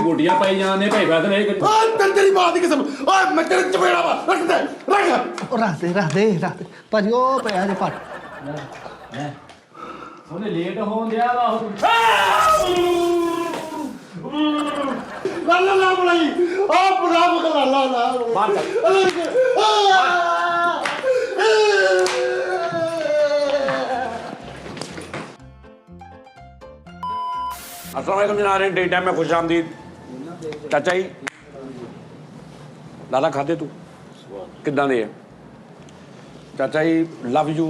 ਗੋਡੀਆਂ ਪਾਈ ਜਾਂਦੇ ਭਾਈ ਫੈਸਲੇ ਨਹੀਂ ਕਰੀ। ਓਏ ਤੇਰੀ ਮਾਂ ਦੀ ਕਸਮ, ਓਏ ਮੈਂ ਤੇਰੇ ਚਪੇੜਾ ਵਾ, ਰੱਖ ਦੇ ਰੱਖ ਦੇ ਭਾਜੀ ਉਹ ਪਿਆ ਜੇ ਪੱਟ ਉਹਨੇ ਲੇਟ ਹੋਣ ਦਿਆ ਵਾ ਲਾ ਲਾ ਲਾ ਬੁਲਾਈ ਆ ਬੁਲਾ ਬੁਲਾ ਲਾ ਲਾ ਬਾਹਰ अस्सलाम वालेकुम जनाब डे टाइम में खुश आमदीद चाचा जी लाला खाते तू किदा दे चाचा जी लव यू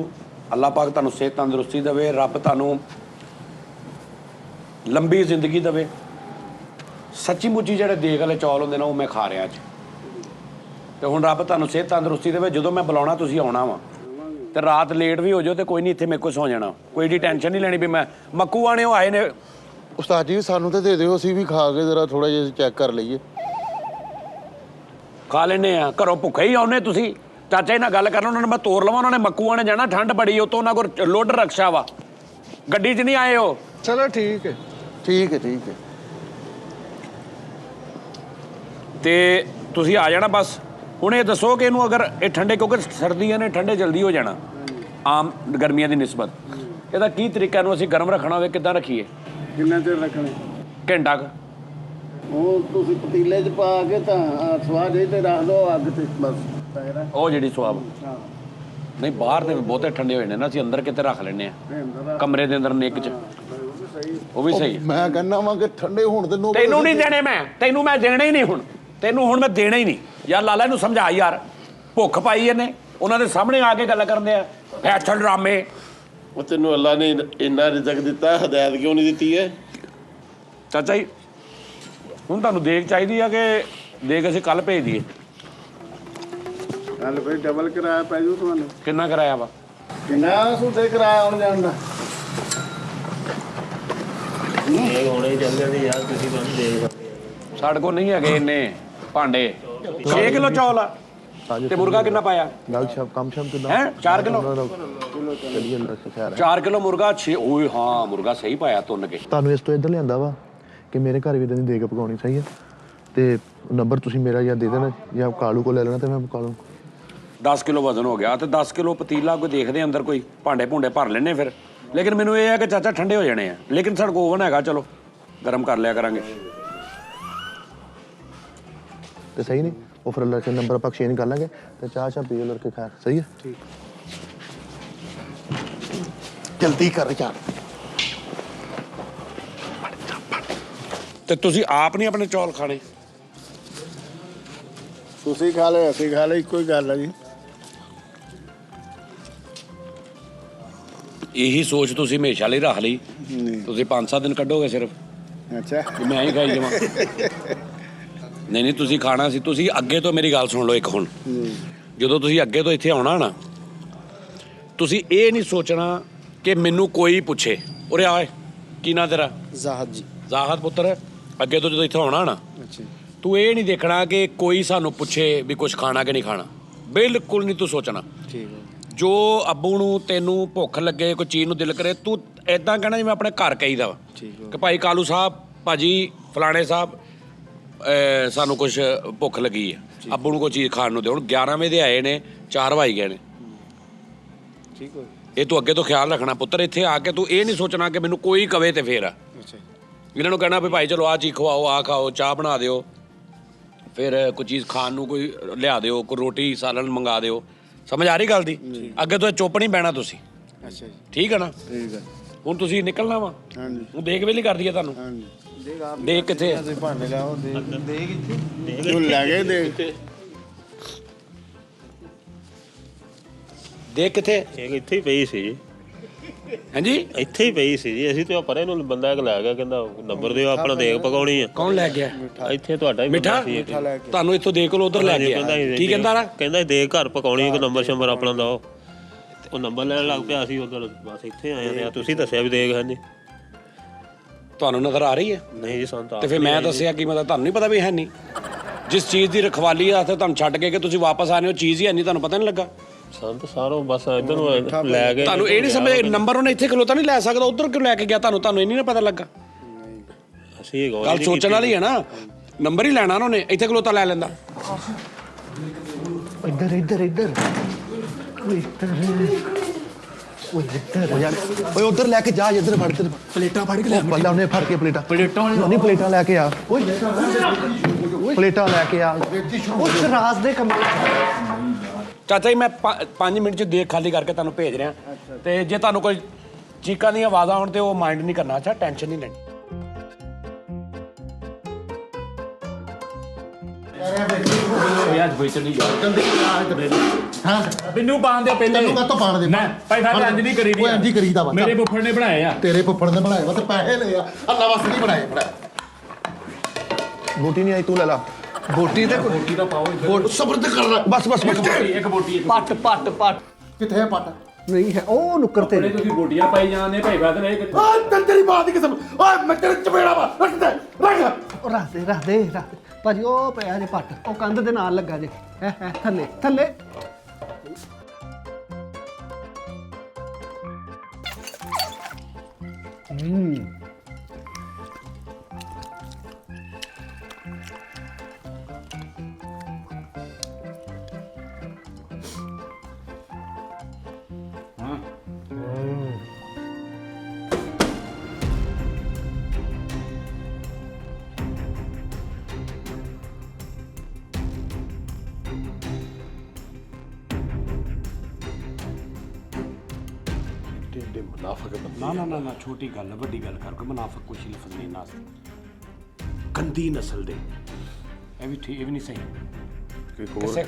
अल्लाह पाक तुहानू सेहत तंदुरुस्ती देवे रब तुहानू लंबी जिंदगी देवे सच्ची मुच्ची जेह्ड़े देग वाले चौल होंदे ना वो मैं खा रहा अज ते हुण रब तुहानू सेहत तंदुरुस्ती देवे जदों मैं बुलाउणा तुसीं आउणा वा ते रात लेट भी हो जाओ तो कोई नहीं इत्थे मेरे को सौ जाना कोई एडी टेंशन नहीं लैनी भी मैं मक्कू आने आए ने ਉਸਤਾਦ ਜੀ ਸਾਨੂੰ ਤੇ ਦੇ ਦਿਓ ਅਸੀਂ ਵੀ ਖਾ ਕੇ ਜ਼ਰਾ ਥੋੜਾ ਜਿਹਾ ਚੈੱਕ ਕਰ ਲਈਏ खा लेने घरों भुखे ही आने तुसी चाचा जी नाल गल करना उन्होंने मैं तोड़ लवां उन्होंने मक्कू आने जाना ठंड बड़ी हो तो उन्होंने को लोडर रक्षा वा गड्डी च नहीं आए हो ਚਲੋ ਠੀਕ ਹੈ ਠੀਕ ਹੈ ਠੀਕ ਹੈ ते तुसी आ जाना बस हुण ये दसो कि इनू अगर ये ठंडे क्योंकि सर्दियां ने ठंडे जल्दी हो जाना आम गर्मियां की निस्बत ਇਹਦਾ ਕੀ ਤਰੀਕਾ ਨੂੰ ਅਸੀਂ ਗਰਮ ਰੱਖਣਾ ਹੋਵੇ ਕਿੱਦਾਂ ਰੱਖੀਏ ਕਿੰਨਾ ਚਿਰ ਰੱਖਣੇ ਘੰਟਾ ਕੁ ਉਹ ਤੁਸੀਂ ਪਤੀਲੇ 'ਚ ਪਾ ਕੇ ਤਾਂ ਸਵਾਦ ਇਹ ਤੇ ਰੱਖ ਦਿਓ ਅੱਗ ਤੇ ਬਸ ਉਹ ਜਿਹੜੀ ਸੁਆਬ ਹਾਂ ਨਹੀਂ ਬਾਹਰ ਦੇ ਬਹੁਤੇ ਠੰਡੇ ਹੋਏ ਨੇ ਨਾ ਅਸੀਂ ਅੰਦਰ ਕਿਤੇ ਰੱਖ ਲੈਂਦੇ ਆ ਕਮਰੇ ਦੇ ਅੰਦਰ ਨਿੱਕ 'ਚ ਉਹ ਵੀ ਸਹੀ ਮੈਂ ਕਹਿੰਦਾ ਵਾਂ ਕਿ ਠੰਡੇ ਹੋਣ ਦੇ ਨੋ ਤੈਨੂੰ ਨਹੀਂ ਦੇਣੇ ਮੈਂ ਤੈਨੂੰ ਮੈਂ ਦੇਣੇ ਹੀ ਨਹੀਂ ਹੁਣ ਤੈਨੂੰ ਹੁਣ ਮੈਂ ਦੇਣਾ ਹੀ ਨਹੀਂ ਯਾਰ ਲਾਲਾ ਇਹਨੂੰ ਸਮਝਾ ਯਾਰ ਭੁੱਖ ਪਾਈ ਇਹਨੇ ਉਹਨਾਂ ਦੇ ਸਾਹਮਣੇ ਆ ਕੇ ਗੱਲ ਕਰਦੇ ਆ ਫੈਸ਼ਨ ਡਰਾਮੇ ਉਹ ਤੈਨੂੰ ਅੱਲਾ ਨੇ ਇੰਨਾ ਰਿਜ਼ਕ ਦਿੱਤਾ ਹਦਾਇਤ ਕਿਉਂ ਨਹੀਂ ਦਿੱਤੀ ਹੈ ਚਾਚਾ ਜੀ ਹੁਣ ਤੁਹਾਨੂੰ ਦੇਖ ਚਾਹੀਦੀ ਆ ਕਿ ਦੇਖ ਅਸੀਂ ਕੱਲ ਭੇਜ ਦਈਏ ਕੱਲ ਫਿਰ ਡਬਲ ਕਿਰਾਇਆ ਪੈ ਜੂ ਤੁਹਾਨੂੰ ਕਿੰਨਾ ਕਰਾਇਆ ਵਾ ਕਿੰਨਾ ਸੂਤੇ ਕਿਰਾਇਆ ਆਉਣ ਜਾਣ ਦਾ ਇਹ ਹੋਣੇ ਚੱਲਦੇ ਨੇ ਯਾਰ ਤੁਸੀਂ ਤੁਹਾਨੂੰ ਦੇਖ ਸਾਡੇ ਕੋਲ ਨਹੀਂ ਹੈਗੇ ਇੰਨੇ ਭਾਂਡੇ 6 ਕਿਲੋ ਚੌਲ ਆ ਤੇ ਮੁਰਗਾ ਕਿੰਨਾ ਪਾਇਆ ਗੱਲ ਸ਼ਾਮ ਕੰਮ ਸ਼ਾਮ ਕਿਦਾਂ ਹੈ 4 ਕਿਲੋ ਚਲੀਏ ਅੰਦਰ ਖੈਰ 4 ਕਿਲੋ ਮੁਰਗਾ 6 ਓਏ ਹਾਂ ਮੁਰਗਾ ਸਹੀ ਪਾਇਆ ਤੁੰਨ ਕੇ ਤੁਹਾਨੂੰ ਇਸ ਤੋਂ ਇੱਧਰ ਲਿਆਂਦਾ ਵਾ ਕਿ ਮੇਰੇ ਘਰ ਵੀ ਇਦਾਂ ਦੀ ਦੇਗ ਪਕਾਉਣੀ ਸਹੀ ਹੈ ਤੇ ਨੰਬਰ ਤੁਸੀਂ ਮੇਰਾ ਜਾਂ ਦੇ ਦੇਣਾ ਜਾਂ ਕਾਲੂ ਕੋਲ ਲੈ ਲੈਣਾ ਤੇ ਮੈਂ ਪਕਾ ਲੂੰ 10 ਕਿਲੋ ਵਜ਼ਨ ਹੋ ਗਿਆ ਤੇ 10 ਕਿਲੋ ਪਤੀਲਾ ਕੋਈ ਦੇਖਦੇ ਅੰਦਰ ਕੋਈ ਭਾਂਡੇ ਭੁੰਡੇ ਭਰ ਲੈਣੇ ਫਿਰ ਲੇਕਿਨ ਮੈਨੂੰ ਇਹ ਹੈ ਕਿ ਚਾਚਾ ਠੰਡੇ ਹੋ ਜਾਣੇ ਆ ਲੇਕਿਨ ਸਾਡੇ ਕੋਲ ਓਵਨ ਹੈਗਾ ਚਲੋ ਗਰਮ ਕਰ ਲਿਆ ਕਰਾਂਗੇ ਤੇ ਸਹੀ ਨਹੀਂ ਉਹ ਫਿਰ ਲੜਕੇ ਨੰਬਰ ਆਪਾਂ ਐਕਸਚੇਂਜ ਕਰ ਲਾਂਗੇ ਤੇ ਚਾਹ ਪੀ ਲੜਕੇ ਖੈਰ ਸਹੀ ਹੈ ਠੀਕ ਜਲਦੀ ਕਰ ਯਾਰ ਤੇ ਤੁਸੀਂ ਆਪ ਨਹੀਂ ਆਪਣੇ ਚੌਲ ਖਾਣੇ ਤੁਸੀਂ ਖਾ ਲਓ ਅਸੀਂ ਖਾ ਲਓ ਇੱਕੋ ਹੀ ਗੱਲ ਹੈ ਜੀ ਇਹੀ ਸੋਚ ਤੁਸੀਂ ਹਮੇਸ਼ਾ ਲਈ ਰੱਖ ਲਈ ਤੁਸੀਂ 5-7 ਦਿਨ ਕੱਢੋਗੇ ਸਿਰਫ ਅੱਛਾ ਕਿ ਮੈਂ ਹੀ ਖਾਈ ਜਾਵਾਂ ਨਹੀਂ ਤੁਸੀਂ ਖਾਣਾ ਸੀ ਤੁਸੀਂ ਅੱਗੇ ਤੋਂ ਮੇਰੀ ਗੱਲ ਸੁਣ ਲਓ ਇੱਕ ਹੁਣ ਜਦੋਂ ਤੁਸੀਂ ਅੱਗੇ ਤੋਂ ਇੱਥੇ ਆਉਣਾ ਨਾ ਤੁਸੀਂ ਇਹ ਨਹੀਂ ਸੋਚਣਾ ਕਿ ਮੈਨੂੰ ਕੋਈ ਪੁੱਛੇ ਉਰੇ ਆਏ ਕੀ ਨਾਂ ਤੇਰਾ ਜ਼ਾਹਦ ਜੀ ਜ਼ਾਹਦ ਪੁੱਤਰ ਅੱਗੇ ਤੋਂ ਜਦੋਂ ਇੱਥੇ ਆਉਣਾ ਨਾ ਅੱਛਾ ਤੂੰ ਇਹ ਨਹੀਂ ਦੇਖਣਾ ਕਿ ਕੋਈ ਸਾਨੂੰ ਪੁੱਛੇ ਵੀ ਕੁਝ ਖਾਣਾ ਕਿ ਨਹੀਂ ਖਾਣਾ ਬਿਲਕੁਲ ਨਹੀਂ ਤੂੰ ਸੋਚਣਾ ਠੀਕ ਹੈ ਜੋ ਅੱਬੂ ਨੂੰ ਤੈਨੂੰ ਭੁੱਖ ਲੱਗੇ ਕੋਈ ਚੀਜ਼ ਨੂੰ ਦਿਲ ਕਰੇ ਤੂੰ ਐਦਾਂ ਕਹਿਣਾ ਜਿਵੇਂ ਆਪਣੇ ਘਰ ਕਹੀਦਾ ਵਾ ਕਿ ਭਾਈ ਕਾਲੂ ਸਾਹਿਬ ਭਾਜੀ ਫਲਾਣੇ ਸਾਹਿਬ ਸਾਨੂੰ ਕੁਝ ਭੁੱਖ ਲੱਗੀ ਹੈ ਅੱਬੂ ਨੂੰ ਕੋਈ ਚੀਜ਼ ਖਾਣ ਨੂੰ ਦੇ ਹੁਣ 11 ਵਜੇ ਦੇ ਆਏ ਨੇ 4 ਵਜ ਗਏ ਨੇ ਠੀਕ ਹੋ ਇਹ ਤੂੰ ਅੱਗੇ ਤੋਂ ਖਿਆਲ ਰੱਖਣਾ ਪੁੱਤਰ ਇੱਥੇ ਆ ਕੇ ਤੂੰ ਇਹ ਨਹੀਂ ਸੋਚਣਾ ਕਿ ਮੈਨੂੰ ਕੋਈ ਕਵੇ ਤੇ ਫੇਰ ਆ ਅੱਛਾ ਇਹਨਾਂ ਨੂੰ ਕਹਿਣਾ ਵੀ ਭਾਈ ਚਲੋ ਆਹ ਚੀਜ਼ ਖਵਾਓ ਆਹ ਖਾਓ ਚਾਹ ਬਣਾ ਦਿਓ ਫਿਰ ਕੋਈ ਚੀਜ਼ ਖਾਣ ਨੂੰ ਕੋਈ ਲਿਆ ਦਿਓ ਕੋਈ ਰੋਟੀ ਸਾਲਣ ਮੰਗਾ ਦਿਓ ਸਮਝ ਆ ਰਹੀ ਗੱਲ ਦੀ ਅੱਗੇ ਤੋਂ ਚੁੱਪ ਨਹੀਂ ਬਹਿਣਾ ਤੁਸੀਂ ਅੱਛਾ ਜੀ ਠੀਕ ਹੈ ਨਾ ਠੀਕ ਹੈ ਹੁਣ ਤੁਸੀਂ ਨਿਕਲਣਾ ਵਾ ਹਾਂਜੀ ਹੁਣ ਦੇਖ ਵੇਲੀ ਕਰਦੀ ਹੈ ਤੁਹਾਨੂੰ ਹਾਂਜੀ ਦੇਖ ਕਿੱਥੇ ਤੁਸੀਂ ਭਾਂਡੇ ਲਾਓ ਦੇ ਕਿੱਥੇ ਤੂੰ ਲੈ ਗਏ ਦੇ ਦੇਖ ਕਿੱਥੇ ਇਹ ਇੱਥੇ ਹੀ ਪਈ ਸੀ ਜੀ ਹਾਂਜੀ ਇੱਥੇ ਹੀ ਪਈ ਸੀ ਜੀ ਅਸੀਂ ਤੇ ਪਰੇ ਨੂੰ ਬੰਦਾ ਇੱਕ ਲੈ ਗਿਆ ਕਹਿੰਦਾ ਨੰਬਰ ਦਿਓ ਆਪਣਾ ਦੇਗ ਪਕਾਉਣੀ ਆ ਕੌਣ ਲੈ ਗਿਆ ਇੱਥੇ ਤੁਹਾਡਾ ਹੀ ਮਿੱਠਾ ਬੰਦਾ ਸੀ ਇੱਕ। ਤੁਹਾਨੂੰ ਇੱਥੋਂ ਦੇਖ ਲਓ ਉਧਰ ਲੈ ਗਿਆ ਕੀ ਕਹਿੰਦਾ ਰਾ ਕਹਿੰਦਾ ਦੇਗ ਘਰ ਪਕਾਉਣੀ ਇੱਕ ਨੰਬਰ ਸ਼ੰਬਰ ਆਪਣਾ ਦਿਓ ਉਹ ਨੰਬਰ ਲੈਣ ਲੱਗ ਪਿਆ ਸੀ ਉਧਰ ਬਸ ਇੱਥੇ ਆਏ ਆ ਤੁਸੀਂ ਦੱਸਿਆ ਵੀ ਦੇਗ ਹਾਂਜੀ ਤੁਹਾਨੂੰ ਨਜ਼ਰ ਆ ਰਹੀ ਹੈ ਨਹੀਂ ਜੀ ਸਾਨੂੰ ਤਾਂ ਤੇ ਫਿਰ ਮੈਂ ਦੱਸਿਆ ਕੀ ਮਤਲਬ ਤੁਹਾਨੂੰ ਨਹੀਂ ਪਤਾ ਵੀ ਹੈ ਨਹੀਂ ਜਿਸ ਚੀਜ਼ ਦੀ ਰਖਵਾਲੀ ਆ ਤੇ ਤੁਹਾਨੂੰ ਛੱਡ ਕੇ ਕਿ ਤੁਸੀਂ ਵਾਪਸ ਆਨੇ ਹੋ ਚੀਜ਼ ਹੀ ਹੈ ਨਹੀਂ ਤੁਹਾਨੂੰ ਪਤਾ ਨਹੀਂ ਲੱਗਾ ਸਾਨੂੰ ਤਾਂ ਸਾਰੋਂ ਬਸ ਇੱਧਰ ਨੂੰ ਲੈ ਗਏ ਤੁਹਾਨੂੰ ਇਹ ਨਹੀਂ ਸਮਝ ਨੰਬਰ ਉਹਨੇ ਇੱਥੇ ਖਲੋਤਾ ਨਹੀਂ ਲੈ ਸਕਦਾ ਉਧਰ ਕਿਉਂ ਲੈ ਕੇ ਗਿਆ ਤੁਹਾਨੂੰ ਇਹ ਨਹੀਂ ਨਾ ਪਤਾ ਲੱਗਾ ਅਸੀਂ ਇਹ ਗੌਰ ਗੱਲ ਨਹੀਂ ਸੋਚਣ ਵਾਲੀ ਹੈ ਨਾ। ਨੰਬਰ ਹੀ ਲੈਣਾ ਉਹਨਾਂ ਨੇ, ਇੱਥੇ ਖਲੋਤਾ ਲੈ ਲੈਂਦਾ। ਇੱਧਰ ਇੱਧਰ ਇੱਧਰ ਓਏ ਇੱਧਰ ਓਏ ਇੱਧਰ ਓਏ ਉਧਰ ਲੈ ਕੇ ਜਾ ਇੱਧਰ ਫੜ ਕੇ ਪਲੇਟਾਂ ਫੜ ਕੇ ਲੈ ਪਹਿਲਾਂ ਉਹਨੇ ਫੜ ਕੇ ਪਲੇਟਾਂ ਨਹੀਂ ਪਲੇਟਾਂ ਲੈ ਕੇ ਆ ਓਏ ਪਲੇਟਾਂ ਲੈ ਕੇ ਆ ਉਸ ਰਾਸ ਦੇ ਕਮਰੇ ਚਾਚਾ ਜੀ ਮੈਂ 5 ਮਿੰਟ ਚ ਦੇਖ ਖਾਲੀ ਕਰਕੇ ਤੁਹਾਨੂੰ ਭੇਜ ਰਿਹਾ ਤੇ ਜੇ ਤੁਹਾਨੂੰ ਕੋਈ ਚੀਕਾਂ ਦੀਆਂ ਆਵਾਜ਼ਾਂ ਆਉਣ ਤੇ ਉਹ ਮਾਈਂਡ ਨਹੀਂ ਕਰਨਾ। ਅੱਛਾ ਟੈਨਸ਼ਨ ਨਹੀਂ ਲੈਣੀ। ਮੈਨੂੰ ਪਾਣ ਦਿਓ ਪਹਿਲੇ ਤੈਨੂੰ ਕਾਹਤੋਂ ਪਾਣ ਦੇ ਮੈਂ ਭਾਈ ਸਾਡੇ ਇੰਜ ਨਹੀਂ ਕਰੀ ਦੀ ਓਏ ਇੰਜ ਹੀ ਕਰੀਦਾ ਵਾ। ਮੇਰੇ ਫੁੱਫੜ ਨੇ ਬਣਾਏ ਆ ਤੇਰੇ ਫੁੱਫੜ ਨੇ ਬਣਾਏ ਵਾ ਤੇ ਪੈਸੇ ਲਏ ਆ, ਅੱਲਾ ਵਾਸਤੇ ਨਹੀਂ ਬਣਾਏ। ਬੋਟੀ ਨਹੀਂ ਆਈ ਤੂੰ ਲੈ ਲਾ ਬੋਟੀ ਤੇ ਬੋਟੀ ਦਾ ਪਾਓ ਸਬਰ ਤੇ ਕਰ ਲੈ। ਬਸ ਬਸ ਬਸ ਇੱਕ ਬੋਟੀ ਪੱਟ ਪੱਟ ਪੱਟ ਕਿੱਥੇ ਹੈ ਪੱਟ? ਨਹੀਂ ਹੈ ਉਹ ਨੁੱਕਰ ਤੇ ਬੜੇ ਤੁਸੀਂ ਬੋਟੀਆਂ ਪਾਈ ਜਾਂਦੇ ਭਾਈ ਬਾਦ ਨੇ ਓਏ ਤੇਰੀ ਮਾਂ ਦੀ ਕਸਮ, ਓਏ ਮੈਂ ਤੇਰੇ ਚਪੇੜਾ ਵਾ। ਰੱਖ ਦੇ ਰੱਖ। ਉਹ ਰੱਖ ਦੇ ਭਾਜੀ ਉਹ ਪਿਆ ਜੇ ਪੱਟ ਉਹ ਕੰਧ ਦੇ ਨਾਲ ਲੱਗਾ ਜੇ ਹੈ ਥੱਲੇ ਥੱਲੇ ਨਾ ਛੋਟੀ ਗੱਲ ਹੈ, ਵੱਡੀ ਗੱਲ ਕਰ। ਕੋਈ ਮੁਨਾਫਕ ਕੁਛ ਲਫ਼ਜ਼ ਨਹੀਂ ਨਾ। ਗੰਦੀ ਨਸਲ ਦੇ ਇਹ ਵੀ ਠੀਕ, ਇਹ ਵੀ ਨਹੀਂ ਸਹੀ। ਕਿਸੇ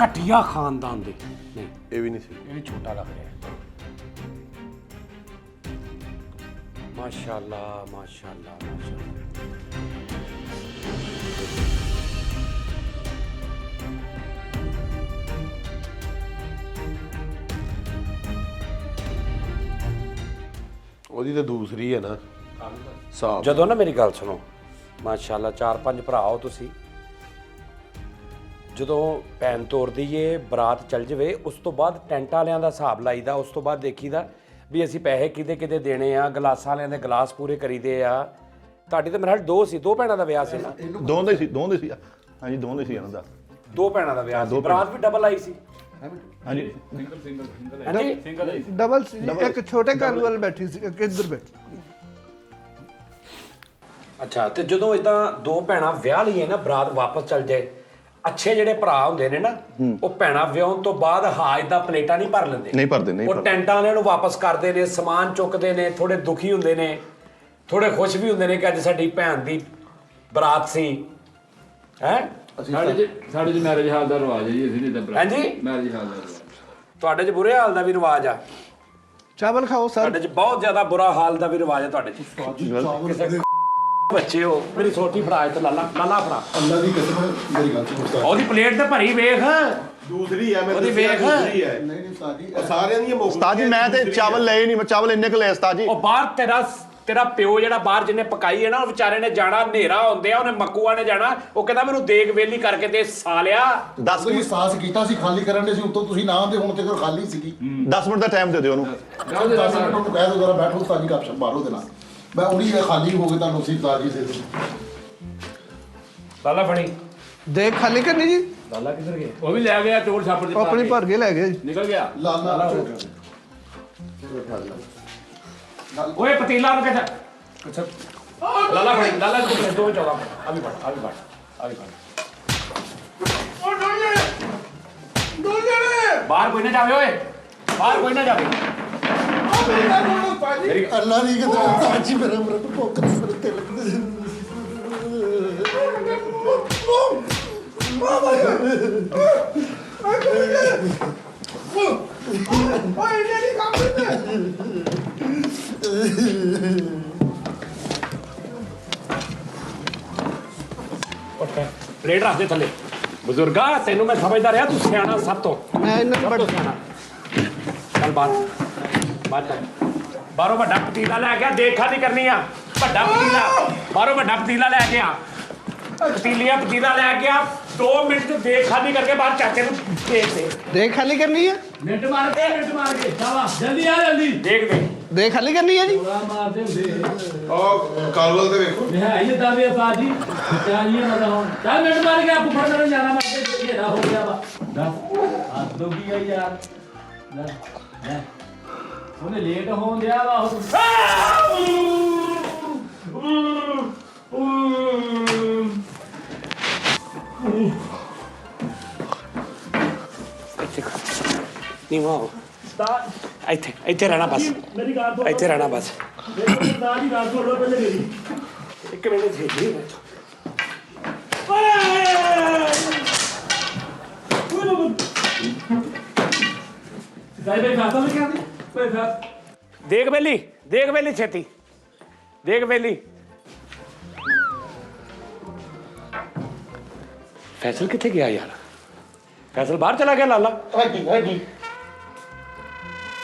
ਘਟੀਆ ਖਾਨਦਾਨ ਦੇ ਨਹੀਂ, ਇਹ ਵੀ ਨਹੀਂ ਸੀ ਇਹ ਵੀ ਛੋਟਾ ਲੱਗ ਰਿਹਾ। ਮਾਸ਼ਾਅੱਲਾ ਮਾਸ਼ਾਅੱਲਾ ਮਾਸ਼ਾਅੱਲਾ। ਉਹਦੀ ਤਾਂ ਦੂਸਰੀ ਹੈ ਨਾ ਸਾਫ। ਜਦੋਂ ਨਾ ਮੇਰੀ ਗੱਲ ਸੁਣੋ, ਮਾਸ਼ਾਅੱਲਾ 4-5 ਭਰਾ ਹੋ ਤੁਸੀਂ। ਜਦੋਂ ਭੈਣ ਤੋਰਦੀ ਏ ਬਰਾਤ ਚੱਲ ਜਵੇ, ਉਸ ਤੋਂ ਬਾਅਦ ਟੈਂਟ ਵਾਲਿਆਂ ਦਾ ਹਿਸਾਬ ਲਾਈਦਾ। ਉਸ ਤੋਂ ਬਾਅਦ ਦੇਖੀਦਾ ਵੀ ਅਸੀਂ ਪੈਸੇ ਕਿਹਦੇ ਦੇਣੇ ਆ, ਗਲਾਸਾਂ ਵਾਲਿਆਂ ਦੇ ਗਲਾਸ ਪੂਰੇ ਕਰੀਦੇ ਆ। ਤੁਹਾਡੀ ਤਾਂ ਮੇਰੇ ਨਾਲ 2 ਸੀ, 2 ਭੈਣਾਂ ਦਾ ਵਿਆਹ ਸੀ ਨਾ। ਦੋਵਾਂ ਦੇ ਸੀ ਹਾਂਜੀ ਦੋਵਾਂ ਦੇ ਸੀ ਇਹਨਾਂ ਦਾ 2 ਭੈਣਾਂ ਦਾ ਵਿਆਹ ਸੀ। ਬਰਾਤ ਵੀ ਡਬਲ ਆਈ ਸੀ। ਹਾਂਜੀ ਹਾਂਜੀ ਡਬਲ ਇੱਕ ਛੋਟੇ ਘਰ ਵੱਲ ਬੈਠੀ ਸੀ ਇੱਕ ਇੱਧਰ ਬੈਠੀ। ਅੱਛਾ, ਤੇ ਜਦੋਂ ਇਦਾਂ 2 ਭੈਣਾਂ ਵਿਆਹ ਲਈਏ ਨਾ, ਬਰਾਤ ਵਾਪਸ ਚੱਲ ਜਾਏ, ਅੱਛੇ ਜਿਹੜੇ ਭਰਾ ਹੁੰਦੇ ਨੇ ਨਾ, ਉਹ ਭੈਣਾਂ ਵਿਆਹਣ ਤੋਂ ਬਾਅਦ ਹਾਜ ਦਾ ਪਲੇਟਾਂ ਨਹੀਂ ਭਰ ਲੈਂਦੇ। ਨਹੀਂ ਭਰਦੇ ਉਹ ਟੈਂਟਾਂ ਵਾਲਿਆਂ ਨੂੰ ਵਾਪਸ ਕਰਦੇ ਨੇ, ਸਮਾਨ ਚੁੱਕਦੇ ਨੇ। ਥੋੜੇ ਦੁਖੀ ਹੁੰਦੇ ਨੇ, ਥੋੜੇ ਖੁਸ਼ ਵੀ ਹੁੰਦੇ ਨੇ ਕਿ ਅੱਜ ਸਾਡੀ ਭੈਣ ਦੀ ਬਰਾਤ ਸੀ। ਹੈ ਸਾਡੇ ਚ ਮੈਰਿਜ ਹਾਲ ਦਾ ਰਿਵਾਜ ਹੈ ਜੀ। ਅਸੀਂ ਨਹੀਂ ਤਾਂ ਹਾਂਜੀ ਮੈਰਿਜ ਹਾਲ ਦਾ ਰਿਵਾਜ। ਤੁਹਾਡੇ 'ਚ ਬੁਰੇ ਹਾਲ ਦਾ ਵੀ ਰਿਵਾਜ ਆ, ਚਾਵਲ ਖਾਓ ਸਰ। ਸਾਡੇ 'ਚ ਬਹੁਤ ਜ਼ਿਆਦਾ ਬੁਰਾ ਹਾਲ ਦਾ ਵੀ ਰਿਵਾਜ ਆ। ਤੁਹਾਡੇ 'ਚ ਬੱਚੇ ਹੋ, ਮੇਰੀ ਸੋਟੀ ਫੜਾ ਤੇ ਲਾਲਾ ਫੜਾ। ਅੱਲਾ ਦੀ ਕਸਮ ਮੇਰੀ ਗੱਲ ਸੁਣ। ਉਹਦੀ ਪਲੇਟ ਤੇ ਭਰੀ ਵੇਖ, ਦੂਸਰੀ ਹੈ। ਮੈਂ ਉਹਦੀ ਵੇਖ। ਨਹੀਂ ਉਸਤਾਦ ਜੀ, ਸਾਰਿਆਂ ਦੀਆਂ ਮੁਫਤ। ਉਸਤਾਦ ਜੀ ਮੈਂ ਤੇ ਚਾਵਲ ਲਏ ਨਹੀਂ, ਮੈਂ ਚਾਵਲ ਇੰਨੇ ਕੁ ਲਏ ਉਸਤਾਦ ਜੀ। ਉਹ ਬਾਹਰ ਤੇਰਾ ਪਿਓ ਜਿਹੜਾ ਬਾਹਰ ਜਿਹਨੇ ਪਕਾਈ ਹੈ ਨਾ, ਉਹ ਵਿਚਾਰੇ ਨੇ ਜਾਣਾ, ਹਨੇਰਾ ਹੁੰਦਿਆ ਉਹਨੇ ਮੱਕੂਆ ਨੇ ਜਾਣਾ। ਉਹ ਕਹਿੰਦਾ ਮੈਨੂੰ ਦੇਗ ਵੇਲੀ ਕਰਕੇ ਦੇ ਸਾਲਿਆ। 10 ਤੁਸੀਂ ਸਾਹਸ ਕੀਤਾ ਸੀ ਖਾਲੀ ਕਰਨ ਦੇ ਸੀ, ਉੱਤੋਂ ਤੁਸੀਂ ਨਾ ਦੇ, ਹੁਣ ਤੇ ਫਿਰ ਖਾਲੀ ਸੀਗੀ। 10 ਮਿੰਟ ਦਾ ਟਾਈਮ ਦੇ ਦਿਓ ਉਹਨੂੰ। 10 ਮਿੰਟ ਨੂੰ ਕਹਿ ਦੋ ਜਰਾ ਬੈਠੋ ਉਸਤਾਦ ਜੀ, ਗੱਪਸ਼ਪ ਮਾਰੋ ਦੇ ਨਾਲ। ਮੈਂ ਉਹਦੀ ਖਾਲੀ ਹੋ ਗਏ ਤੁਹਾਨੂੰ ਉਸੇ ਉਸਤਾਦ ਜੀ ਦੇ ਲਾਲਾ ਫੜੀ। ਦੇਖ ਖਾਲੀ ਕਰਨੀ ਜੀ। ਲਾਲਾ ਕਿੱਧਰ ਗਿਆ? ਉਹ ਵੀ ਲੈ ਗਿਆ ਚੋਰ ਛਾਪੜ ਦੀ ਆਪਣੀ ਭਰ ਕੇ ਲੈ ਗਏ ਜੀ। ਨਿਕਲ ਗਿਆ। ਲਾਲਾ ਓਏ ਪਤੀਲਾ ਨੂੰ ਕਿੱਥੇ? ਅੱਛਾ ਲਾਲਾ ਫੜੀ, ਲਾਲਾ ਨੂੰ ਦੋ ਚੌਲਾ ਆ ਵੀ ਫੜ। ਬਾਹਰ ਕੋਈ ਨਾ ਜਾਵੇ, ਓਏ ਬਾਹਰ ਕੋਈ ਨਾ ਜਾਵੇ। ਅੱਲਾ ਦੀ ਕਸਮ ਉਸਤਾਦ ਜੀ, ਮੇਰਾ ਭੁੱਖ ਨਹੀਂ, ਮੇਰੇ ਤਿਲਕ ਦੇ। ਪਲੇਟ ਰੱਖ ਦੇ ਥੱਲੇ। ਬਜ਼ੁਰਗਾ ਤੈਨੂੰ ਮੈਂ ਸਮਝਦਾ ਰਿਹਾ, ਤੂੰ ਸਿਆਣਾ ਸਭ ਤੋਂ ਮੈਂ ਇਹਨਾਂ ਸਭ ਤੋਂ ਸਿਆਣਾ। ਚੱਲ ਬਾਹਰ ਬਾਹਰੋਂ ਵੱਡਾ ਪਤੀਲਾ ਲੈ ਕੇ ਆ, ਦੇਖਾ ਨਹੀਂ ਕਰਨੀ ਆ। ਵੱਡਾ ਪਤੀਲਾ ਬਾਹਰੋਂ ਵੱਡਾ ਪਤੀਲਾ ਲੈ ਕੇ ਆ। ਪਤੀਲਾ ਲੈ ਕੇ ਆ। 2 ਮਿੰਟ ਚ ਦੇਖ ਖਾਲੀ ਕਰਕੇ ਬਾਹਰ ਚਾਚੇ ਨੂੰ ਦੇਖ ਦੇ। ਦੇਖ ਖਾਲੀ ਕਰਨੀ ਹੈ। ਮਿੰਟ ਮਾਰ ਕੇ ਸ਼ਾਬਾਸ਼ ਜਲਦੀ ਆ ਜਲਦੀ। ਦੇਖ ਦੇ। ਦੇ ਖਾਲੀ ਕਰਨੀ ਹੈ ਜੀ ਬੜਾ ਮਾਰਦੇ ਹੁੰਦੇ ਉਹ ਕਾਲੋ ਤੇ ਵੇਖੋ ਮੈਂ ਹੈ ਜਿੱਦਾਂ ਵੀ ਸਾਜੀ ਚਾਹੀਏ ਨਾ ਹੁਣ ਚੱਲ ਮਿੰਟ ਮਾਰ ਕੇ ਆਪੂ ਫੜ ਲੈਣ ਜਾਣਾ ਮੈਂ ਤੇ ਘੇਰਾ ਹੋ ਗਿਆ ਵਾ ਦੱਸ ਹੱਥ ਦੁਖੀ ਆ ਯਾਰ ਲੈ ਉਹਨੇ ਲੇਟ ਹੋਣ ਦਿਆ ਵਾ ਉਹ ਨਹੀਂ ਵਾਓ ਇੱਥੇ ਇੱਥੇ ਰਹਿਣਾ ਬਸ ਮੇਰੀ ਗੱਲ ਤੋਂ ਇੱਥੇ ਰਹਿਣਾ ਬਸ ਸਰਦਾਰ ਦੀ ਗੱਲ ਸੁਣ ਲਓ ਪਹਿਲੇ ਮੇਰੀ ਇੱਕ ਮਿੰਟ ਜੀ ਸਾਈ ਬਈ ਖਾਤਾ ਵੀ ਕਹਿੰਦੇ ਕੋਈ ਖਾਤ ਦੇਖ ਬੇਲੀ ਛੇਤੀ ਦੇਖ ਬੇਲੀ ਫੈਸਲ ਕਿੱਥੇ ਗਿਆ ਯਾਰ ਫੈਸਲ ਬਾਹਰ ਚਲਾ ਗਿਆ ਲਾਲਾ ਹਾਂਜੀ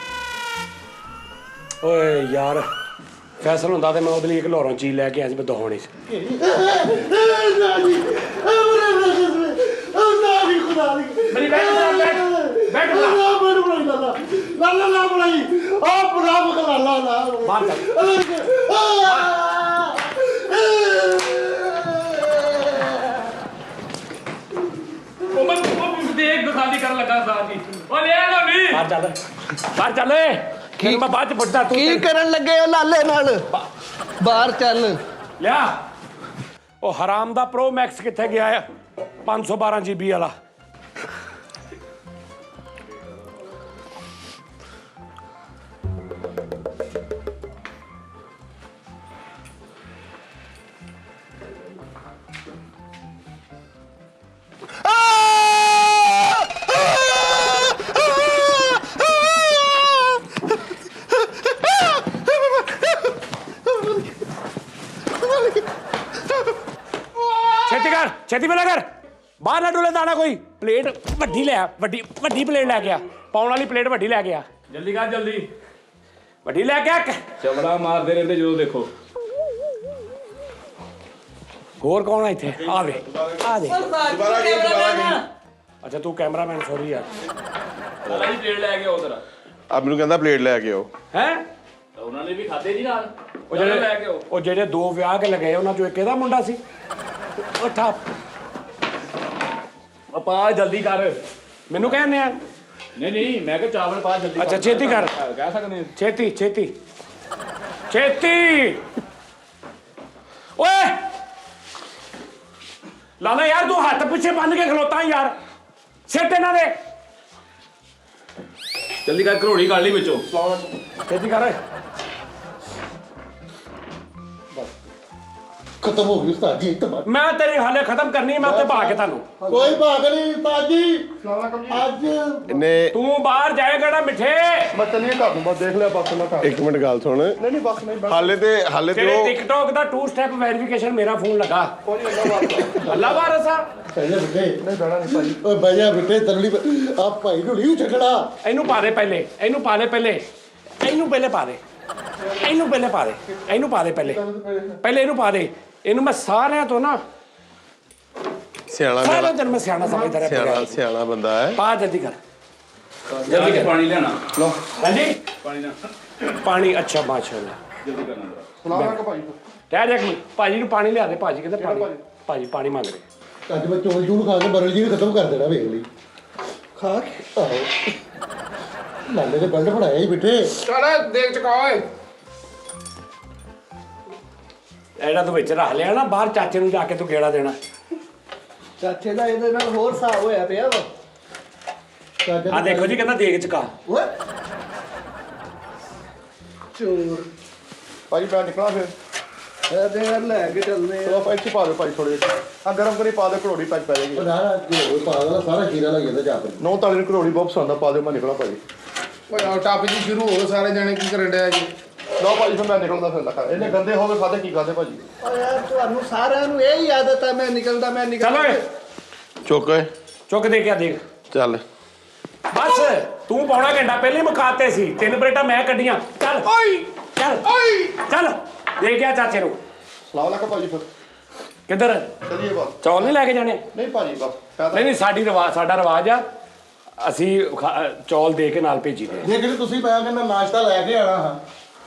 ਓਏ ਯਾਰ ਫੈਸਲ ਹੁੰਦਾ ਤੇ ਮੈਂ ਉਹਦੇ ਲਈ ਇੱਕ ਲੋਹਰੋਂ ਚੀਜ਼ ਲੈ ਕੇ ਆਇਆ ਸੀ ਬਦੋਹਣੀ ਸੀ ਮੇਰੀ ਬੈਠ ਬਾਹਰ ਚੱਲ ਉਹ ਮੈਂ ਦੇਖ ਖਾਲੀ ਕਰਨ ਲੱਗਾ ਸਾਹ ਜੀ ਉਹ ਲੈ ਲਓ ਨਹੀਂ ਬਾਹਰ ਚੱਲ ਓਏ ਕੀ ਮੈਂ ਬਾਅਦ ਚ ਪੁੱਛਦਾ ਤੂੰ ਕੀ ਕਰਨ ਲੱਗੇ ਹੋ ਲਾਲੇ ਨਾਲ ਬਾਹਰ ਚੱਲ ਲਿਆ ਉਹ ਹਰਾਮ ਦਾ ਪ੍ਰੋ ਮੈਕਸ ਕਿੱਥੇ ਗਿਆ ਆ 512 GB ਵਾਲਾ ਛੇਤੀ ਬਣਾ ਕਰ ਬਾਹਰ ਨਾ ਡੋਲੇ ਦਾਣਾ ਕੋਈ ਪਲੇਟ ਵੱਡੀ ਲੈ ਆ ਵੱਡੀ ਪਲੇਟ ਲੈ ਕੇ ਆ ਪਾਉਣ ਵਾਲੀ ਪਲੇਟ ਵੱਡੀ ਲੈ ਕੇ ਆ ਜਲਦੀ ਕਰ ਜਲਦੀ ਵੱਡੀ ਲੈ ਕੇ ਆ ਚਮੜਾ ਮਾਰਦੇ ਰਹਿੰਦੇ ਜਦੋਂ ਦੇਖੋ ਹੋਰ ਕੌਣ ਆ ਇੱਥੇ ਆ ਦੇ ਅੱਛਾ ਤੂੰ ਕੈਮਰਾਮੈਨ ਸੌਰੀ ਯਾਰ ਸਾਲਾ ਜੀ ਪਲੇਟ ਲੈ ਕੇ ਆਓ ਤੇਰਾ ਆ ਮੈਨੂੰ ਕਹਿੰਦਾ ਪਲੇਟ ਲੈ ਕੇ ਆਓ ਹੈ ਉਹਨਾਂ ਨੇ ਵੀ ਖਾਦੇ ਜੀ ਨਾਲ ਉਹ ਜਿਹੜੇ ਲੈ ਕੇ ਆਓ ਉਹ ਜਿਹੜੇ ਦੋ ਵਿਆਹ ਕੇ ਲਗਾਏ ਉਹਨਾਂ ਚੋਂ ਇੱਕ ਇਹਦਾ ਮੁੰਡਾ ਸੀ ਉਹ ਠਾਪ ਆਪਾ ਜਲਦੀ ਕਰ ਮੈਨੂੰ ਕਹਿੰਦੇ ਆ ਨਹੀਂ ਮੈਂ ਕਿਹਾ ਚਾਵਲ ਪਾ ਜਲਦੀ ਅੱਛਾ ਛੇਤੀ ਕਰ ਕਹਿ ਸਕਦੇ ਛੇਤੀ ਓਏ ਲਾਲਾ ਯਾਰ ਤੂੰ ਹੱਥ ਪਿੱਛੇ ਬੰਨ ਕੇ ਖਲੋਤਾ ਯਾਰ ਸਿੱਟ ਇਹਨਾਂ ਦੇ ਜਲਦੀ ਕਰ ਘਰੋੜੀ ਕੱਢ ਲਈ ਵਿੱਚੋਂ ਛੇਤੀ ਕਰ ਓਏ ਖਤਮ ਹੋ ਗਈ ਉਸਤਾਦ ਜੀ ਤਾਂ ਮੈਂ ਤੇਰੀ ਹਾਲੇ ਖਤਮ ਕਰਨੀ ਹੈ, ਮੈਂ ਉੱਥੇ ਪਾ ਕੇ ਤੁਹਾਨੂੰ ਕੋਈ ਭਾਗ ਨਹੀਂ ਉਸਤਾਦ ਜੀ ਅੱਜ ਨੇ ਤੂੰ ਬਾਹਰ ਜਾਏਗਾ ਨਾ ਮਿੱਠੇ ਮੈਂ ਚੱਲੀਏ ਘਰ ਨੂੰ ਬਸ ਦੇਖ ਲਿਆ ਬਸ ਨਾ ਕਰ ਇੱਕ ਮਿੰਟ ਗੱਲ ਸੁਣ ਨਹੀਂ ਬਸ ਨਹੀਂ ਹਾਲੇ ਤੇ ਤੇਰੇ ਉਹ ਟਿਕਟੌਕ ਦਾ 2 ਸਟੈਪ ਵੈਰੀਫਿਕੇਸ਼ਨ ਮੇਰਾ ਫੋਨ ਲਗਾ ਅੱਲਾ ਵਾਰਸਾ ਪਹਿਲੇ ਬਿੱਟੇ ਨਹੀਂ ਬੈਣਾ ਨਹੀਂ ਭਾਈ ਓਏ ਭਈਆ ਬਿੱਟੇ ਤਰਲੀ ਆ ਭਾਈ ਨੂੰ ਲਿਉ ਛੱਡਣਾ ਇਹਨੂੰ ਪਾ ਦੇ ਪਹਿਲੇ ਇਹਨੂੰ ਪਾ ਦੇ ਪਹਿਲੇ ਇਹਨੂੰ ਪਹਿਲੇ ਪਾ ਦੇ ਇਹਨੂੰ ਪਹਿਲੇ ਪਾ ਦੇ ਇਹਨੂੰ ਪਾ ਦੇ ਪਹਿਲੇ ਇਹਨੂੰ ਪਾ ਦੇ ਇਹਨੂੰ ਮੈਂ ਸਾਰਿਆਂ ਤੋਂ ਨਾ ਸਿਆਣਾ ਸਾਰਿਆਂ ਤੋਂ ਮੈਂ ਸਿਆਣਾ ਸਮਝਦਾ ਰਿਹਾ ਸਿਆਣਾ ਬੰਦਾ ਹੈ ਪਾ ਜਲਦੀ ਕਰ ਜਲਦੀ ਕਰ ਪਾਣੀ ਲੈਣਾ ਲੋ ਹਾਂਜੀ ਪਾਣੀ ਨਾ ਪਾਣੀ ਅੱਛਾ ਮਾਸ਼ਾਅੱਲਾ ਜਲਦੀ ਕਰਨਾ ਸੁਣਾਵਾ ਕਿ ਭਾਈ ਠਹਿਰ ਜਾ ਭਾਜੀ ਨੂੰ ਪਾਣੀ ਲਿਆ ਦੇ ਭਾਜੀ ਕਹਿੰਦੇ ਭਾਜੀ ਪਾਣੀ ਮੰਗ ਰਹੇ ਅੱਜ ਮੈਂ ਚੋਲ ਚੂਲ ਖਾ ਕੇ ਬਰਲ ਜੀ ਨੂੰ ਖਤਮ ਕਰ ਦੇਣਾ ਵੇਖ ਲਈ ਖਾ ਕੇ ਆਹੋ ਨਾਲੇ ਦੇ ਬੰਦ ਫੜਾਇਆ ਹੀ ਬਿੱਟੇ ਚੱਲ ਦੇਖ ਚਕਾ ਓਏ ਐਡਾ ਤੂੰ ਵਿੱਚ ਰੱਖ ਲਿਆ ਨਾ ਬਾਹਰ ਚਾਚੇ ਨੂੰ ਜਾ ਕੇ ਤੂੰ ਗੇੜਾ ਦੇਣਾ ਚਾਚੇ ਦਾ ਇਹਦੇ ਨਾਲ ਹੋਰ ਹਿਸਾਬ ਹੋਇਆ ਪਿਆ ਵਾ ਆ ਦੇਖੋ ਜੀ ਕਹਿੰਦਾ ਦੇਖ ਚਕਾ ਓਏ ਚੋਰ ਭਾਈ ਮੈਂ ਨਿਕਲਾਂ ਫਿਰ ਇਹਦੇ ਨਾਲ ਲੈ ਕੇ ਚੱਲਦੇ ਆ ਚਲੋ ਇੱਥੇ ਪਾ ਦਿਓ ਭਾਈ ਥੋੜੇ ਜਿਹੇ ਆ ਗਰਮ ਕਰੀ ਪਾ ਦਿਓ ਘੜੋੜੀ ਪੈ ਜਾਏਗੀ ਨਾ ਜੋ ਪਾਗਲ ਸਾਰਾ ਖੀਰਾ ਲੱਗ ਜਾਂਦਾ ਜਾ ਕੇ 9 ਤਾਲੀ ਨੂੰ ਘੜੋੜੀ ਬਹੁਤ ਪਸੰਦ ਆ ਪਾ ਦਿਓ ਮੈਂ ਨਿਕਲਾਂ ਭਾਈ ਓਏ ਆਓ ਟਾਪ ਜੀ ਸ਼ੁਰੂ ਹੋ ਗਏ ਸਾਰੇ ਜਾਣੇ ਕੀ ਕਰਨ ਡਿਆ ਜੀ ਲਓ ਭਾਈ ਫਿਰ ਮੈਂ ਨਿਕਲਦਾ ਫਿਰ ਲੱਗਾ ਇਹਨੇ ਗੰਦੇ ਹੋ ਗਏ ਖਾਦੇ ਕੀ ਖਾਦੇ ਭਾਜੀ ਓ ਯਾਰ ਤੁਹਾਨੂੰ ਸਾਰਿਆਂ ਨੂੰ ਇਹ ਹੀ ਆਦਤ ਹੈ ਮੈਂ ਨਿਕਲਦਾ ਚੱਲ ਓਏ ਚੁੱਕ ਓਏ ਚੁੱਕ ਦੇ ਕੇ ਆ ਦੇਖ ਚੱਲ ਬਸ ਤੂੰ ਪੌਣਾ ਘੰਟਾ ਪਹਿਲੇ ਮੁਕਾਤੇ ਸੀ 3 ਪਲੇਟਾਂ ਮੈਂ ਕੱਢੀਆਂ ਚੱਲ ਓਏ ਚੱਲ ਦੇ ਗਿਆ ਚਾਚੇ ਨੂੰ ਸਲਾਮ ਅਲੈਕੁਮ ਭਾਜੀ ਫਿਰ ਕਿੱਧਰ ਚਲਿਏ ਬਸ ਚੌਲ ਨਹੀਂ ਲੈ ਕੇ ਜਾਣੇ ਨਹੀਂ ਭਾਜੀ ਬਸ ਨਹੀਂ ਸਾਡਾ ਰਿਵਾਜ ਆ ਅਸੀਂ ਚੌਲ ਦੇ ਕੇ ਨਾਲ ਭੇਜੀ ਦੇ ਜੇ ਕਿਤੇ ਤੁਸੀਂ ਪਿਆ ਕਹਿੰਦਾ ਨਾਸ਼ਤਾ ਲੈ ਕੇ ਆਣਾ ਹਾਂ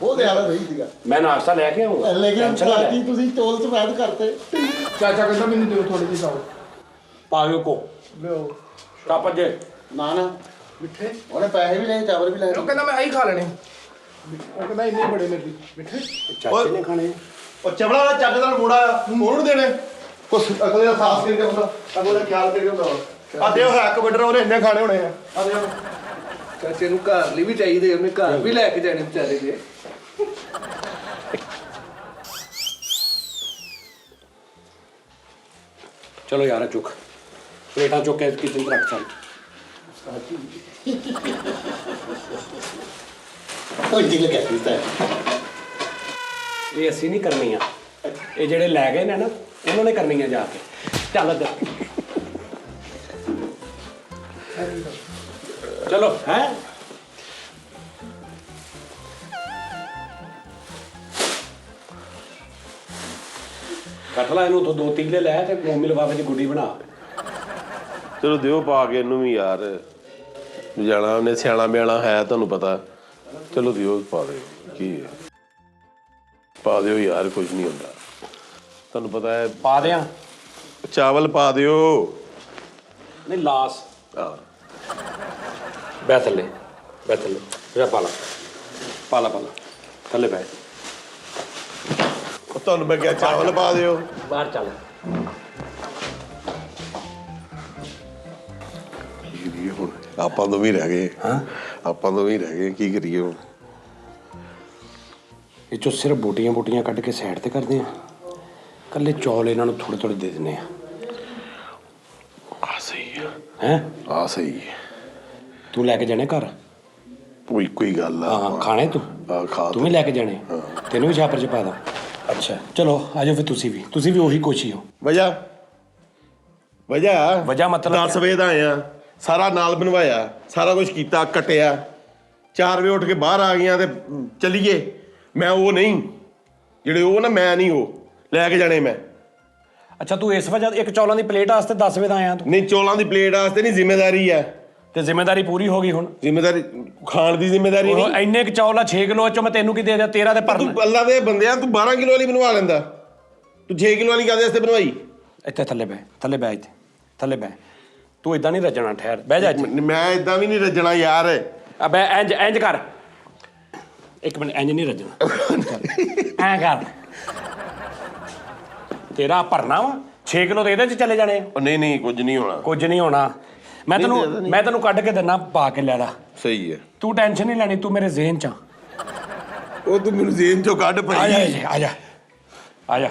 ਉਹ ਜ਼ਿਆਦਾ ਨਹੀਂ ਸੀਗਾ ਮੈਂ ਨਾਸ਼ਤਾ ਲੈ ਕੇ ਆਉਂਗਾ ਲੇਕਿਨ ਬਾਕੀ ਤੁਸੀਂ ਚੌਲ ਸਫੈਦ ਕਰਤੇ ਚਾਚਾ ਕਹਿੰਦਾ ਮੈਨੂੰ ਦਿਓ ਥੋੜੀ ਜਿਹੀ ਚਾਵਲ ਪਾਇਓ ਕੋ ਲਿਓ ਕੱਪ ਜੇ ਨਾ ਮਿੱਠੇ ਉਹਨੇ ਪੈਸੇ ਵੀ ਲਏ ਚਾਵਲ ਵੀ ਲਏ ਉਹ ਕਹਿੰਦਾ ਮੈਂ ਆਹੀ ਖਾ ਲੈਣੇ ਉਹ ਕਹਿੰਦਾ ਇੰਨੇ ਬੜੇ ਮੇਰੇ ਲਈ ਮਿੱਠੇ ਚਾਚੇ ਨੇ ਖਾਣੇ ਉਹ ਚਬੜਾ ਦਾ ਚੱਕ ਦਾ ਮੋੜਾ ਮੋੜ ਦੇਣੇ ਕੁਛ ਅਗਲੇ ਦਾ ਸਾਫ ਕਰਕੇ ਹੁੰਦਾ ਅਗਲੇ ਦਾ ਖਿਆਲ ਕਰਕੇ ਹੁੰਦਾ ਆ ਦਿਓ ਹੈ ਕਬੱਡਰ ਉਹਨੇ ਇੰਨੇ ਖਾਣੇ ਹੋਣੇ ਆ ਦਿਓ ਚਾਚੇ ਨੂੰ ਘਰ ਲਈ ਵੀ ਚਾਹੀਦੇ ਉਹਨੇ ਘਰ ਵੀ ਲੈ ਕੇ ਜਾਣੇ ਵਿਚਾਰੇ ਦੇ ਚਲੋ ਯਾਰ ਚੁੱਕ ਪਲੇਟਾਂ ਚੁੱਕ ਕੇ ਕਿਚਨ 'ਚ ਰੱਖ ਚੱਲ ਉਹ ਜਿਗਲ ਕਹਿ ਦਿੱਤਾ ਇਹ ਅਸੀਂ ਨਹੀਂ ਕਰਨੀਆਂ ਇਹ ਜਿਹੜੇ ਲੈ ਗਏ ਨੇ ਨਾ ਉਹਨਾਂ ਨੇ ਕਰਨੀਆਂ ਜਾ ਕੇ ਚੱਲ ਇੱਧਰ ਚਲੋ ਹੈ ਕੱਟ ਲਾ ਇਹਨੂੰ ਤੋਂ 2 ਤੀਲੇ ਲੈ ਤੇ ਮੋਮੀ ਲਫਾਫੇ 'ਚ ਗੁੱਡੀ ਬਣਾ ਚਲੋ ਦਿਓ ਪਾ ਕੇ ਇਹਨੂੰ ਵੀ ਯਾਰ ਜਾਣਾ ਉਹਨੇ ਸਿਆਣਾ ਬਿਆਣਾ ਹੈ ਤੁਹਾਨੂੰ ਪਤਾ ਚਲੋ ਦਿਓ ਪਾ ਦਿਓ ਕੀ ਹੈ ਪਾ ਦਿਓ ਯਾਰ ਕੁਝ ਨਹੀਂ ਹੁੰਦਾ ਤੁਹਾਨੂੰ ਪਤਾ ਹੈ ਪਾ ਦਿਆਂ ਚਾਵਲ ਪਾ ਦਿਓ ਨਹੀਂ ਲਾਸ ਆਹ ਬੈ ਥੱਲੇ ਜਾ ਪਾਲਾ ਪਾਲਾ ਥੱਲੇ ਬੈ ਉਹ ਤੁਹਾਨੂੰ ਮੈਂ ਕਿਹਾ ਚਾਵਲ ਪਾ ਦਿਓ ਬਾਹਰ ਚੱਲ ਕੀ ਕਰੀਏ ਹੁਣ ਆਪਾਂ ਤੋਂ ਵੀ ਰਹਿ ਗਏ ਹਾਂ ਆਪਾਂ ਤੋਂ ਵੀ ਰਹਿ ਗਏ ਕੀ ਕਰੀਏ ਹੁਣ ਇਹ ਚੋਂ ਸਿਰਫ ਬੋਟੀਆਂ ਕੱਢ ਕੇ ਸਾਈਡ ਤੇ ਕਰਦੇ ਆ ਕੱਲੇ ਚੌਲ ਇਹਨਾਂ ਨੂੰ ਥੋੜੇ ਦੇ ਦਿੰਦੇ ਆ ਆ ਸਹੀ ਹੈ ਹੈ ਆ ਸਹੀ ਹੈ ਤੂੰ ਲੈ ਕੇ ਜਾਣੇ ਘਰ ਕੋਈ ਗੱਲ ਆ ਹਾਂ ਖਾਣੇ ਤੂੰ ਆ ਖਾ ਤੂੰ ਵੀ ਲੈ ਕੇ ਜਾਣੇ ਤੈਨੂੰ ਵੀ ਛਾਪਰ ਚ ਪਾ ਦਾਂ ਅੱਛਾ ਚਲੋ ਆਜੋ ਫਿਰ ਤੁਸੀਂ ਵੀ ਉਹੀ ਕੋਸ਼ੀ ਹੋ ਵਜਾ ਵਜ੍ਹਾ ਮਤਲਬ 10 ਵਜੇ ਦਾ ਆਇਆ ਸਾਰਾ ਨਾਲ ਬਣਵਾਇਆ ਸਾਰਾ ਕੁਝ ਕੀਤਾ ਕਟਿਆ 4 ਵਜੇ ਉੱਠ ਕੇ ਬਾਹਰ ਆ ਗਈਆਂ ਤੇ ਚੱਲੀਏ ਮੈਂ ਉਹ ਨਹੀਂ ਜਿਹੜੇ ਉਹ ਨਾ ਮੈਂ ਨਹੀਂ ਉਹ ਲੈ ਕੇ ਜਾਣੇ ਮੈਂ ਅੱਛਾ ਤੂੰ ਇਸ ਵਜ੍ਹਾ ਇੱਕ ਚੌਲਾਂ ਦੀ ਪਲੇਟ ਵਾਸਤੇ 10 ਵਜੇ ਦਾ ਆਇਆ ਤੂੰ ਨਹੀਂ ਚੌਲਾਂ ਦੀ ਪਲੇਟ ਵਾਸਤੇ ਨਹੀਂ ਜ਼ਿੰਮੇਵਾਰੀ ਹੈ ਤੇ ਜ਼ਿੰਮੇਵਾਰੀ ਪੂਰੀ ਹੋ ਗਈ ਹੁਣ ਜ਼ਿੰਮੇਵਾਰੀ ਖਾਣ ਦੀ ਜ਼ਿੰਮੇਵਾਰੀ ਨਹੀਂ ਇੰਨੇ ਕੁ ਚੌਲ ਆ 6 ਕਿਲੋ ਚੋਂ ਮੈਂ ਤੈਨੂੰ ਕੀ ਦੇ ਦਿਆਂ ਤੇਰਾ ਤੇ ਭਰਨ ਤੂੰ ਅੱਲਾ ਦੇ ਬੰਦਿਆਂ ਤੂੰ 12 ਕਿਲੋ ਵਾਲੀ ਬਣਵਾ ਲੈਂਦਾ ਤੂੰ 6 ਕਿਲੋ ਵਾਲੀ ਕਾਹਦੇ ਵਾਸਤੇ ਬਣਵਾਈ ਇੱਥੇ ਥੱਲੇ ਬਹਿ ਇੱਥੇ ਥੱਲੇ ਬਹਿ ਤੂੰ ਇਦਾਂ ਨਹੀਂ ਰੱਜਣਾ ਠਹਿਰ ਬਹਿ ਜਾ ਇੱਥੇ ਮੈਂ ਇਦਾਂ ਵੀ ਨਹੀਂ ਰੱਜਣਾ ਯਾਰ ਆ ਬੈ ਇੰਜ ਕਰ ਇੱਕ ਮਿੰਟ ਇੰਜ ਨਹੀਂ ਰੱਜਣਾ ਐ ਕਰ ਤੇਰਾ ਭਰਨਾ ਵਾ 6 ਕਿਲੋ ਤੇ ਇਹਦੇ ਚ ਚਲੇ ਜਾਣੇ ਉਹ ਨਹੀਂ ਕੁਝ ਨਹੀਂ ਹੋਣਾ ਕੁਝ ਨਹੀਂ ਹੋਣਾ ਮੈਂ ਤੈਨੂੰ ਕੱਢ ਕੇ ਦਿੰਨਾ ਪਾ ਕੇ ਲੈ ਲਾ ਸਹੀ ਹੈ ਤੂੰ ਟੈਨਸ਼ਨ ਨਹੀਂ ਲੈਣੀ ਤੂੰ ਮੇਰੇ ਜ਼ਿਹਨ ਚ ਆ ਉਹ ਤੂੰ ਮੈਨੂੰ ਜ਼ੇਨ ਚੋਂ ਕੱਢ ਪਈ ਆ ਜਾ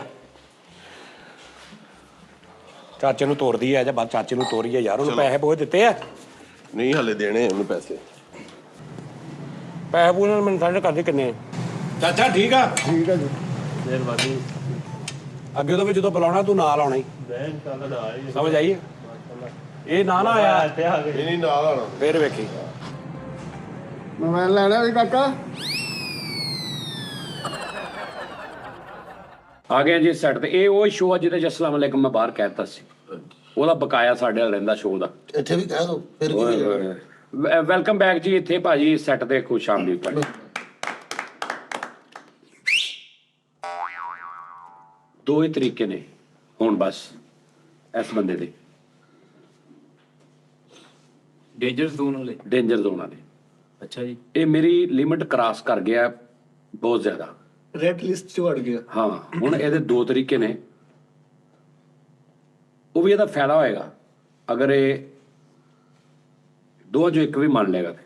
ਚਾਚੇ ਨੂੰ ਤੋਰਦੀ ਆ ਜਾ ਬਾਅਦ ਚਾਚੇ ਨੂੰ ਤੋਰੀ ਆ ਯਾਰ ਉਹਨੂੰ ਪੈਸੇ ਬਹੁਤ ਦਿੱਤੇ ਆ ਨਹੀਂ ਹਲੇ ਦੇਣੇ ਉਹਨੂੰ ਪੈਸੇ ਪੈਸੇ ਪੂਰੇ ਮੈਨੂੰ ਸਾਡੇ ਕਰਦੇ ਕਿੰਨੇ ਚਾਚਾ ਠੀਕ ਆ ਠੀਕ ਹੈ ਜੀ ਮਿਹਰਬਾਨੀ ਅੱਗੇ ਤੋਂ ਵੀ ਜਦੋਂ ਬੁਲਾਉਣਾ ਤੂੰ ਨਾਲ ਆਉਣਾ ਹੀ ਮੈਂ ਕੱਲ ਨਾ ਆਈ ਸਮਝ ਆਈ ਇਹ ਨਾ ਆਇਆ ਨਹੀਂ ਨਾਲ ਆਣਾ ਫੇਰ ਵੇਖੀ ਮੈਂ ਲੈਣਾ ਵੀ ਕਾਕਾ ਆ ਗਿਆ ਜੀ ਸੈੱਟ ਤੇ ਇਹ ਉਹ ਸ਼ੋਅ ਆ ਜਿਹਦੇ ਚ ਅਸਲਾਮ ਅਲੈਕਮ ਮੈਂ ਬਾਹਰ ਕਹਿਤਾ ਸੀ ਉਹਦਾ ਬਕਾਇਆ ਸਾਡੇ ਨਾਲ ਰਹਿੰਦਾ ਸ਼ੋਅ ਦਾ ਇੱਥੇ ਵੀ ਕਹਿ ਦੋ ਫਿਰ ਕੀ ਵੈਲਕਮ ਬੈਕ ਜੀ ਇੱਥੇ ਭਾਜੀ ਸੈੱਟ ਤੇ ਖੁਸ਼ ਆਮਦੀਦ ਭਾਜੀ ਦੋ ਹੀ ਤਰੀਕੇ ਨੇ ਹੁਣ ਬਸ ਇਸ ਬੰਦੇ ਦੇ ਡੇਂਜਰ ਜ਼ੋਨ ਵਾਲੇ ਡੇਂਜਰ ਜ਼ੋਨ ਵਾਲੇ ਅੱਛਾ ਜੀ ਇਹ ਮੇਰੀ ਲਿਮਿਟ ਕ੍ਰਾਸ ਕਰ ਗਿਆ ਬਹੁਤ ਜ਼ਿਆਦਾ ਰੈਡ ਲਿਸਟ ਚ ਵੜ ਗਿਆ ਹਾਂ ਹੁਣ ਇਹਦੇ ਦੋ ਤਰੀਕੇ ਨੇ ਉਹ ਵੀ ਇਹਦਾ ਫਾਇਦਾ ਹੋਏਗਾ ਅਗਰ ਇਹ ਦੋਵਾਂ ਚੋਂ ਇੱਕ ਵੀ ਮੰਨ ਲੇਗਾ ਤੇ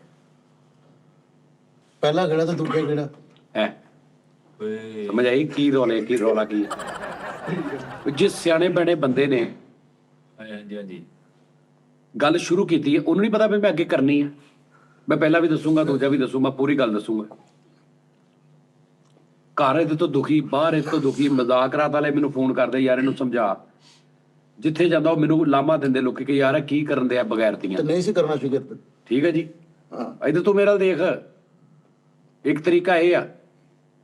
ਪਹਿਲਾ ਕਿਹੜਾ ਤੇ ਦੂਜਾ ਕਿਹੜਾ ਹੈ ਸਮਝ ਆਈ ਕੀ ਰੌਲਾ ਕੀ ਜਿਸ ਸਿਆਣੇ ਬਣੇ ਬੰਦੇ ਨੇ ਹਾਂਜੀ ਗੱਲ ਸ਼ੁਰੂ ਕੀਤੀ ਹੈ ਉਹਨੂੰ ਨਹੀਂ ਪਤਾ ਵੀ ਮੈਂ ਅੱਗੇ ਕਰਨੀ ਹੈ ਮੈਂ ਪਹਿਲਾਂ ਵੀ ਦੱਸੂਗਾ ਦੂਜਾ ਵੀ ਦੱਸੂਗਾ ਪੂਰੀ ਗੱਲ ਦੱਸੂਗਾ ਘਰ ਇਹਦੇ ਤੋਂ ਦੁਖੀ ਬਾਹਰ ਇਹਦੇ ਤੋਂ ਦੁਖੀ ਮਜ਼ਾਕ ਰਾਤ ਵਾਲੇ ਮੈਨੂੰ ਫੋਨ ਕਰਦੇ ਯਾਰ ਇਹਨੂੰ ਸਮਝਾ ਜਿੱਥੇ ਜਾਂਦਾ ਉਹ ਮੈਨੂੰ ਲਾਮਾ ਦਿੰਦੇ ਲੋਕੀ ਕਿ ਯਾਰ ਕੀ ਕਰਨ ਦੇ ਆ ਬਗੈਰਤੀਆਂ ਤੇ ਨਹੀਂ ਸੀ ਕਰਨਾ ਸ਼ੁਕਰ ਠੀਕ ਹੈ ਜੀ ਇੱਧਰ ਤੂੰ ਮੇਰਾ ਦੇਖ ਇੱਕ ਤਰੀਕਾ ਇਹ ਆ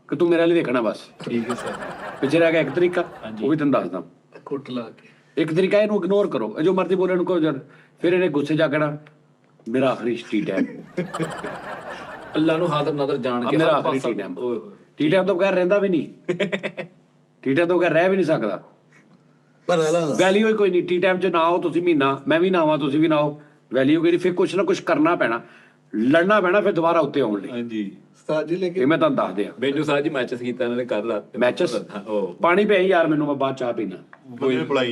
ਕਿ ਤੂੰ ਮੇਰੇ ਲਈ ਦੇਖਣਾ ਬਸ ਠੀਕ ਹੈ ਸਰ ਪਿੱਛੇ ਰਹਿ ਗਿਆ ਇੱਕ ਤਰੀਕਾ ਉਹ ਵੀ ਤੈਨੂੰ ਦੱਸਦਾ ਕੁੱਟ ਲਾ ਕੇ ਇੱਕ ਤਰੀਕਾ ਇਹਨੂੰ ਇਗਨੋਰ ਕਰੋ ਜੋ ਮਰਜ਼ੀ ਬੋਲਣ ਨੂੰ ਕਹੋ ਜਦ ਫਿਰ ਇਹਨੇ ਗੁੱਸੇ ਜਾਗਣਾ ਮੇਰਾ ਆਖਰੀ ਸਟਰੀਟ ਹੈ ਅੱਲਾ ਨੂੰ ਹਾਜ਼ਰ ਨਜ਼ਰ ਜਾਣ ਕੇ ਮੇਰਾ ਹਰ ਆਖਰੀ ਪਾਸਾ ਟੀਮ ਓਏ ਹੋਏ ਟੀ ਟਾਈਮ ਤੋਂ ਬਗੈਰ ਰਹਿੰਦਾ ਵੀ ਨਹੀਂ ਟੀ ਟਾਈਮ ਤੋਂ ਬਗੈਰ ਰਹਿ ਵੀ ਨਹੀਂ ਸਕਦਾ ਪਰ ਵੈਲਿਊ ਹੀ ਕੋਈ ਨਹੀਂ ਟੀ ਟਾਈਮ 'ਚ ਨਾ ਆਓ ਤੁਸੀਂ ਮਹੀਨਾ ਮੈਂ ਵੀ ਨਾ ਆਵਾਂ ਤੁਸੀਂ ਵੀ ਨਾ ਆਓ ਵੈਲਿਊ ਕੋਈ ਨਹੀਂ ਫਿਰ ਕੁਛ ਨਾ ਕੁਛ ਕਰਨਾ ਪੈਣਾ ਲੜਨਾ ਪੈਣਾ ਫਿਰ ਦੁਬਾਰਾ ਉੱਤੇ ਆਉਣ ਲਈ ਹਾਂਜੀ ਉਸਤਾਦ ਜੀ ਇਹ ਲੇਕਿਨ ਮੈਂ ਤੁਹਾਨੂੰ ਦੱਸ ਦਿਆਂ ਮੈਨੂੰ ਸਾਹ ਜੀ ਮੈਚਸ ਕੀਤਾ ਇਹਨਾਂ ਨੇ ਕਰ ਰਾਤ ਮੈਚਸ ਉਹ ਪਾਣੀ ਪਿਆ ਯਾਰ ਮੈਨੂੰ ਮੈਂ ਬਾਅਦ ਚਾਹ ਪੀਣਾ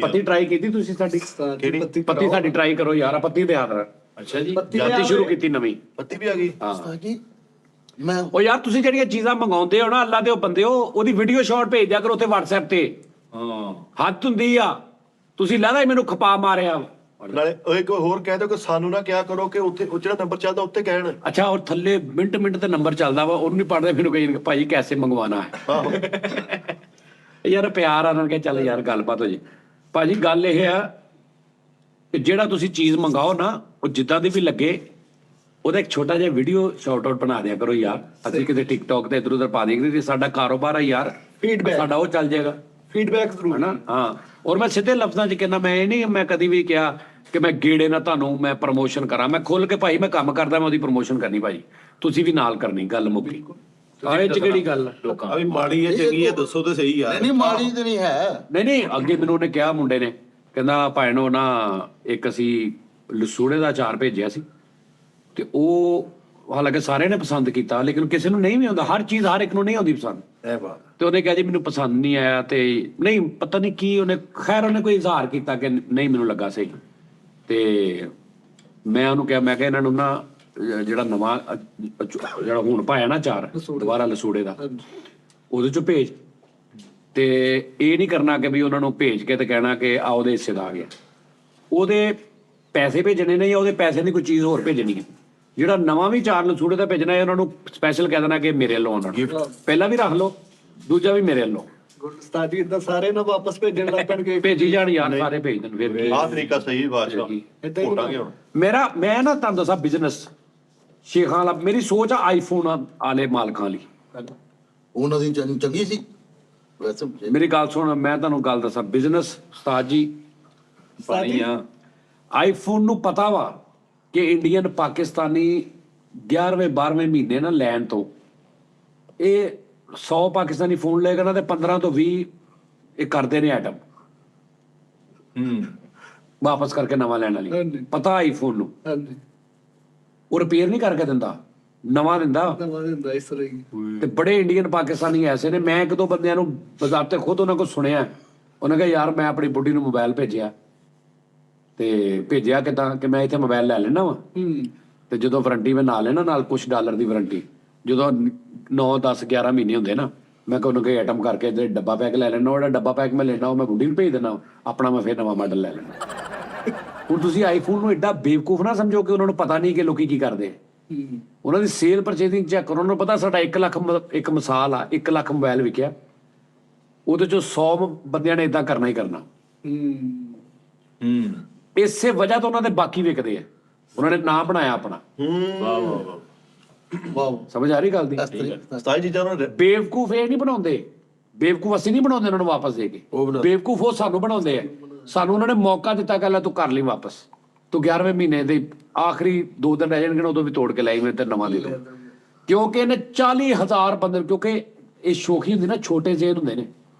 ਪੱਤੀ ਟਰਾਈ ਕੀਤੀ ਤੁਸੀਂ ਸਾਡੀ ਉਸਤਾਦ ਜੀ ਪੱਤੀ ਪੱਤੀ ਸਾਡੀ ਟਰਾਈ ਕਰੋ ਯਾਰ ਆ ਪੱਤੀ ਤੇ ਯਾਦ ਰੱਖ ਅੱਛਾ ਜੀ ਜਾਂਦੀ ਸ਼ੁਰੂ ਕੀਤੀ ਨਵੀਂ ਪੱਤੀ ਵੀ ਆ ਗਈ ਹਾਂ ਜੀ ਮੈਂ ਉਹ ਯਾਰ ਤੁਸੀਂ ਜਿਹੜੀਆਂ ਚੀਜ਼ਾਂ ਮੰਗਾਉਂਦੇ ਹੋ ਨਾ ਅੱਲਾ ਦੇ ਉਹ ਬੰਦੇ ਹੋ ਉਹਦੀ ਵੀਡੀਓ ਸ਼ਾਟ ਭੇਜ ਦਿਆ ਕਰੋ ਉੱਥੇ WhatsApp ਤੇ ਹਾਂ ਹੱਦ ਹੁੰਦੀ ਆ ਤੁਸੀਂ ਲੱਗਦਾ ਮੈਨੂੰ ਖਪਾ ਮਾਰਿਆ ਨਾਲੇ ਉਹ ਇੱਕ ਹੋਰ ਕਹਿ ਦਿਓ ਕਿ ਸਾਨੂੰ ਨਾ ਕਿਹਾ ਕਰੋ ਕਿ ਉੱਥੇ ਉਹ ਜਿਹੜਾ ਨੰਬਰ ਚੱਲਦਾ ਉੱਤੇ ਕਹਿਣ ਅੱਛਾ ਉਹ ਥੱਲੇ ਮਿੰਟ ਤੇ ਨੰਬਰ ਚੱਲਦਾ ਵਾ ਉਹਨੂੰ ਨਹੀਂ ਪੜਦੇ ਮੈਨੂੰ ਕਹੀ ਭਾਈ ਕੈਸੇ ਮੰਗਵਾਣਾ ਹੈ ਆਹੋ ਯਾਰ ਪਿਆਰ ਆ ਨਾਲ ਕੇ ਚੱਲ ਯਾਰ ਗੱਲਬਾਤ ਹੋ ਜੀ ਭਾਜੀ ਗੱਲ ਇਹ ਆ ਕਿ ਜਿਹੜਾ ਤੁਸੀਂ ਚੀਜ਼ ਮੰਗਾਓ ਨਾ ਉਹ ਜਿੱਦਾਂ ਦੀ ਵੀ ਲੱਗੇ ਉਹਦਾ ਇੱਕ ਛੋਟਾ ਜਿਹਾ ਵੀਡੀਓ ਸ਼ਾਰਟ ਆਊਟ ਬਣਾ ਦਿਆ ਕਰੋ ਯਾਰ ਅਸੀਂ ਕਿਤੇ ਟਿਕਟੌਕ ਤੇ ਇਧਰ ਉਧਰ ਪਾ ਦੇਂਗੇ ਤੇ ਸਾਡਾ ਕਾਰੋਬਾਰ ਆ ਯਾਰ Feedback. ਸਾਡਾ ਉਹ ਚੱਲ ਜਾਏਗਾ ਫੀਡਬੈਕ ਜ਼ਰੂਰ ਹਨਾ ਹਾਂ ਔਰ ਮੈਂ ਸਿੱਧੇ ਲਫ਼ਜ਼ਾਂ 'ਚ ਕਹਿੰਦਾ ਮੈਂ ਇਹ ਨਹੀਂ ਮੈਂ ਕਦੀ ਵੀ ਕਿਹਾ ਕਿ ਮੈਂ ਗੇੜੇ ਨਾਲ ਤੁਹਾਨੂੰ ਮੈਂ ਪ੍ਰਮੋਸ਼ਨ ਕਰਾਂ ਮੈਂ ਖੁੱਲ ਕੇ ਭਾਈ ਮੈਂ ਕੰਮ ਕਰਦਾ ਮੈਂ ਉਹਦੀ ਪ੍ਰਮੋਸ਼ਨ ਕਰਨੀ ਭਾਈ ਤੁਸੀਂ ਵੀ ਨਾਲ ਕਰਨੀ ਗੱਲ ਮੁੱਕੀ ਆਏ ਚ ਕਿਹੜੀ ਗੱਲ ਲੋਕਾਂ ਅਭੀ ਮਾੜੀ ਹੈ ਚੰਗੀ ਹੈ ਦੱਸੋ ਤੇ ਸਹੀ ਯਾਰ ਨਹੀਂ ਮਾੜੀ ਤੇ ਨਹੀਂ ਹੈ ਨਹੀਂ ਅੱਗੇ ਮੈਨੂੰ ਉਹਨੇ ਕਿਹਾ ਮੁੰਡੇ ਨੇ ਕਹਿੰਦਾ ਭਾਈ ਨੂੰ ਨਾ ਇੱਕ ਅਸੀਂ ਲਸੂੜੇ ਦਾ ਅਚਾਰ ਭੇਜਿਆ ਸੀ ਤੇ ਉਹ ਹਾਲਾਂਕਿ ਸਾਰਿਆਂ ਨੇ ਪਸੰਦ ਕੀਤਾ ਲੇਕਿਨ ਕਿਸੇ ਨੂੰ ਨਹੀਂ ਵੀ ਆਉਂਦਾ ਹਰ ਚੀਜ਼ ਹਰ ਇੱਕ ਨੂੰ ਨਹੀਂ ਆਉਂਦੀ ਪਸੰਦ ਇਹ ਬਾਤ ਤੇ ਉਹਨੇ ਕਿਹਾ ਜੀ ਮੈਨੂੰ ਪਸੰਦ ਨਹੀਂ ਆਇਆ ਤੇ ਨਹੀਂ ਪਤਾ ਨਹੀਂ ਕੀ ਉਹਨੇ ਖੈਰ ਉਹਨੇ ਕੋਈ ਇਜ਼ਹਾਰ ਕੀਤਾ ਕਿ ਨਹੀਂ ਮੈਨੂੰ ਲੱਗਾ ਸਹੀ ਤੇ ਮੈਂ ਉਹਨੂੰ ਕਿਹਾ ਮੈਂ ਕਿਹਾ ਇਹਨਾਂ ਨੂੰ ਨਾ ਜਿਹੜਾ ਨਵਾਂ ਜਿਹੜਾ ਹੁਣ ਪਾਇਆ ਨਾ ਚਾਰ ਦੁਬਾਰਾ ਲਸੂੜੇ ਦਾ ਉਹਦੇ ਚੋਂ ਭੇਜ ਤੇ ਇਹ ਨਹੀਂ ਕਰਨਾ ਕਿ ਵੀ ਉਹਨਾਂ ਨੂੰ ਭੇਜ ਕੇ ਤੇ ਕਹਿਣਾ ਕਿ ਆ ਉਹਦੇ ਹਿੱਸੇ ਦਾ ਆ ਗਿਆ ਉਹਦੇ ਪੈਸੇ ਭੇਜਣੇ ਨੇ ਜਾਂ ਉਹਦੇ ਪੈਸੇ ਦੀ ਕੋਈ ਚੀਜ਼ ਹੋਰ ਭੇਜਣੀ ਹੈ ਜਿਹੜਾ ਨਵਾਂ ਵੀ ਚਾਰ ਲਸੂੜੇ ਦਾ ਭੇਜਣਾ ਹੈ ਉਹਨਾਂ ਨੂੰ ਸਪੈਸ਼ਲ ਕਹਿ ਦੇਣਾ ਕਿ ਮੇਰੇ ਵੱਲੋਂ ਉਹਨਾਂ ਨੂੰ ਪਹਿਲਾਂ ਵੀ ਰੱਖ ਲਓ ਦੂਜਾ ਵੀ ਮੇਰੇ ਵੱਲੋਂ ਉਸਤਾਦ ਜੀ ਇਦਾਂ ਸਾਰੇ ਨਾ ਵਾਪਸ ਭੇਜਣ ਲੱਗ ਪੈਣਗੇ ਭੇਜੀ ਜਾਣ ਯਾਰ ਸਾਰੇ ਭੇਜ ਦੇਣ ਫਿਰ ਕੀ ਆਹ ਤਰੀਕਾ ਸਹੀ ਬਾਦਸ਼ਾਹ ਏਦਾਂ ਹੀ ਘੋਟਾਂਗੇ ਹੁਣ ਮੈਂ ਨਾ ਤੁਹਾਨੂੰ ਦੱਸਾਂ ਬਿਜ਼ਨਸ ਸ਼ੇਖਾਂ ਵਾਲਾ ਮੇਰੀ ਸੋਚ ਆ ਆਈਫੋਨ ਵਾਲੇ ਮਾਲਕਾਂ ਲਈ ਉਹਨਾਂ ਦੀ ਚੰਗੀ ਸੀ ਵੈਸੇ ਮੇਰੀ ਗੱਲ ਸੁਣ ਮੈਂ ਤੁਹਾਨੂੰ ਗੱਲ ਦੱਸਾਂ ਬਿਜ਼ਨਸ ਉਸਤਾਦ ਜੀ ਬਣੀ ਆ ਆਈਫੋਨ ਨੂੰ ਪਤਾ ਵਾ ਕਿ ਇੰਡੀਅਨ ਪਾਕਿਸਤਾਨੀ 11ਵੇਂ 12ਵੇਂ ਮਹੀਨੇ ਨਾ ਲੈਣ ਤੋਂ ਇਹ 100 ਪਾਕਿਸਤਾਨੀ ਫੋਨ ਲਏਗਾ ਨਾ ਤੇ 15 ਤੋਂ 20 ਇਹ ਕਰਦੇ ਨੇ ਆਈਟਮ ਵਾਪਸ ਕਰਕੇ ਨਵਾਂ ਲੈਣ ਵਾਲੀ ਪਤਾ ਆਈਫੋਨ ਨੂੰ ਹਾਂਜੀ ਉਹ ਰਿਪੇਅਰ ਨਹੀਂ ਕਰਕੇ ਦਿੰਦਾ ਨਵਾਂ ਦਿੰਦਾ ਨਵਾਂ ਦਿੰਦਾ ਇਸ ਤਰ੍ਹਾਂ ਹੀ ਤੇ ਬੜੇ ਇੰਡੀਅਨ ਪਾਕਿਸਤਾਨੀ ਐਸੇ ਨੇ ਮੈਂ ਇੱਕ ਦੋ ਬੰਦਿਆਂ ਨੂੰ ਬਜ਼ਾਬਤੇ ਖੁਦ ਉਹਨਾਂ ਕੋਲ ਸੁਣਿਆ ਉਹਨਾਂ ਕਿਹਾ ਯਾਰ ਮੈਂ ਆਪਣੀ ਬੁੱਢੀ ਨੂੰ ਮੋਬਾਈਲ ਭੇਜਿਆ ਤੇ ਭੇਜਿਆ ਕਿੱਦਾਂ ਕਿ ਮੈਂ ਇੱਥੇ ਮੋਬਾਈਲ ਲੈ ਲੈਣਾ ਵਾ ਤੇ ਜਦੋਂ ਵਾਰੰਟੀ ਮੈਂ ਨਾਲ ਲੈਣਾ ਨਾਲ ਕੁਝ ਡਾਲਰ ਦੀ ਵਾਰੰਟੀ ਜਦੋਂ 9 10 11 ਮਹੀਨੇ ਹੁੰਦੇ ਨਾ ਮੈਂ ਕੋਈ ਨਾ ਕੋਈ ਆਈਟਮ ਕਰਕੇ ਤੇ ਡੱਬਾ ਪੈਕ ਲੈ ਲੈਣਾ ਉਹਦਾ ਡੱਬਾ ਪੈਕ ਮੈਂ ਲੈਣਾ ਉਹ ਮੈਂ ਬੁੱਢੀ ਨੂੰ ਭੇਜ ਦੇਣਾ ਆਪਣਾ ਮੈਂ ਫਿਰ ਨਵਾਂ ਮਾਡਲ ਲੈ ਲੈਣਾ ਹੁਣ ਤੁਸੀਂ ਆਈਫੋਨ ਨੂੰ ਐਡਾ ਬੇਵਕੂਫ ਨਾ ਸਮਝੋ ਕਿ ਉਹਨਾਂ ਨੂੰ ਪਤਾ ਨਹੀਂ ਕਿ ਲੋਕੀ ਕੀ ਕਰਦੇ ਉਹਨਾਂ ਦੀ ਸੇਲ ਪਰਚੇਸਿੰਗ ਚੈੱਕ ਕਰੋ ਉਹਨਾਂ ਨੂੰ ਪਤਾ ਸਾਡਾ 1 ਲੱਖ ਇੱਕ ਮਿਸਾਲ ਆ 1 ਲੱਖ ਮੋਬਾਈਲ ਵਿਕਿਆ ਉਹਦੇ ਚੋਂ 100 ਬੰਦਿਆਂ ਨੇ ਇਦਾਂ ਕਰਨਾ ਹੀ ਕਰਨਾ ਇਸੇ ਵਜ੍ਹਾ ਤੋਂ ਉਹਨਾਂ ਦੇ ਬਾਕੀ ਵਿਕਦੇ ਆ ਉਹਨਾਂ ਨੇ ਨਾਂ ਬਣਾਇਆ ਆਪਣਾ ਵਾਓ ਸਮਝ ਆ ਰਹੀ ਗੱਲ ਦੀ ਸਤਾਈ ਚੀਜ਼ਾਂ ਉਹਨਾਂ ਨੇ ਬੇਵਕੂਫ ਇਹ ਨਹੀਂ ਬਣਾਉਂਦੇ ਬੇਵਕੂਫ ਅਸੀਂ ਨਹੀਂ ਬਣਾਉਂਦੇ ਉਹਨਾਂ ਨੂੰ ਵਾਪਸ ਦੇ ਕੇ ਬੇਵਕੂਫ ਉਹ ਸਾਨੂੰ ਬਣਾਉਂਦੇ ਆ ਸਾਨੂੰ ਉਹਨਾਂ ਨੇ ਮੌਕਾ ਦਿੱਤਾ ਕਿ ਲੈ ਤੂੰ ਕਰ ਲਈ ਵਾਪਸ ਤੂੰ 11ਵੇਂ ਮਹੀਨੇ ਦੇ ਆਖਰੀ 2 ਦਿਨ ਰਹਿ ਜਾਣਗੇ ਉਦੋਂ ਵੀ ਤੋੜ ਕੇ ਲਾਈ ਮੈਂ ਤੇ ਨਵਾਂ ਦੇ ਦੋ ਕਿਉਂਕਿ ਇਹਨੇ 40,000 ਬੰਦੇ ਕਿਉਂਕਿ ਇਹ ਸ਼ੌਕੀ ਹੁੰਦੇ ਨਾ ਛੋਟੇ ਜਿਹੇ ਹੁੰਦੇ ਨੇ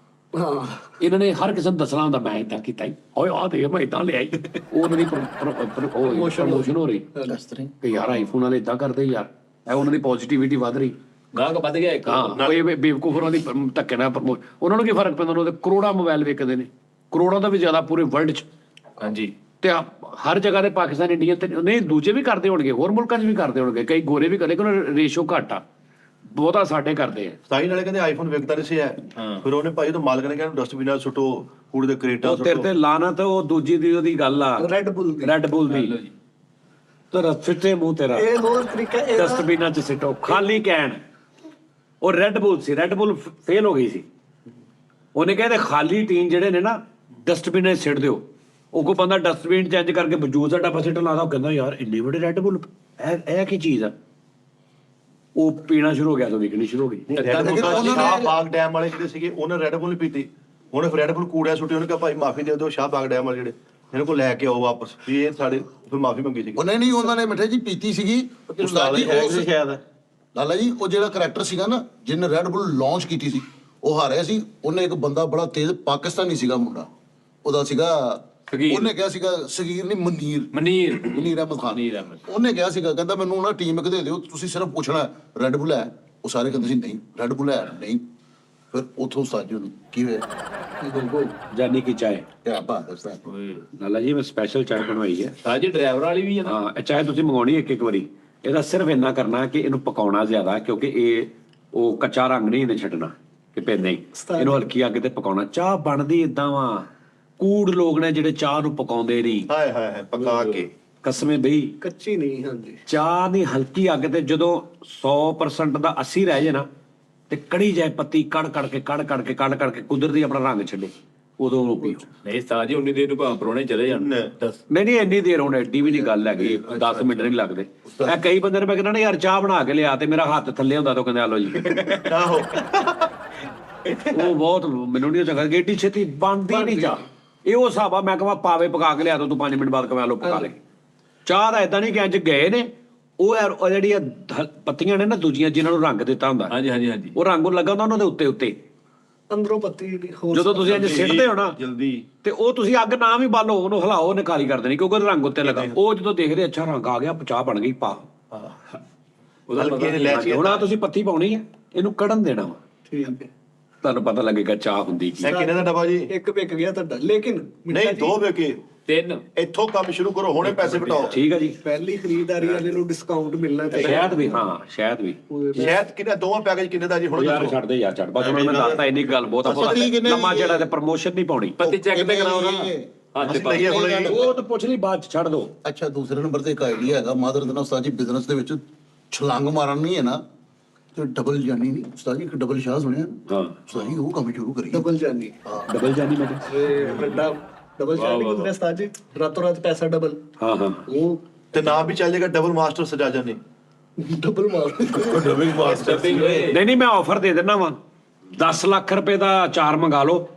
ਇਹਨਾਂ ਨੇ ਹਰ ਕਿਸੇ ਨੂੰ ਦੱਸਣਾ ਹੁੰਦਾ ਮੈਂ ਇਦਾਂ ਕੀਤਾ ਓਏ ਆ ਦੇ ਮੈਂ ਇਦਾਂ ਲਿਆਈ ਉਹ ਉਹਨਾਂ ਦੀ ਪ੍ਰਮੋਸ਼ਨ ਹੋ ਰਹੀ ਇਸ ਤਰ੍ਹਾਂ ਕਿ ਯਾਰ ਆਈਫੋਨ ਵਾਲੇ ਇਦਾਂ ਕਰਦੇ ਯਾਰ ਇਹ ਉਹਨਾਂ ਦੀ ਪੋਜ਼ਿਟਿਵਿਟੀ ਵੱਧ ਰਹੀ ਗਾਹਕ ਵੱਧ ਗਿਆ ਇੱਕ ਹਾਂ ਕੋਈ ਬੇਵਕੂਫ ਉਹਨਾਂ ਦੀ ਧੱਕੇ ਨਾਲ ਉਹਨਾਂ ਨੂੰ ਕੀ ਫਰਕ ਪੈਂਦਾ ਉਹਨਾਂ ਦੇ ਕਰੋੜਾਂ ਮੋਬਾਈਲ ਵਿਕਦੇ ਨੇ ਕਰੋੜਾਂ ਤੋਂ ਵੀ ਜ਼ਿਆਦਾ ਪੂਰੇ ਵਰਲਡ 'ਚ ਹਾਂਜੀ ਤੇ ਹਰ ਜਗ੍ਹਾ ਤੇ ਪਾਕਿਸਤਾਨ ਇੰਡੀਆ ਤੇ ਨਹੀਂ ਦੂਜੇ ਵੀ ਕਰਦੇ ਹੋਣਗੇ ਹੋਰ ਮੁਲਕਾਂ 'ਚ ਵੀ ਕਰਦੇ ਹੋਣਗੇ ਕਈ ਗੋਰੇ ਵੀ ਕਰਦੇ ਕਿਉਂਕਿ ਰੇਸ਼ੋ ਘੱਟ ਆ ਬਹੁਤਾ ਸਾਡੇ ਕਰਦੇ ਆ ਸਤਾਈ ਨਾਲੇ ਕਹਿੰਦੇ ਆਈਫੋਨ ਵਿਕਦਾ ਨਹੀਂ ਸੀ ਹੈ ਫਿਰ ਉਹਨੇ ਭਾਈ ਉਹ ਮਾਲਕ ਨੇ ਕਹਿੰਦਾ ਡਸਟਬਿਨਾਂ ਸੁੱਟੋ ਕੂੜੇ ਦੇ ਕਰੇਟਾਂ ਉਹ ਤੇਰੇ ਤੇ ਲਾਨਤ ਉਹ ਦੂਜੀ ਦੀ ਉਹਦੀ ਗੱਲ ਆ ਰੈੱਡ ਬੁੱਲ ਦੀ ਤੇਰਾ ਫਿੱਟੇ ਮੂੰਹ ਤੇਰਾ ਇਹ ਹੋਰ ਤਰੀਕਾ ਇਹ ਡਸਟਬਿਨਾਂ 'ਚ ਸਿੱਟੋ ਖਾਲੀ ਕੈਨ ਉਹ ਰੈੱਡ ਬੁੱਲ ਸੀ ਰੈੱਡ ਬੁੱਲ ਫੇਲ ਹੋ ਗਈ ਸੀ ਉਹਨੇ ਕਹਿੰਦੇ ਖਾਲੀ ਟੀਨ ਜਿਹੜੇ ਨੇ ਨਾ ਡਸਟਬਿਨਾਂ 'ਚ ਸਿੱਟ ਦਿਓ ਉਹ ਕੋ ਬੰਦਾ ਡਸਟਬਿਨ ਚੇਂਜ ਕਰਕੇ ਬਜੂਸ ਦਾ ਡੱਬਾ ਸਿੱਟਣ ਲਾਦਾ ਉਹ ਕਹਿੰਦਾ ਯਾਰ ਇੰਨੀ ਵੱਡੀ ਰੈੱਡ ਬੁੱਲ ਇਹ ਕੀ ਚੀਜ਼ ਆ ਉਹ ਪੀਣਾ ਸ਼ੁਰੂ ਹੋ ਗਿਆ ਤਾਂ ਵਿਕਣੀ ਸ਼ੁਰੂ ਹੋ ਗਈ ਸ਼ਾਹ ਬਾਗ ਡੈਮ ਵਾਲੇ ਜਿਹੜੇ ਸੀਗੇ ਉਹਨੇ ਰੈੱਡ ਬੁੱਲ ਪੀਤੀ ਉਹਨੇ ਫਿਰ ਰੈੱਡ ਬੁੱਲ ਕੂੜਿਆ ਸੁੱਟੀ ਉਹਨੇ ਕਿਹਾ ਭਾਈ ਮਾਫੀ ਦੇ ਦਿਓ ਸ਼ਾਹ ਬਾਗ ਡੈਮ ਵਾਲੇ ਜਿਹੜੇ ਇਹਨਾਂ ਕੋਲ ਲੈ ਕੇ ਆਓ ਵਾਪਸ ਵੀ ਇਹ ਸਾਡੇ ਫਿਰ ਮਾਫੀ ਮੰਗੀ ਸੀਗੀ ਨਹੀਂ ਉਹਨਾਂ ਨੇ ਮਿੱਠੇ ਜੀ ਪੀਤੀ ਸੀਗੀ ਉਸਤਾਦ ਜੀ ਸ਼ਾਇਦ ਲਾਲਾ ਜੀ ਉਹ ਜਿਹੜਾ ਕਰੈਕਟਰ ਸੀਗਾ ਨਾ ਜਿਹਨੇ ਰੈਡ ਬੁੱਲ ਲਾਂਚ ਕੀਤੀ ਸੀ ਉਹ ਹਾਰਿਆ ਸੀ। ਉਹਨੇ ਇੱਕ ਬੰਦਾ ਬੜਾ ਤੇਜ਼ ਪਾਕਿਸਤਾਨੀ ਸੀਗਾ ਮੁੰਡਾ, ਉਹਦਾ ਸੀਗਾ ਉਹਨੇ ਕਿਹਾ ਸੀਗਾ ਸਗੀਰ ਨਹੀਂ ਮਨੀਰ ਅਹਿਮਦ ਖਾਨ। ਉਹਨੇ ਕਿਹਾ ਸੀਗਾ ਕਹਿੰਦਾ ਮੈਨੂੰ ਨਾ ਟੀਮ ਇੱਕ ਦੇ ਦਿਓ, ਤੁਸੀਂ ਸਿਰਫ ਪੁੱਛਣਾ ਰੈਡ ਬੁੱਲ ਹੈ। ਉਹ ਸਾਰੇ ਕਹਿੰਦੇ ਸੀ ਨਹੀਂ ਰੈਡ ਬੁੱਲ ਹੈ ਨਹੀਂ। ਫਿਰ ਉੱਥੋਂ ਸਾਜੋ ਨੂੰ ਕੀ ਹੋਇਆ ਜਾਨੀ ਕੀ ਚਾਹ ਕਿਆ ਬਾਤ ਹੈ ਲਾਲਾ ਜੀ ਮੈਂ ਸਪੈਸ਼ਲ ਚਾਹ ਬਣਵਾਈ ਹੈ। ਸਾਜੀ ਡਰਾਈਵਰ ਵਾਲੀ ਵੀ ਹੈ ਨਾ। ਹਾਂ ਇਹ ਚਾਹ ਤੁਸੀਂ ਮੰਗਾਉਣੀ ਇੱਕ ਵਾਰੀ। ਇਹਦਾ ਸਿਰਫ ਇੰਨਾ ਕਰਨਾ ਕਿ ਇਹਨੂੰ ਪਕਾਉਣਾ ਜ਼ਿਆਦਾ, ਕਿਉਂਕਿ ਇਹ ਉਹ ਕੱਚਾ ਰੰਗ ਨਹੀਂ ਇਹਨੇ ਛੱਡਣਾ ਕਿ ਪੈਂਦਾ ਹੀ, ਇਹਨੂੰ ਹਲਕੀ ਅੱਗ ਤੇ ਪਕਾਉਣਾ। ਚਾਹ ਬਣਦੀ ਇਦਾਂ ਵਾ, ਕੂੜ ਲੋਕ ਨੇ ਜਿਹੜੇ ਚਾਹ ਨੂੰ ਪਕਾਉਂਦੇ ਨਹੀਂ। ਹਾਏ ਪਕਾ ਕੇ ਕਸਮੇ ਬਈ ਕੱਚੀ ਨਹੀਂ। ਹਾਂਜੀ ਚਾਹ ਦੀ ਹਲਕੀ ਅੱਗ ਤੇ ਜਦੋਂ 100% ਦਾ 80 ਰਹਿ ਜੇ ਨਾ ਤੇ ਕੜੀ ਜਾਏ ਪੱਤੀ ਕੜ ਕੜ ਕੇ ਕੁਦਰਤੀ ਆਪਣਾ ਰੰਗ ਛੱਡੇ, ਉਦੋਂ ਉਹ ਪੀਓ। ਨਹੀਂ ਸਾਜੀ ਉਨੀ ਦੇਰ ਨੂੰ ਭਾਵੇਂ ਪਰੋਣੇ ਚਲੇ ਜਾਣ। ਨਹੀਂ ਇੰਨੀ ਦੇਰ ਹੁਣ ਐਡੀ ਵੀ ਨਹੀਂ ਗੱਲ ਹੈਗੀ, 10 ਮਿੰਟ ਨਹੀਂ ਲੱਗਦੇ। ਇਹ ਕਈ ਬੰਦੇ ਨੇ ਮੈਂ ਕਹਿੰਦਾ ਨਾ ਯਾਰ ਚਾਹ ਬਣਾ ਕੇ ਲਿਆ ਤੇ ਮੇਰਾ ਹੱਥ ਥੱਲੇ ਹੁੰਦਾ ਤਾਂ ਕਹਿੰਦੇ ਆ ਲਓ ਜੀ। ਆਹੋ ਉਹ ਬਹੁਤ ਮੈਨੂੰ ਨਹੀਂ ਚੰਗਾ, ਏਡੀ ਛੇਤੀ ਬਣਦੀ ਨਹੀਂ ਚਾਹ। ਇਹ ਉਹ ਹਿਸਾਬ ਆ, ਮੈਂ ਕਹਾਂ ਪਾਵੇ ਪਕਾ ਕੇ ਲਿਆ ਤੂੰ 5 ਮਿੰਟ ਬਾਅਦ ਕਮਾ ਲਓ ਪਕਾ ਲੈ। ਚਾਹ ਦਾ ਏਦਾਂ ਨਹੀਂ ਕਿ ਅੱਜ ਗਏ ਨੇ ਉਹ ਜਿਹੜੀਆਂ ਪੱਤੀਆਂ ਨੇ ਨਾ ਦੂਜੀਆਂ ਜਿਨ੍ਹਾਂ ਨੂੰ ਰੰਗ ਦਿੱਤਾ ਹੁੰਦਾ, ਹਾਂਜੀ ਉਹ ਰੰਗ ਲੱਗਾ ਹੁੰਦਾ ਉਹਨਾਂ ਦੇ ਉੱਤੇ ਅੰਦਰੋਂ ਪੱਤੀ ਹੋਰ ਜਦੋਂ ਤੁਸੀਂ ਅੱਜ ਸਿੱਟਦੇ ਹੋ ਨਾ ਜਲਦੀ ਤੇ ਉਹ ਤੁਸੀਂ ਅੱਗ ਨਾ ਵੀ ਬਾਲੋ, ਉਹਨੂੰ ਹਿਲਾਓ, ਉਹਨੇ ਕਾਲੀ ਕਰ ਦੇਣੀ ਕਿਉਂਕਿ ਰੰਗ ਉੱਤੇ ਲੱਗਾ। ਉਹ ਜਦੋਂ ਦੇਖਦੇ ਅੱਛਾ ਰੰਗ ਆ ਗਿਆ ਚਾਹ ਬਣ ਗਈ ਪਾ। ਹੁਣ ਆ ਤੁਸੀਂ ਪੱਤੀ ਪਾਉਣੀ ਹੈ, ਇਹਨੂੰ ਕੜਨ ਦੇਣਾ ਵਾ, ਠੀਕ ਹੈ। ਤੁਹਾਨੂੰ ਪਤਾ ਲੱਗੇਗਾ ਚਾਹ ਹੁੰਦੀ ਕੀ। ਕਿੰਨੇ ਦਾ ਡੱਬਾ ਜੀ? ਇੱਕ ਵਿਕ ਗਿਆ ਤੁਹਾਡਾ, ਲੇਕਿਨ ਨਹੀਂ 2 ਵਿਕੇ। 3 ਇੱਥੋਂ ਕੰਮ ਸ਼ੁਰੂ ਕਰੋ, ਹੁਣੇ ਪੈਸੇ ਬਟਾਓ। ਠੀਕ ਹੈ ਜੀ। ਪਹਿਲੀ ਖਰੀਦਦਾਰੀ ਵਾਲੇ ਨੂੰ ਡਿਸਕਾਊਂਟ ਮਿਲਣਾ ਚਾਹੀਦਾ। ਸ਼ਾਇਦ ਵੀ, ਹਾਂ ਸ਼ਾਇਦ ਵੀ। ਸ਼ਾਇਦ ਕਿੰਨਾ ਦੋਵਾਂ ਪੈਕੇਜ ਕਿੰਨੇ ਦਾ ਜੀ ਹੁਣ? ਯਾਰ ਛੱਡ ਦੇ ਯਾਰ ਛੱਡ, ਬਸ ਹੁਣ ਮੈਂ ਦੱਸਤਾ ਇੰਨੀ ਗੱਲ ਬਹੁਤ ਆ। ਲੰਮਾ ਜਿਹੜਾ ਤੇ ਪ੍ਰਮੋਸ਼ਨ ਨਹੀਂ ਪਾਉਣੀ। ਪੱਤੀ ਚੈੱਕ ਤੇ ਕਰਾਓ ਨਾ। ਅਸੀਂ ਲਈਏ ਹੁਣ ਜੀ। ਉਹ ਤਾਂ ਪੁੱਛ ਲਈ ਬਾਅਦ ਚ ਛੱਡ ਦੋ। ਅੱਛਾ ਦੂਸਰੇ ਨੰਬਰ ਤੇ ਇੱਕ ਆਈਡੀਆ ਹੈਗਾ ਮਾਦਰ ਦਾ ਉਸਤਾਦ ਜੀ, ਬਿਜ਼ਨਸ ਦੇ ਵਿੱਚ ਛਲਾਂਗ ਮਾਰਨ ਨਹੀਂ ਹੈ ਨਾ ਤੇ ਡਬਲ ਜਾਨੀ ਨਹੀਂ ਉਸਤਾਦ ਜੀ, ਇੱਕ ਡਬਲ ਸ਼ਾਹ ਸੁਣਿਆ ਹਾਂ ਉਸਤਾਦ ਜੀ ਉਹ ਕੰਮ ਸ਼ੁਰੂ ਕਰੀਏ। ਡਬਲ ਜਾਨੀ ਡਬਲ ਜਾਨੀ ਮਤਲਬ ਵੱਡਾ ਡਬਲ ਜਾਨੀ ਕਿੰਨੇ ਉਸਤਾਦ ਜੀ, ਰਾਤੋਂ ਰਾਤ ਪੈਸਾ ਡਬਲ। ਹਾਂ ਉਹ ਤੇ ਨਾਮ ਵੀ ਚੱਲ ਜਾਏਗਾ ਡਬਲ ਮਾਸਟਰ ਸਜਾ ਜਾਨੇ। ਡਬਲ ਮਾਰ ਡਬਲ ਮਾਸਟਰ ਨਹੀਂ ਮੈਂ ਆਫਰ ਦੇ ਦਿੰਦਾ ਵਾਂ, 10 ਲੱਖ ਰੁਪਏ ਦਾ ਚਾਰ ਮੰਗਾ ਲਓ,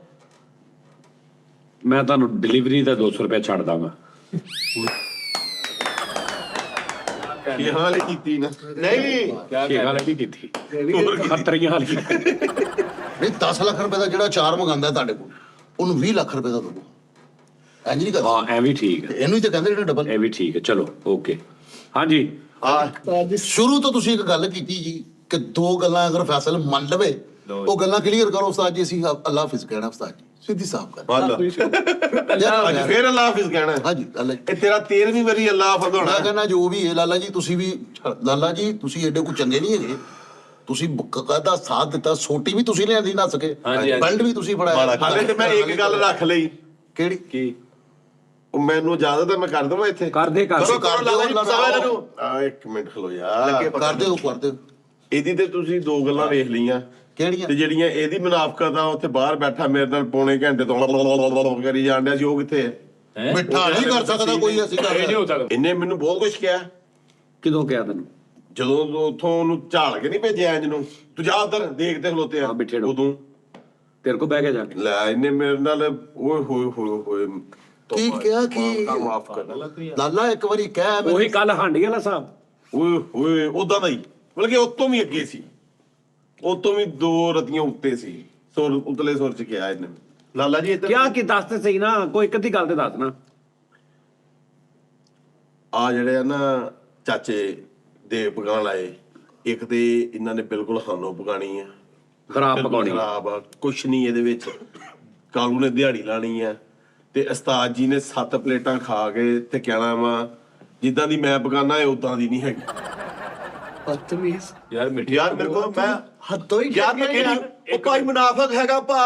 ਮੈਂ ਤੁਹਾਨੂੰ ਡਿਲੀਵਰੀ ਦਾ 200 ਰੁਪਏ ਛੱਡ ਦਾਂਗਾ। ਕੀ ਹਾਲ ਕੀਤੀ ਨਾ? ਨਹੀਂ ਕੀ ਗੱਲ ਨਹੀਂ ਕੀਤੀ, ਖਤਰੀਆਂ ਵਾਲੀ। ਨਹੀਂ 10 ਲੱਖ ਰੁਪਏ ਦਾ ਜਿਹੜਾ ਚਾਰ ਮੰਗਾਉਂਦਾ ਤੁਹਾਡੇ ਕੋਲ ਉਹਨੂੰ 20 ਲੱਖ ਰੁਪਏ ਦਾ ਦੋ। ਇੰਜ ਨਹੀਂ ਕਰਦਾ ਹਾਂ ਐ ਵੀ ਠੀਕ ਹੈ, ਇਹਨੂੰ ਹੀ ਤਾਂ ਕਹਿੰਦੇ ਜਿਹੜੇ ਡਬਲ। ਇਹ ਵੀ ਠੀਕ ਹੈ। ਚਲੋ ਓਕੇ ਹਾਂਜੀ। ਸ਼ੁਰੂ ਤੋਂ ਤੁਸੀਂ ਇੱਕ ਗੱਲ ਕੀਤੀ ਜੀ ਕਿ 2 ਗੱਲਾਂ ਅਗਰ ਫੈਸਲ ਮੰਨ ਲਵੇ ਉਹ ਗੱਲਾਂ ਕਲੀਅਰ ਕਰੋ ਉਸਤਾਦ ਜੀ। ਅਸੀਂ ਅੱਲਾਹ ਹਾਫਿਜ਼ ਕਹਿਣਾ ਉਸਤਾਦ ਜੀ, ਸਿੱਧੀ ਸਾਫ਼ ਗੱਲ। ਅੱਜ ਫੇਰ ਅੱਲਾਹ ਹਾਫਿਜ਼ ਕਹਿਣਾ? ਹਾਂਜੀ ਅੱਲਾ ਇਹ ਤੇਰਾ 13ਵੀਂ ਵਾਰੀ ਅੱਲਾਹ ਹਾਫਿਜ਼ ਹੋਣਾ। ਮੈਂ ਕਹਿੰਦਾ ਜੋ ਵੀ ਹੈ ਲਾਲਾ ਜੀ, ਤੁਸੀਂ ਵੀ ਲਾਲਾ ਜੀ ਤੁਸੀਂ ਐਡੇ ਕੋ ਚੰਗੇ ਨਹੀਂ ਹੈਗੇ। ਤੁਸੀਂ ਕਾਹਦਾ ਸਾਥ ਦਿੱਤਾ, ਸੋਟੀ ਵੀ ਤੁਸੀਂ ਲਿਆਂਦੀ ਨਾ ਸਕੇ, ਬੈਲਟ ਵੀ ਤੁਸੀਂ ਫੜਾਇਆ। ਹਾਲੇ ਤੇ ਮੈਂ ਇੱਕ ਗੱਲ ਰੱਖ ਲਈ। ਕਿਹੜੀ? ਕੀ ਉਹ ਮੈਨੂੰ ਜ਼ਿਆਦਾ ਤਾਂ ਮੈਂ ਕਰ ਦਵਾਂ ਇੱਥੇ। ਕਰਦੇ ਕਰੋ ਲਾਲਾ ਜੀ, ਪਸਾਵਾ ਇਹਨਾਂ ਨੂੰ। ਆ ਇੱਕ ਮਿੰਟ ਖਲੋ ਯਾਰ, ਕਰ ਦਿਓ ਇਹਦੀ ਤੇ ਤੁਸੀਂ 2 ਗੱਲਾਂ ਵੇਖ ਲਈਆਂ। ਕਿਹੜੀਆਂ? ਤੇ ਜਿਹੜੀਆਂ ਇਹਦੀ ਮੁਨਾਫਕਤ ਆ, ਉੱਥੇ ਬਾਹਰ ਬੈਠਾ ਮੇਰੇ ਨਾਲ ਪੌਣੇ ਘੰਟੇ ਤੋਂ ਕਰੀ ਜਾਣ ਡਿਆ ਸੀ, ਉਹ ਕਿੱਥੇ ਹੈ? ਮਿੱਠਾ ਨਹੀਂ ਕਰ ਸਕਦਾ ਕੋਈ, ਅਸੀਂ ਕਰ ਸਕਦੇ। ਇਹਨੇ ਮੈਨੂੰ ਬਹੁਤ ਕੁਝ ਕਿਹਾ ਕਿਦੋਂ ਕਿਹਾ ਤੈਨੂੰ? ਜਦੋਂ ਉੱਥੋਂ ਉਹਨੂੰ ਝਾੜ ਕੇ ਨਹੀਂ ਭੇਜਿਆ ਇੰਜ ਨੂੰ, ਤੂੰ ਜਾ ਉੱਧਰ ਦੇਖਦੇ ਖਲੋਤੇ ਆ ਉਦੋਂ ਤੇਰੇ ਕੋਲ ਬਹਿ ਕੇ ਜਾ ਕੇ ਲੈ ਇਹਨੇ ਮੇਰੇ ਨਾਲ ਓਏ ਹੋਏ ਕੀ ਕਿਹਾ ਕਿ ਮਾਫ ਕਰ ਲਾਲਾ ਇੱਕ ਵਾਰੀ ਕਹਿ ਉਹੀ ਕੱਲ ਹਾਂਡੀ ਵਾਲਾ ਸਾਹਿਬ ਓਏ ਉਦਾਂ ਦਾ ਹੀ, ਮਤਲਬ ਕਿ ਉਤੋਂ ਵੀ ਅੱਗੇ ਸੀ, ਉਤੋਂ ਵੀ 2 ਰਤੀਆਂ ਉੱਤੇ ਸੀ। ਸੁਰ ਉਤਲੇ ਸੁਰ ਚ ਕਿਹਾ ਇਹਨੇ। ਲਾਲਾ ਜੀ ਕਿਆ ਕੀ ਦੱਸ ਤੇ ਸਹੀ ਨਾ, ਕੋਈ ਇੱਕ ਅੱਧੀ ਗੱਲ ਤੇ ਦੱਸ ਨਾ। ਆ ਜਿਹੜੇ ਆ ਨਾ ਚਾਚੇ ਦੇ ਪਕਾਣ ਆਏ, ਇੱਕ ਤੇ ਇਹਨਾਂ ਨੇ ਬਿਲਕੁਲ ਖਾਨੋਂ ਪਕਾਣੀ ਆ, ਖਰਾਬ ਪਕਾਉਣੀ ਖਰਾਬ ਆ, ਕੁਛ ਨਹੀਂ ਇਹਦੇ ਵਿੱਚ। ਕਾਲੂ ਨੇ ਦਿਹਾੜੀ ਲਾਣੀ ਆ ਤੇ ਉਸਤਾਦ ਜੀ ਨੇ 7 ਪਲੇਟਾਂ ਖਾ ਕੇ ਤੇ ਕਹਿਣਾ ਵਾ ਜਿੱਦਾਂ ਦੀ ਮੈਂ ਪਕਾਨਾ ਹੈ ਉਦਾਂ ਦੀ ਨਹੀਂ ਹੈਗੀ। ਬਦਤਮੀਜ਼ ਯਾਰ ਮਿੱਠੀ ਯਾਰ ਮੇਰੇ ਕੋਲ ਮੈਂ ਹੱਦੋਂ ਹੀ ਯਾਰ ਮੈਂ ਕਿਹੜੀ ਉਹ ਭਾਈ ਮੁਨਾਫਕ ਹੈਗਾ ਭਾ।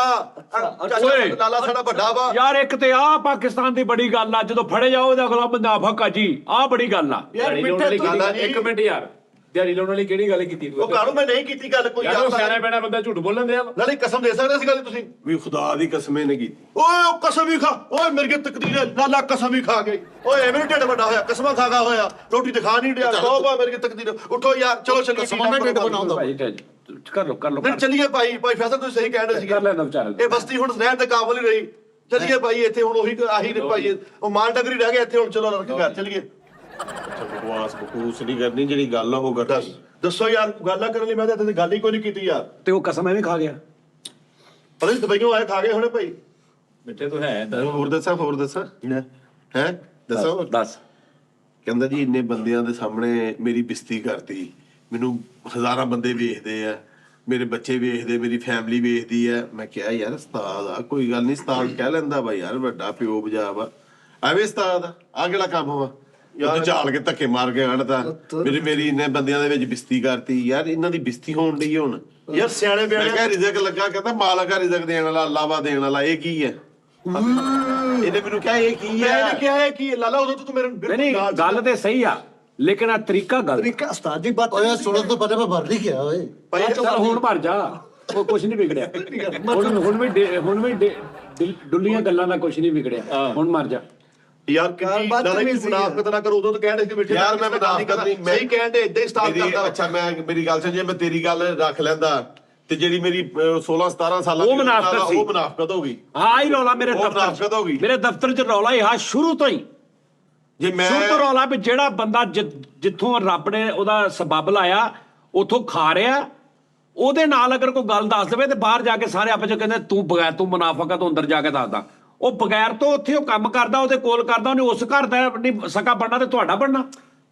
ਓਏ। ਲਾਲਾ ਸਾਡਾ ਵੱਡਾ ਵਾ ਯਾਰ ਇੱਕ ਤੇ ਆ ਪਾਕਿਸਤਾਨ ਦੀ ਬੜੀ ਗੱਲ ਆ, ਜਦੋਂ ਫੜੇ ਜਾਓ ਉਹਦਾ ਅਗਲਾ ਮੁਨਾਫਕ ਆ ਜੀ, ਆ ਬੜੀ ਗੱਲ ਆ। ਯਾਰ ਮਿੱਠੇ ਤੂੰ ਇੱਕ ਮਿੰਟ ਯਾਰ, ਦਿਹਾੜੀ ਲਾਉਣ ਵਾਲੀ ਕਿਹੜੀ ਗੱਲ ਕੀਤੀ ਤੂੰ? ਉਹ ਕਾਲੂ ਮੈਂ ਨਹੀਂ ਕੀਤੀ ਗੱਲ ਕੋਈ। ਯਾਰ ਉਹ ਸਿਆਣਾ ਪੈਣਾ ਬੰਦਾ ਝੂਠ ਬੋਲਣ ਦਿਆ। ਨਾਲੇ ਕਸਮ ਦੇ ਸਕਦੇ ਸੀ ਗੱਲ ਤੁਸੀਂ ਵੀ ਖੁਦਾ ਦੀ ਕਸਮ ਇਹਨੇ ਕੀਤੀ। ਓਏ ਉਹ ਕਸਮ ਹੀ ਖਾ, ਓਏ ਮੇਰੇ ਤਕਦੀਰ ਹੈ ਲਾਲਾ ਕਸਮ ਹੀ ਖਾ ਗਈ। ਓਏ ਐਵੇਂ ਢਿੱਡ ਵੱਡਾ ਹੋਇਆ, ਕਸਮਾਂ ਖਾ ਹੋਇਆ, ਰੋਟੀ ਤੇ ਖਾ ਨਹੀਂ ਡਿਆ। ਤੋਬਾ ਮੇਰੇ ਤਕਦੀਰ। ਉੱਠੋ ਯਾਰ ਚਲੋ ਚੱਲੀਏ। ਕਸਮਾਂ ਨਾਲ ਢਿੱਡ ਬਣਾਉਂਦਾ ਭਾਈ ਕਰ ਲੋ ਨਹੀਂ ਚੱਲੀਏ ਭਾਈ ਫੈਸਲਾ ਤੁਸੀਂ ਸਹੀ ਕਹਿ ਰਹੇ ਸੀ। ਕਰ ਲੈਣਾ ਵਿਚਾਰਾ। ਇਹ ਬਸਤੀ ਹੁਣ ਰਹਿਣ ਦੇ ਕਾਬਲ ਹੀ ਰਹੀ। ਚੱਲੀਏ ਭਾਈ ਇੱਥੇ ਹੁਣ ਉਹੀ ਆਹੀ ਨੇ ਭਾਈ, ਉਹ ਮਾਲ ਡਗਰੀ ਰਹਿ ਗਿਆ ਇੱਥੇ। ਹੁਣ ਚਲੋ ਲੜ ਕੇ ਘਰ ਚੱਲੀਏ। ਬਕਵਾਸ ਬਕੂਸ ਨਹੀਂ ਕਰਨੀ, ਜਿਹੜੀ ਗੱਲ ਉਹ ਕਰਦਾ। ਦੱਸੋ ਯਾਰ ਗੱਲ ਨਾ ਕਰਨ ਲਈ ਮੈਂ ਤਾਂ ਇੱਥੇ ਗੱਲ ਹੀ ਕੋਈ ਨਹੀਂ ਕੀਤੀ ਯਾਰ ਤੇ ਉਹ ਕਸਮ ਐਵੇਂ ਖਾ ਗਿਆ। ਪਤਾ ਨਹੀਂ ਦਵਾਈਆਂ ਆਏ ਖਾ ਗਏ ਹੋਣੇ ਭਾਈ। ਮਿੱਠੇ ਤੋਂ ਹੈ ਹੋਰ ਦੱਸਾਂ ਹੈ ਦੱਸੋ ਦੱਸ। ਕਹਿੰਦਾ ਜੀ ਇੰਨੇ ਬੰਦਿਆਂ ਦੇ ਸਾਹਮਣੇ ਮੇਰੀ ਬਿਸਤੀ ਕਰਤੀ, ਮੈਨੂੰ ਹਜ਼ਾਰਾਂ ਬੰਦੇ ਵੇਖਦੇ ਆ, ਮੇਰੇ ਬੱਚੇ ਵੇਖਦੇ, ਮੇਰੀ ਫੈਮਿਲੀ ਵੇਖਦੀ ਆ। ਮੈਂ ਕਿਹਾ ਯਾਰ ਉਸਤਾਦ ਆ, ਕੋਈ ਗੱਲ ਨਹੀਂ, ਉਸਤਾਦ ਕਹਿ ਲੈਂਦਾ ਵਾ ਯਾਰ, ਵੱਡਾ ਪਿਓ ਬਜਾ ਵਾ, ਐਵੇਂ ਉਸਤਾਦ ਆ ਕਿਹੜਾ ਕੰਮ ਵਾ ਯਾਰ? ਝਾਲ ਕੇ ਧੱਕੇ ਮਾਰ ਕੇ ਆਣਦਾ ਮੇਰੀ ਇੰਨੇ ਬੰਦਿਆਂ ਦੇ ਵਿੱਚ ਬਿਸਤੀ ਕਰਤੀ। ਯਾਰ ਇਹਨਾਂ ਦੀ ਬਿਸਤੀ ਹੋਣ ਡਈ ਹੁਣ ਯਾਰ ਸਿਆਣੇ ਬਿਆਣੇ ਮੈਂ ਕਿਹਾ ਰਿਜ਼ਕ ਲੱਗਾ, ਕਹਿੰਦਾ ਮਾਲਕ ਆ ਰਿਜ਼ਕ ਦੇਣ ਵਾਲਾ, ਅੱਲਾ ਵਾ ਦੇਣ ਵਾਲਾ। ਇਹ ਕੀ ਹੈ? ਇਹਨੇ ਮੈਨੂੰ ਕਿਹਾ ਇਹ ਕੀ ਹੈ? ਮੈਂ ਕਿਹਾ ਹੈ ਕਿ ਲਾਲਾ ਉਦੋਂ ਤੂੰ ਮੇਰੇ ਨਹੀਂ ਗੱਲ ਤੇ ਸਹੀ ਆ, ਲੇਕਿਨ ਆ ਤਰੀਕਾ ਗਲਤ। ਤਰੀਕਾ ਉਸਤਾਦ ਜੀ ਬਾਤ ਓਏ ਸੁਣਨ ਤੋਂ ਪਹਿਲੇ ਮੈਂ ਭਰ ਨਹੀਂ ਗਿਆ ਓਏ। ਭਾਈ ਚੱਲ ਹੁਣ ਭਰ ਜਾ, ਉਹ ਕੁਝ ਨਹੀਂ ਵਿਗੜਿਆ। ਹੁਣ ਵੀ ਡੁੱਲੀਆਂ ਗੱਲਾਂ ਦਾ ਕੁਝ ਨਹੀਂ ਵਿਗੜਿਆ, ਹੁਣ ਮਰ ਜਾ। ਯਾਰ ਲਾਲਾ ਜੀ ਮੁਨਾਫਕਤ ਨਾ ਕਰੋ, ਉਦੋਂ ਤਾਂ ਕਹਿਣ ਦੇ ਕਿ ਮਿੱਠੇ ਯਾਰ ਮੈਂ ਮੁਨਾਫਕਤ ਨਹੀਂ, ਮੈਂ ਸਹੀ ਕਹਿਣ ਦੇ, ਇਦਾਂ ਹੀ ਸਟਾਰਟ ਕਰਦਾ। ਅੱਛਾ ਮੈਂ ਮੇਰੀ ਗੱਲ ਸੁਣ, ਜੇ ਮੈਂ ਤੇਰੀ ਗੱਲ ਰੱਖ ਲੈਂਦਾ ਤੇ ਜਿਹੜੀ ਮੇਰੀ 16-17 ਸਾਲਾਂ ਉਹ ਮੁਨਾਫਕਤ ਸੀ। ਉਹ ਮੁਨਾਫਕਤ ਹੋ ਗਈ। ਹਾਂ ਹੀ ਰੌਲਾ ਮੇਰੇ ਉਹ ਮੁਨਾਫਕਤ ਹੋ ਗਈ। ਮੇਰੇ ਦਫ਼ਤਰ 'ਚ ਰੌਲਾ ਹੀ ਹਾਂ ਸ਼ੁਰੂ ਤੋਂ ਹੀ। ਜੇ ਮੈਂ ਸ਼ੁਰੂ ਤੋਂ ਰੌਲਾ ਵੀ ਜਿਹੜਾ ਬੰਦਾ ਜਿੱਥੋਂ ਰੱਬ ਨੇ ਉਹਦਾ ਸਬੱਬ ਲਾਇਆ ਉਥੋਂ ਖਾ ਰਿਹਾ, ਉਹਦੇ ਨਾਲ ਅਗਰ ਕੋਈ ਗੱਲ ਦੱਸ ਦੇਵੇ ਤੇ ਬਾਹਰ ਜਾ ਕੇ ਸਾਰੇ ਆਪਸ 'ਚ ਕਹਿੰਦੇ ਤੂੰ ਬਗੈਰ, ਤੂੰ ਮੁਨਾਫਕ ਆ, ਤੂੰ ਅੰਦਰ ਜਾ ਕੇ ਦੱਸਦਾ। ਉਹ ਬਗੈਰ ਤੋਂ ਉੱਥੇ ਉਹ ਕੰਮ ਕਰਦਾ, ਉਹਦੇ ਕੋਲ ਕਰਦਾ, ਉਹਨੇ ਉਸ ਘਰ ਦਾ ਨਹੀਂ ਸਕਾ ਬਣਨਾ ਤੇ ਤੁਹਾਡਾ ਬਣਨਾ।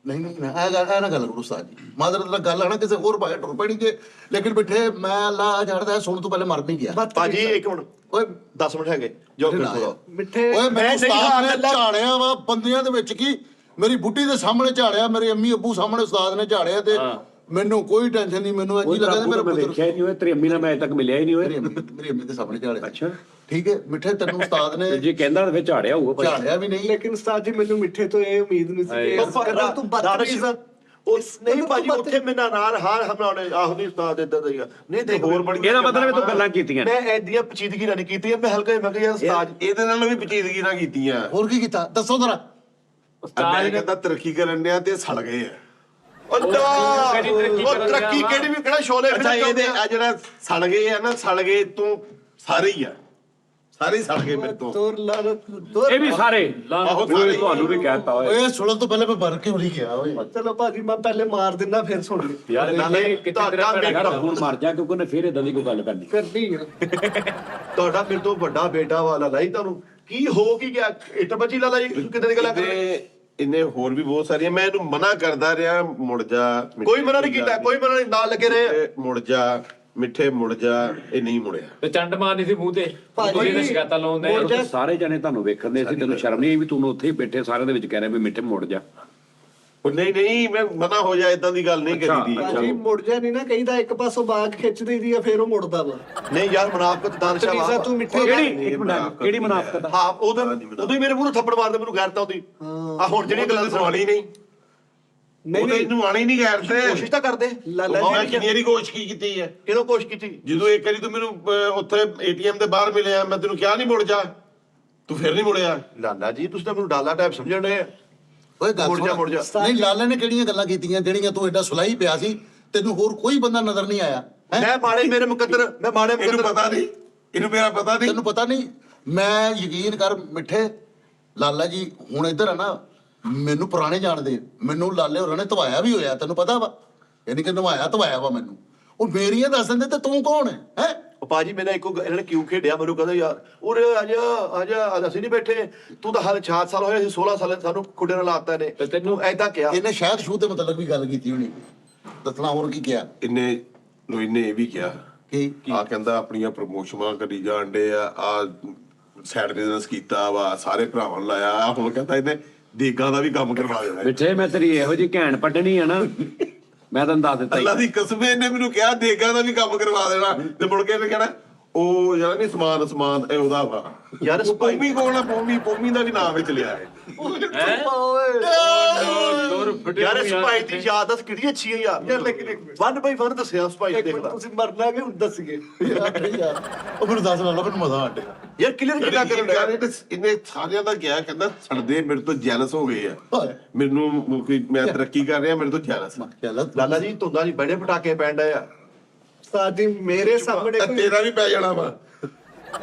ਨਹੀਂ ਇਹ ਨਾ ਗੱਲ ਕਰੋ ਉਸਤਾਦ ਜੀ, ਮਾਦਰ ਦਾ ਗੱਲ ਆਣਾ ਕਿਸੇ ਹੋਰ ਪਾਸੇ ਟੁਰ ਪੈਣੀ ਜੇ। ਲੇਕਿਨ ਬਿਠੇ ਮੈਂ ਅੱਲਾ ਜਾਣਦਾ ਸੁਣ ਤੋਂ ਪਹਿਲੇ ਮਰ ਨਹੀਂ ਗਿਆ। ਭਾਜੀ ਇੱਕ ਮਿੰਟ, ਓਏ 10 ਮਿੰਟ ਹੈਗੇ ਜੋ ਫਿਰ ਮਿੱਠੇ ਓਏ ਮੈਨੂੰ ਨਹੀਂ ਉਸਤਾਦ ਨੇ ਹਾਂ, ਝਾੜਿਆ ਵਾ ਬੰਦਿਆਂ ਦੇ ਵਿੱਚ ਕੀ, ਮੇਰੀ ਬੁੱਢੀ ਦੇ ਸਾਹਮਣੇ ਝਾੜਿਆ, ਮੇਰੇ ਅੰਮੀ ਅੱਬੂ ਸਾਹਮਣੇ ਉਸਤਾਦ ਨੇ ਝਾੜਿਆ ਤੇ ਮੈਨੂੰ ਕੋਈ ਟੈਨਸ਼ਨ ਨਹੀਂ। ਮੈਨੂੰ ਇਹ ਲੱਗਾ ਉਹ ਮੇਰਾ ਮੈਂ ਪੁੱਤਰ ਦੇਖਿਆ ਹੀ ਨਹੀਂ ਹੋਇਆ, ਤੇਰੀ ਅੰਮੀ ਨਾਲ ਮੈਂ ਅਜੇ ਤੱਕ ਮਿਲਿਆ ਹੀ ਨਹੀਂ ਹੋਇਆ। ਮੇਰੀ ਅੰਮੀ ਦੇ ਸਾਹਮਣੇ ਝਾੜਿਆ। ਅੱਛਾ ਠੀਕ ਹੈ ਮਿੱਠੇ, ਤੈਨੂੰ ਉਸਤਾਦ ਨੇ ਜੇ ਕਹਿੰਦਾ ਤਾਂ ਫਿਰ ਝਾੜਿਆ ਹੋਊਗਾ ਭਾਈ। ਝਾੜਿਆ ਵੀ ਨਹੀਂ। ਲੇਕਿਨ ਉਸਤਾਦ ਜੀ ਮੈਨੂੰ ਮਿੱਠੇ ਤੋਂ ਇਹ ਉਮੀਦ ਨਹੀਂ ਸੀ ਕਿ ਤੂੰ ਬਦਤਮੀਜ਼ ਆ। ਨਹੀਂ ਭਾਜੀ ਉੱਥੇ ਮੇਰਾ ਨਾਲ ਹਾਰ ਹਮਰਾਉਣੇ ਆਹੋ ਨਹੀਂ ਉਸਤਾਦ ਇਦਾਂ ਦਾ ਹੀਗਾ। ਨਹੀਂ ਤੇ ਹੋਰ ਬੜੀ ਇਹਦਾ ਮਤਲਬ ਇਹ ਤੂੰ ਗੱਲਾਂ ਕੀਤੀਆਂ। ਮੈਂ ਐਦੀਆਂ ਪਚੀਦਗੀ ਨਹੀਂ ਕੀਤੀ, ਮੈਂ ਹਲਕਾ ਮੈਂ ਕਿਹਾ ਉਸਤਾਦ ਇਹਦੇ ਨਾਲ ਵੀ ਪਚੀਦਗੀ ਨਾ ਕੀਤੀਆਂ। ਹੋਰ ਕੀ ਕੀਤਾ ਦੱਸੋ ਜ਼ਰਾ। ਮੈਂ ਕਹਿੰਦਾ ਤਰੱਕੀ ਕਰਨ ਡਿਆ ਤੇ ਸੜ ਗਏ ਆ। ਉਹ ਤਰੱਕੀ ਕਿਹੜੀ ਵੀ ਕਿਹੜਾ ਸ਼ੋਲੇ ਅੱਛਾ ਇਹਦੇ ਆ ਜਿਹੜਾ ਸੜ ਗਏ ਆ ਨਾ, ਸੜ ਗਏ ਤੂੰ ਸਾਰੇ ਹੀ ਆ, ਸਾਰੇ ਹੀ ਸੜ ਗਏ ਮੇਰੇ ਤੋਂ। ਤੋਰ ਲਾਨਤ ਇਹ ਵੀ ਸਾਰੇ ਆਹੋ ਸਾਰੇ ਤੁਹਾਨੂੰ ਵੀ ਕਹਿਤਾ ਹੋਇਆ। ਓਏ ਸੁਣਨ ਤੋਂ ਪਹਿਲੇ ਮੈਂ ਭਰ ਕਿਉਂ ਨਹੀਂ ਗਿਆ ਓਏ। ਚਲੋ ਭਾਜੀ ਮੈਂ ਪਹਿਲੇ ਮਾਰ ਦਿੰਦਾ ਫਿਰ ਸੁਣ ਲਈ ਯਾਰ ਨਾਲੇ ਕਿਤੇ ਤੇਰਾ ਭੈੜਾ ਹੁਣ ਮਰ ਜਾ, ਕਿਉਂਕਿ ਉਹਨੇ ਫੇਰ ਇਦਾਂ ਦੀ ਕੋਈ ਗੱਲ ਕਰਨੀ। ਕਰਦੀ ਆ। ਤੁਹਾਡਾ ਮੇਰੇ ਤੋਂ ਵੱਡਾ ਬੇਟਾ ਵਾ ਲਾਲਾ ਜੀ, ਤੁਹਾਨੂੰ ਕੀ ਹੋ ਕੀ ਗਿਆ? ਇੱਟ ਬੱਜੀ ਲਾਲਾ ਜੀ ਕਿੱਦਾਂ ਦੀ ਗੱਲ ਕਰ ਇਹਨੇ ਹੋਰ ਵੀ ਬਹੁਤ ਸਾਰੀਆਂ, ਮੈਂ ਇਹਨੂੰ ਮਨਾ ਕਰਦਾ ਰਿਹਾ, ਮੁੜ ਜਾ। ਕੋਈ ਮਨਾ ਨਹੀਂ ਕੀਤਾ, ਕੋਈ ਮਨਾ ਨਹੀਂ, ਨਾਲ ਲੱਗੇ ਰਹੇ। ਮੁੜ ਜਾ ਮਿੱਠੇ, ਮੁੜ ਜਾ। ਇਹ ਨਹੀਂ ਮੁੜਿਆ। ਤੇ ਚੰਡ ਮਾਰਨੀ ਸੀ ਮੂੰਹ ਤੇ, ਤੁਸੀਂ ਇਹਦੇ ਸ਼ਿਕਾਇਤਾਂ ਲਾਉਂਦੇ ਸਾਰੇ ਜਣੇ ਤੁਹਾਨੂੰ ਵੇਖਣ ਦੇ ਸੀ, ਤੈਨੂੰ ਸ਼ਰਮ ਨਹੀਂ ਆਈ ਵੀ ਤੂੰ ਉੱਥੇ ਹੀ ਬੈਠੇ ਸਾਰਿਆਂ ਦੇ ਵਿੱਚ ਕਹਿ ਰਿਹਾ ਵੀ ਮਿੱਠੇ ਮੁੜ ਜਾ। ਉਹ ਨਹੀਂ ਮੈਂ ਮਨਾ ਹੋ ਜਾ, ਇਦਾਂ ਦੀ ਗੱਲ ਨਹੀਂ ਕਰੀਦੀ। ਭਾਜੀ ਮੁੜ ਜਾ ਨਹੀਂ ਨਾ ਕਹੀਦਾ, ਇੱਕ ਪਾਸੋਂ ਬਾਗ ਖਿੱਚ ਦੇਈਦੀ ਆ ਫਿਰ ਉਹ ਮੁੜਦਾ ਵਾ। ਨਹੀਂ ਯਾਰ ਮੁਨਾਫਕਤ ਦਾਨਸ਼ਾ ਤਮੀਜ਼ਾ ਤੂੰ ਮਿੱਠੇ ਕਿਹੜੀ ਮੁਨਾਫਕਤ? ਹਾਂ ਉਦੋਂ ਹੀ ਮੇਰੇ ਮੂੰਹ ਨੂੰ ਥੱਪੜ ਮਾਰਦੇ, ਮੈਨੂੰ ਗੈਰਤਾ ਉਹਦੀ। ਆ ਹੁਣ ਜਿਹੜੀਆਂ ਗੱਲਾਂ ਸੁਣਾਣੀ ਨਹੀਂ, ਉਹ ਤਾਂ ਇਹਨੂੰ ਆਣੀ ਨਹੀਂ ਕਰਦੇ। ਕੋਸ਼ਿਸ਼ ਤਾਂ ਕਰਦੇ। ਲਾਲਾ ਮੈਂ ਕਿੰਨੀ ਵਾਰੀ ਕੋਸ਼ਿਸ਼ ਕੀਤੀ ਹੈ। ਕਿਹਦੋਂ ਕੋਸ਼ਿਸ਼ ਕੀਤੀ? ਜਦੋਂ ਇੱਕ ਵਾਰੀ ਤੂੰ ਮੈਨੂੰ ਉੱਥੇ ਏਟੀਐਮ ਦੇ ਬਾਹਰ ਮਿਲਿਆ, ਮੈਂ ਤੈਨੂੰ ਕਿਹਾ ਨਹੀਂ ਮੁੜ ਜਾ, ਤੂੰ ਫਿਰ ਨਹੀਂ ਮੁੜਿਆ। ਲਾਲਾ ਜੀ ਤੁਸੀਂ ਤਾਂ ਮੈਨੂੰ ਡਾਲਾ ਟਾਈਪ ਸਮਝਣ ਡਏ ਆ। ਓਏ ਗੱਲ ਮੁੜ ਜਾ। ਨਹੀਂ ਲਾਲੇ ਨੇ ਕਿਹੜੀਆਂ ਗੱਲਾਂ ਕੀਤੀਆਂ ਜਿਹੜੀਆਂ ਤੂੰ ਐਡਾ ਸੁਲਾਈ ਪਿਆ ਸੀ, ਤੈਨੂੰ ਹੋਰ ਕੋਈ ਬੰਦਾ ਨਜ਼ਰ ਨਹੀਂ ਆਇਆ? ਮੈਂ ਮਾੜੇ ਮੇਰੇ ਮੁਕੱਦਰ, ਮੈਂ ਮਾੜੇ ਇਹਨੂੰ ਮੁਕੱਦਰ। ਪਤਾ ਨਹੀਂ, ਇਹਨੂੰ ਮੇਰਾ ਪਤਾ ਨਹੀਂ। ਤੈਨੂੰ ਪਤਾ ਨਹੀਂ? ਮੈਂ ਯਕੀਨ ਕਰ ਮਿੱਠੇ, ਲਾਲਾ ਜੀ ਹੁਣ ਇੱਧਰ ਆ ਨਾ, ਮੈਨੂੰ ਪੁਰਾਣੇ ਜਾਣਦੇ, ਮੈਨੂੰ ਲਾਲੇ ਹੋਰਾਂ ਨੇ ਧਵਾਇਆ ਵੀ ਹੋਇਆ, ਤੈਨੂੰ ਪਤਾ ਵਾ? ਯਾਨੀ ਕਿ ਨਵਾਇਆ ਧਵਾਇਆ ਵਾ ਮੈਨੂੰ। ਉਹ ਮੇਰੀਆਂ ਦੱਸ ਦਿੰਦੇ ਤੇ ਤੂੰ ਕੌਣ ਹੈ? ਹੈ ਉਹ ਭਾਜੀ ਮੈਨੇ ਇੱਕੋ ਇਹਨਾਂ ਨੇ ਕਿਉਂ ਖੇਡਿਆ, ਮੈਨੂੰ ਕਹਿੰਦਾ ਯਾਰ ਉਰੇ ਆ ਜਾ ਅਸੀਂ ਨਹੀਂ ਬੈਠੇ, ਤੂੰ ਤਾਂ ਹਾਲੇ 4 ਸਾਲ ਹੋਏ, ਅਸੀਂ 16 ਸਾਲ ਸਾਨੂੰ ਖੁੱਡੇ ਨਾਲ ਲਾਤਾ ਨੇ, ਤੈਨੂੰ ਐਦਾਂ ਕਿਹਾ। ਇਹਨੇ ਸ਼ਾਇਦ ਸ਼ੂ ਦੇ ਮਤਲਬ ਵੀ ਗੱਲ ਕੀਤੀ ਹੋਣੀ, ਦੱਸਣਾ ਹੋਰ ਕੀ ਕਿਹਾ? ਇਹਨੇ ਇਹ ਵੀ ਕਿਹਾ ਕੀ ਆ, ਕਹਿੰਦਾ ਆਪਣੀਆਂ ਪ੍ਰਮੋਸ਼ਨਾਂ ਕਰੀ ਜਾਣ ਡੇ ਆ ਸਾਈਡ ਬਿਜ਼ਨਸ ਕੀਤਾ ਵਾ, ਸਾਰੇ ਭਰਾਵਾਂ ਨੂੰ ਲਾਇਆ ਆ, ਹੁਣ ਕਹਿੰਦਾ ਇਹਨੇ ਦੇਗਾਂ ਦਾ ਵੀ ਕੰਮ ਕਰਵਾ ਦੇਣਾ। ਮਿੱਠੇ ਮੈਂ ਤੇਰੀ ਇਹੋ ਜਿਹੀ ਘੈਣ ਪੱਟਣੀ ਆ ਨਾ, ਮੈਂ ਤੈਨੂੰ ਦੱਸ ਦਿੱਤਾ। ਅੱਲਾ ਦੀ ਕਸਮ, ਇਹਨੇ ਮੈਨੂੰ ਕਿਹਾ ਦੇਗਾਂ ਦਾ ਵੀ ਕੰਮ ਕਰਵਾ ਦੇਣਾ, ਤੇ ਮੁੜ ਕੇ ਇਹਨੇ ਕਹਿਣਾ ਉਹ ਜਿਹੜਾ ਨਹੀਂ ਸਮਾਨ ਇਹ ਉਹਦਾ ਵਾ। ਯਾਰ ਪੌਮੀ ਕੋਲ ਆ, ਪੌਮੀ ਦਾ ਵੀ ਨਾਮ ਵਿੱਚ ਲਿਆ ਹੈ। ਯਾਰ ਸਪਾਈ ਦੀ ਯਾਦ ਕਿਹੜੀ ਅੱਛੀ ਹੈ ਯਾਰ ਲੇਕਿਨ 1 by 1 ਦੱਸਿਆ ਸਪਾਈ ਦੇਖ ਲੈ। ਤੁਸੀਂ ਮਰਨਾ ਕਿ ਹੁਣ ਦੱਸੀਏ ਯਾਰ ਉਹ ਮੈਨੂੰ ਦੱਸ ਲਾ, ਮੈਨੂੰ ਮਜ਼ਾ ਆਟਿਆ ਯਾਰ ਕਲੀਅਰ ਕਿੱਦਾਂ ਕਰਨ ਯਾਰ ਇਹਨੇ ਸਾਰਿਆਂ ਦਾ ਕਿਹਾ, ਕਹਿੰਦਾ ਸੜਦੇ ਮੇਰੇ ਤੋਂ ਜੈਲਸ ਹੋ ਗਏ ਆ, ਮੈਨੂੰ ਮੈਂ ਤਰੱਕੀ ਕਰ ਰਿਹਾ, ਮੇਰੇ ਤੋਂ ਜੈਲਸ। ਲਾਲਾ ਜੀ ਤੁੰਦਾ ਜੀ ਬੜੇ ਪਟਾਕੇ ਪੈਣ ਡਏ ਆ। ਸਾਡੀ ਮੇਰੇ ਸਾਹਮਣੇ ਕੋਈ ਤੇਰਾ ਵੀ ਪੈ ਜਾਣਾ ਵਾ।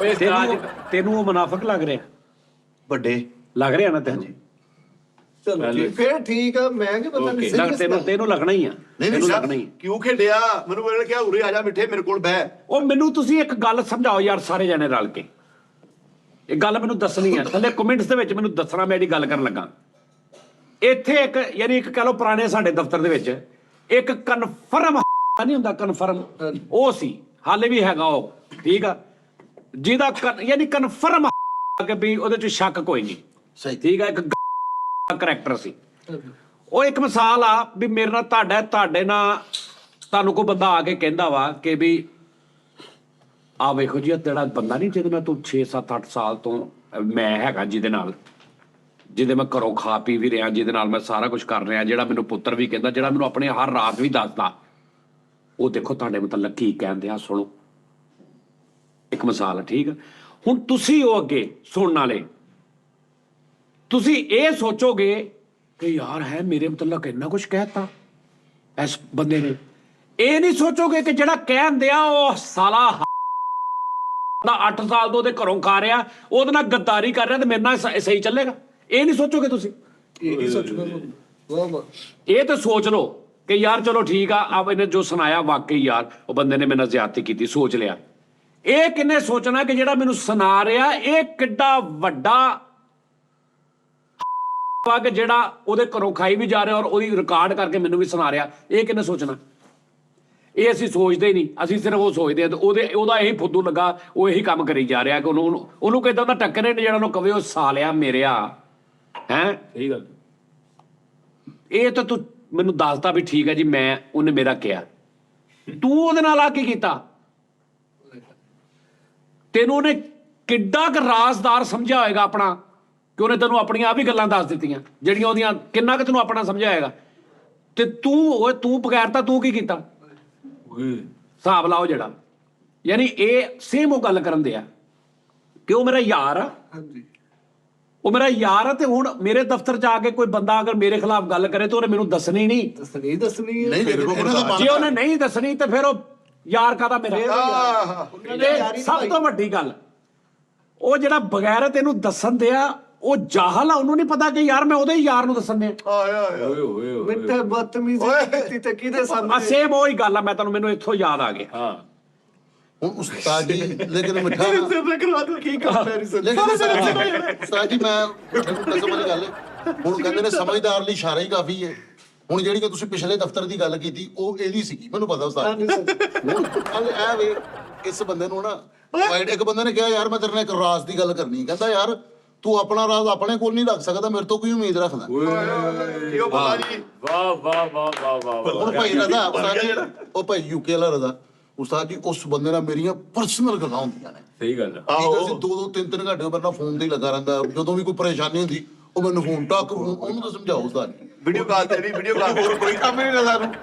ਤੈਨੂੰ ਉਹ ਮੁਨਾਫਕ ਲੱਗ ਰਿਹਾ? ਵੱਡੇ ਲੱਗ ਰਿਹਾ ਨਾ ਤੈਨੂੰ? ਚਲੋ ਠੀਕ, ਫਿਰ ਠੀਕ ਆ। ਮੈਂ ਕੀ ਪਤਾ ਨਹੀਂ ਲੱਗ ਤੈਨੂੰ ਲੱਗਣਾ ਹੀ ਆ, ਨਹੀਂ ਤੈਨੂੰ ਸਰ, ਲੱਗਣਾ ਹੀ। ਕਿਉਂ ਖੇਡਿਆ? ਮੈਨੂੰ ਬੋਲਣ ਕਿਹਾ ਉਰੇ ਆ ਜਾ ਮਿੱਠੇ ਮੇਰੇ ਕੋਲ ਬਹਿ। ਉਹ ਮੈਨੂੰ ਤੁਸੀਂ ਇੱਕ ਗੱਲ ਸਮਝਾਓ ਯਾਰ, ਸਾਰੇ ਜਣੇ ਰਲ ਕੇ ਇਹ ਗੱਲ ਮੈਨੂੰ ਦੱਸਣੀ ਆ। ਥੱਲੇ ਕਮੈਂਟਸ ਦੇ ਵਿੱਚ ਮੈਨੂੰ ਦੱਸਣਾ, ਮੈਂ ਜਿਹੜੀ ਗੱਲ ਕਰਨ ਲੱਗਾ। ਇੱਥੇ ਇੱਕ ਯਾਨੀ ਇੱਕ ਕਹ ਲਓ ਪੁਰਾਣੇ ਸਾਡੇ ਦਫ਼ਤਰ ਦੇ ਵਿੱਚ ਇੱਕ ਕਨਫਰਮ ਨਹੀਂ ਹੁੰਦਾ, ਕਨਫਰਮ ਉਹ ਸੀ, ਹਾਲੇ ਵੀ ਹੈਗਾ ਉਹ, ਠੀਕ ਆ, ਜਿਹਦਾ ਯਾਨੀ ਕਨਫਰਮ ਕਿ ਵੀ ਉਹਦੇ ਚ ਸ਼ੱਕ ਕੋਈ ਨਹੀਂ, ਸਹੀ ਠੀਕ ਆ, ਇੱਕ ਕਰੈਕਟਰ ਸੀ ਉਹ। ਇੱਕ ਮਿਸਾਲ ਆ ਵੀ ਮੇਰੇ ਨਾਲ ਤੁਹਾਡੇ ਨਾਲ ਤੁਹਾਨੂੰ ਕੋਈ ਬੰਦਾ ਆ ਕੇ ਕਹਿੰਦਾ ਵਾ ਕਿ ਵੀ ਆ ਵੇਖੋ ਜੀ, ਤੇਰਾ ਬੰਦਾ ਨਹੀਂ ਜਿਹਦੇ ਨਾਲ ਤੂੰ 6 7 8 ਸਾਲ ਤੋਂ ਮੈਂ ਹੈਗਾ, ਜਿਹਦੇ ਮੈਂ ਘਰੋਂ ਖਾ ਪੀ ਵੀ ਰਿਹਾ, ਜਿਹਦੇ ਨਾਲ ਮੈਂ ਸਾਰਾ ਕੁਝ ਕਰ ਰਿਹਾ, ਜਿਹੜਾ ਮੈਨੂੰ ਪੁੱਤਰ ਵੀ ਕਹਿੰਦਾ, ਜਿਹੜਾ ਮੈਨੂੰ ਆਪਣੇ ਹਰ ਰਾਤ ਵੀ ਦੱਸਦਾ, ਉਹ ਦੇਖੋ ਤੁਹਾਡੇ ਮਤਲਬ ਕੀ ਕਹਿੰਦੇ ਆ, ਸੁਣੋ। ਇੱਕ ਮਿਸਾਲ ਹੈ, ਠੀਕ ਆ। ਹੁਣ ਤੁਸੀਂ ਉਹ ਅੱਗੇ ਸੁਣਨ ਵਾਲੇ, ਤੁਸੀਂ ਇਹ ਸੋਚੋਗੇ ਕਿ ਯਾਰ ਹੈ ਮੇਰੇ ਮਤਲਬ ਇੰਨਾ ਕੁਝ ਕਹਿਤਾ ਇਸ ਬੰਦੇ ਨੇ। ਇਹ ਨਹੀਂ ਸੋਚੋਗੇ ਕਿ ਜਿਹੜਾ ਕਹਿੰਦੇ ਆ ਉਹ ਸਾਲਾ ਦਾ 8 ਸਾਲ ਤੋਂ ਉਹਦੇ ਘਰੋਂ ਖਾ ਰਿਹਾ, ਉਹਦੇ ਨਾਲ ਗੱਦਾਰੀ ਕਰ ਰਿਹਾ ਤੇ ਮੇਰੇ ਨਾਲ ਸਹੀ ਚੱਲੇਗਾ। ਇਹ ਨਹੀਂ ਸੋਚੋਗੇ ਤੁਸੀਂ, ਇਹ ਨਹੀਂ ਸੋਚੂਗਾ। ਇਹ ਤਾਂ ਸੋਚ ਲਓ ਕਿ ਯਾਰ ਚਲੋ ਠੀਕ ਆ, ਆਪ ਇਹਨੇ ਜੋ ਸੁਣਾਇਆ ਵਾਕਈ ਯਾਰ ਉਹ ਬੰਦੇ ਨੇ ਮੇਰੇ ਨਾਲ ਜ਼ਿਆਦਤੀ ਕੀਤੀ, ਸੋਚ ਲਿਆ। ਇਹ ਕਿੰਨੇ ਸੋਚਣਾ ਕਿ ਜਿਹੜਾ ਮੈਨੂੰ ਸੁਣਾ ਰਿਹਾ ਇਹ ਕਿੱਡਾ ਵੱਡਾ ਕਿ ਜਿਹੜਾ ਉਹਦੇ ਘਰੋਂ ਖਾਈ ਵੀ ਜਾ ਰਿਹਾ ਔਰ ਉਹਦੀ ਰਿਕਾਰਡ ਕਰਕੇ ਮੈਨੂੰ ਵੀ ਸੁਣਾ ਰਿਹਾ। ਇਹ ਕਿੰਨੇ ਸੋਚਣਾ? ਇਹ ਅਸੀਂ ਸੋਚਦੇ ਹੀ ਨਹੀਂ, ਅਸੀਂ ਸਿਰਫ ਉਹ ਸੋਚਦੇ ਆ ਤੇ ਉਹਦਾ ਇਹੀ ਫੁੱਦੂ ਲੱਗਾ, ਉਹ ਇਹੀ ਕੰਮ ਕਰੀ ਜਾ ਰਿਹਾ ਕਿ ਉਹਨੂੰ ਕਿਦਾਂ ਦਾ ਟੱਕਰੇ ਨੇ ਜਿਹੜਾ ਉਹਨੂੰ ਕਵੇ ਉਹ ਸਾਲਿਆ ਮੇਰਿਆ ਹੈ। ਸਹੀ ਗੱਲ। ਇਹ ਤਾਂ ਤੂੰ ਮੈਨੂੰ ਦੱਸਦਾ ਵੀ ਠੀਕ ਹੈ ਜੀ, ਉਹਨੇ ਮੇਰਾ ਕਿਹਾ, ਤੂੰ ਉਹਦੇ ਨਾਲ ਆ ਕੀ ਕੀਤਾ? ਤੈਨੂੰ ਉਹਨੇ ਕਿੱਡਾ ਕੁ ਰਾਜ਼ਦਾਰ ਸਮਝਿਆ ਹੋਏਗਾ ਆਪਣਾ, ਕਿ ਉਹਨੇ ਤੈਨੂੰ ਆਪਣੀਆਂ ਆ ਵੀ ਗੱਲਾਂ ਦੱਸ ਦਿੱਤੀਆਂ ਜਿਹੜੀਆਂ ਉਹਦੀਆਂ, ਕਿੰਨਾ ਕੁ ਤੈਨੂੰ ਆਪਣਾ ਸਮਝਾਏਗਾ। ਤੇ ਤੂੰ ਬਗੈਰ ਤਾਂ ਤੂੰ ਕੀ ਕੀਤਾ? ਹਿਸਾਬ ਲਾਓ ਜਿਹੜਾ। ਯਾਨੀ ਇਹ ਸੇਮ ਉਹ ਗੱਲ ਕਰਨ ਦੇ ਆ ਕਿ ਉਹ ਮੇਰਾ ਯਾਰ ਆ, ਉਹ ਮੇਰਾ ਯਾਰ ਆ, ਤੇ ਹੁਣ ਮੇਰੇ ਦਫ਼ਤਰ ਚ ਆ ਕੇ ਕੋਈ ਬੰਦਾ ਅਗਰ ਮੇਰੇ ਖਿਲਾਫ ਗੱਲ ਕਰੇ ਤੇ ਉਹਨੇ ਮੈਨੂੰ ਦੱਸਣੀ ਨਹੀਂ। ਦੱਸਣੀ ਨਹੀਂ ਜੇ ਉਹਨੇ ਨਹੀਂ ਦੱਸਣੀ ਤੇ ਫਿਰ ਉਹ ਯਾਰ ਕਾਹਦਾ ਮੇਰਾ? ਤੇ ਸਭ ਤੋਂ ਵੱਡੀ ਗੱਲ, ਉਹ ਜਿਹੜਾ ਬਗੈਰ ਤੈਨੂੰ ਦੱਸਣ ਦਿਆ ਉਹ ਜਾਹਲ ਆ, ਉਹਨੂੰ ਨਹੀਂ ਪਤਾ ਕਿ ਯਾਰ ਮੈਂ ਉਹਦੇ ਹੀ ਯਾਰ ਨੂੰ ਦੱਸਣ ਦਿਆ। ਮਿੱਠੇ ਬਦਤਮੀਜ਼ੀ ਕੀਤੀ ਤੇ ਕਿਹਦੇ ਸਾਹਮਣੇ? ਸੇਮ ਉਹੀ ਗੱਲ ਆ। ਮੈਨੂੰ ਇੱਥੋਂ ਯਾਦ ਆ ਗਿਆ। ਹਾਂ ਹੁਣ ਉਸਤਾਦ ਜੀ ਲੇਕਿਨ ਮਿੱਠਾ ਕੀ ਕੰਪੈਰੀਜ਼ਨ? ਉਸਤਾਦ ਜੀ ਮੈਂ ਕਸਮ ਵਾਲੀ ਗੱਲ ਹੈ, ਹੁਣ ਕਹਿੰਦੇ ਨੇ ਸਮਝਦਾਰ ਲਈ ਇਸ਼ਾਰਾ ਹੀ ਕਾਫੀ ਹੈ। ਹੁਣ ਜਿਹੜੀ ਕਿ ਤੁਸੀਂ ਪਿਛਲੇ ਦਫ਼ਤਰ ਦੀ ਗੱਲ ਕੀਤੀ ਉਹ ਇਹਦੀ ਸੀਗੀ, ਮੈਨੂੰ ਪਤਾ ਉਸਤਾਦ। ਹੁਣ ਇਹ ਵੇ ਇਸ ਬੰਦੇ ਨੂੰ ਨਾ ਇੱਕ ਬੰਦੇ ਨੇ ਕਿਹਾ ਯਾਰ ਮੈਂ ਤੇਰੇ ਨਾਲ ਇੱਕ ਰਾਜ਼ ਦੀ ਗੱਲ ਕਰਨੀ, ਕਹਿੰਦਾ ਯਾਰ ਤੂੰ ਆਪਣਾ ਰਾਜ਼ ਆਪਣੇ ਕੋਲ ਨਹੀਂ ਰੱਖ ਸਕਦਾ, ਮੇਰੇ ਤੋਂ ਕੋਈ ਉਮੀਦ ਰੱਖਦਾ? ਕਿਉਂ ਪਤਾ ਜੀ? ਵਾਹ ਵਾਹ ਵਾਹ ਵਾਹ ਵਾਹ। ਹੁਣ ਭਾਈ ਰਜ਼ਾ ਉਸਤਾਦ ਜੀ, ਉਹ ਭਾਈ ਯੂਕੇ ਵਾਲਾ ਰਜ਼ਾ ਉਸਤਾਦ ਜੀ, ਉਸ ਬੰਦੇ ਨਾਲ ਮੇਰੀਆਂ ਪਰਸਨਲ ਗੱਲਾਂ ਹੁੰਦੀਆਂ ਨੇ। ਸਹੀ ਗੱਲ ਆ। ਆਹੋ 2-3 ਘੰਟੇ ਮੇਰੇ ਨਾਲ ਫੋਨ ਤੇ ਹੀ ਲੱਗਾ ਰਹਿੰਦਾ, ਜਦੋਂ ਵੀ ਕੋਈ ਪਰੇਸ਼ਾਨੀ ਹੁੰਦੀ ਉਹ ਮੈਨੂੰ ਫੋਨ ਟੱਕ, ਉਹਨੂੰ ਤਾਂ ਸਮਝਾਓ ਉਸਤਾਦ ਜੀ। ਵੀਡੀਓ ਕਾਲ ਤੇ ਵੀ ਵੀਡੀਓ ਕਾਲ, ਹੋਰ ਕੋਈ ਕੰਮ ਨਹੀਂ ਰਜ਼ਾ ਨੂੰ।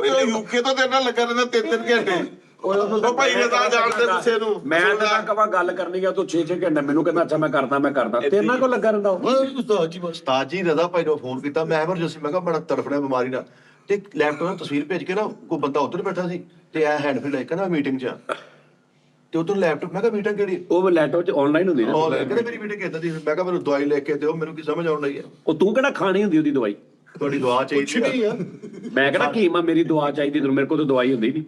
ਓਏ ਉਹ ਯੂਕੇ ਤੋਂ ਤੇਰੇ ਨਾਲ ਲੱਗਾ ਰਹਿੰਦਾ 3-3 ਘੰਟੇ। ਉਹ ਭਾਈ ਰਜ਼ਾ ਜਾਣਦੇ ਕਿਸੇ ਨੂੰ? ਮੈਂ ਤਾਂ ਕਹਾਂ ਗੱਲ ਕਰਨੀ ਆ ਤੂੰ 6-6 ਘੰਟੇ, ਮੈਨੂੰ ਕਹਿੰਦਾ ਅੱਛਾ ਮੈਂ ਕਰਦਾ ਤੇਰੇ ਨਾਲ ਕੋ ਲੱਗਾ ਰਹਿੰਦਾ ਉਹ। ਉਸਤਾਦ ਜੀ ਬਸ ਉਸਤਾਦ ਜੀ ਰਜ਼ਾ ਭਾਈ ਨੂੰ ਫੋਨ ਕੀਤਾ, ਮੈਂ ਐਮਰਜੈਂਸੀ, ਮੈਂ ਕਿਹਾ ਬੜਾ ਤੜਫਣਾ ਬਿਮਾਰੀ ਨਾਲ, ਤੇ ਲੈਪਟਾਪ ਨਾਲ ਤਸਵੀਰ ਭੇਜ ਕੇ ਨਾ ਕੋਈ ਬੰਦਾ ਉੱਧਰ ਬੈਠਾ ਸੀ ਤੇ ਇਹ ਹੈਂਡਫ੍ਰੀ ਲੈ ਕੇ ਨਾ ਮੀਟਿੰਗ 'ਚ, ਤੇ ਉਧਰ ਲੈਪਟਾਪ, ਮੈਂ ਕਿਹਾ ਮੀਟਿੰਗ ਕਿਹੜੀ? ਉਹ ਲੈਪਟਾਪ 'ਚ ਆਨਲਾਈਨ ਹੁੰਦੀ ਨਾ। ਕਹਿੰਦੇ ਮੇਰੀ ਮੀਟਿੰਗ ਕਿੱਦਾਂ ਦੀ? ਮੈਂ ਕਿਹਾ ਮੈਨੂੰ ਦਵਾਈ ਲੈ ਕੇ ਦਿਓ, ਮੈਨੂੰ ਕੀ ਸਮਝ ਆਉਣ ਲਈ ਹੈ? ਉਹ ਤੂੰ ਕਿਹੜਾ ਖਾਣੀ ਹੁੰਦੀ ਉਹਦੀ ਦਵਾਈ? ਤੁਹਾਡੀ ਦੁਆ ਚਾਹੀਦੀ ਆ। ਮੈਂ ਕਿਹੜਾ ਕੀ ਮੇਰੀ ਦਵਾ ਚਾਹੀਦੀ ਤੈਨੂੰ? ਮੇਰੇ ਕੋਲ ਤਾਂ ਦਵਾਈ ਹੁੰਦੀ ਨਹੀਂ।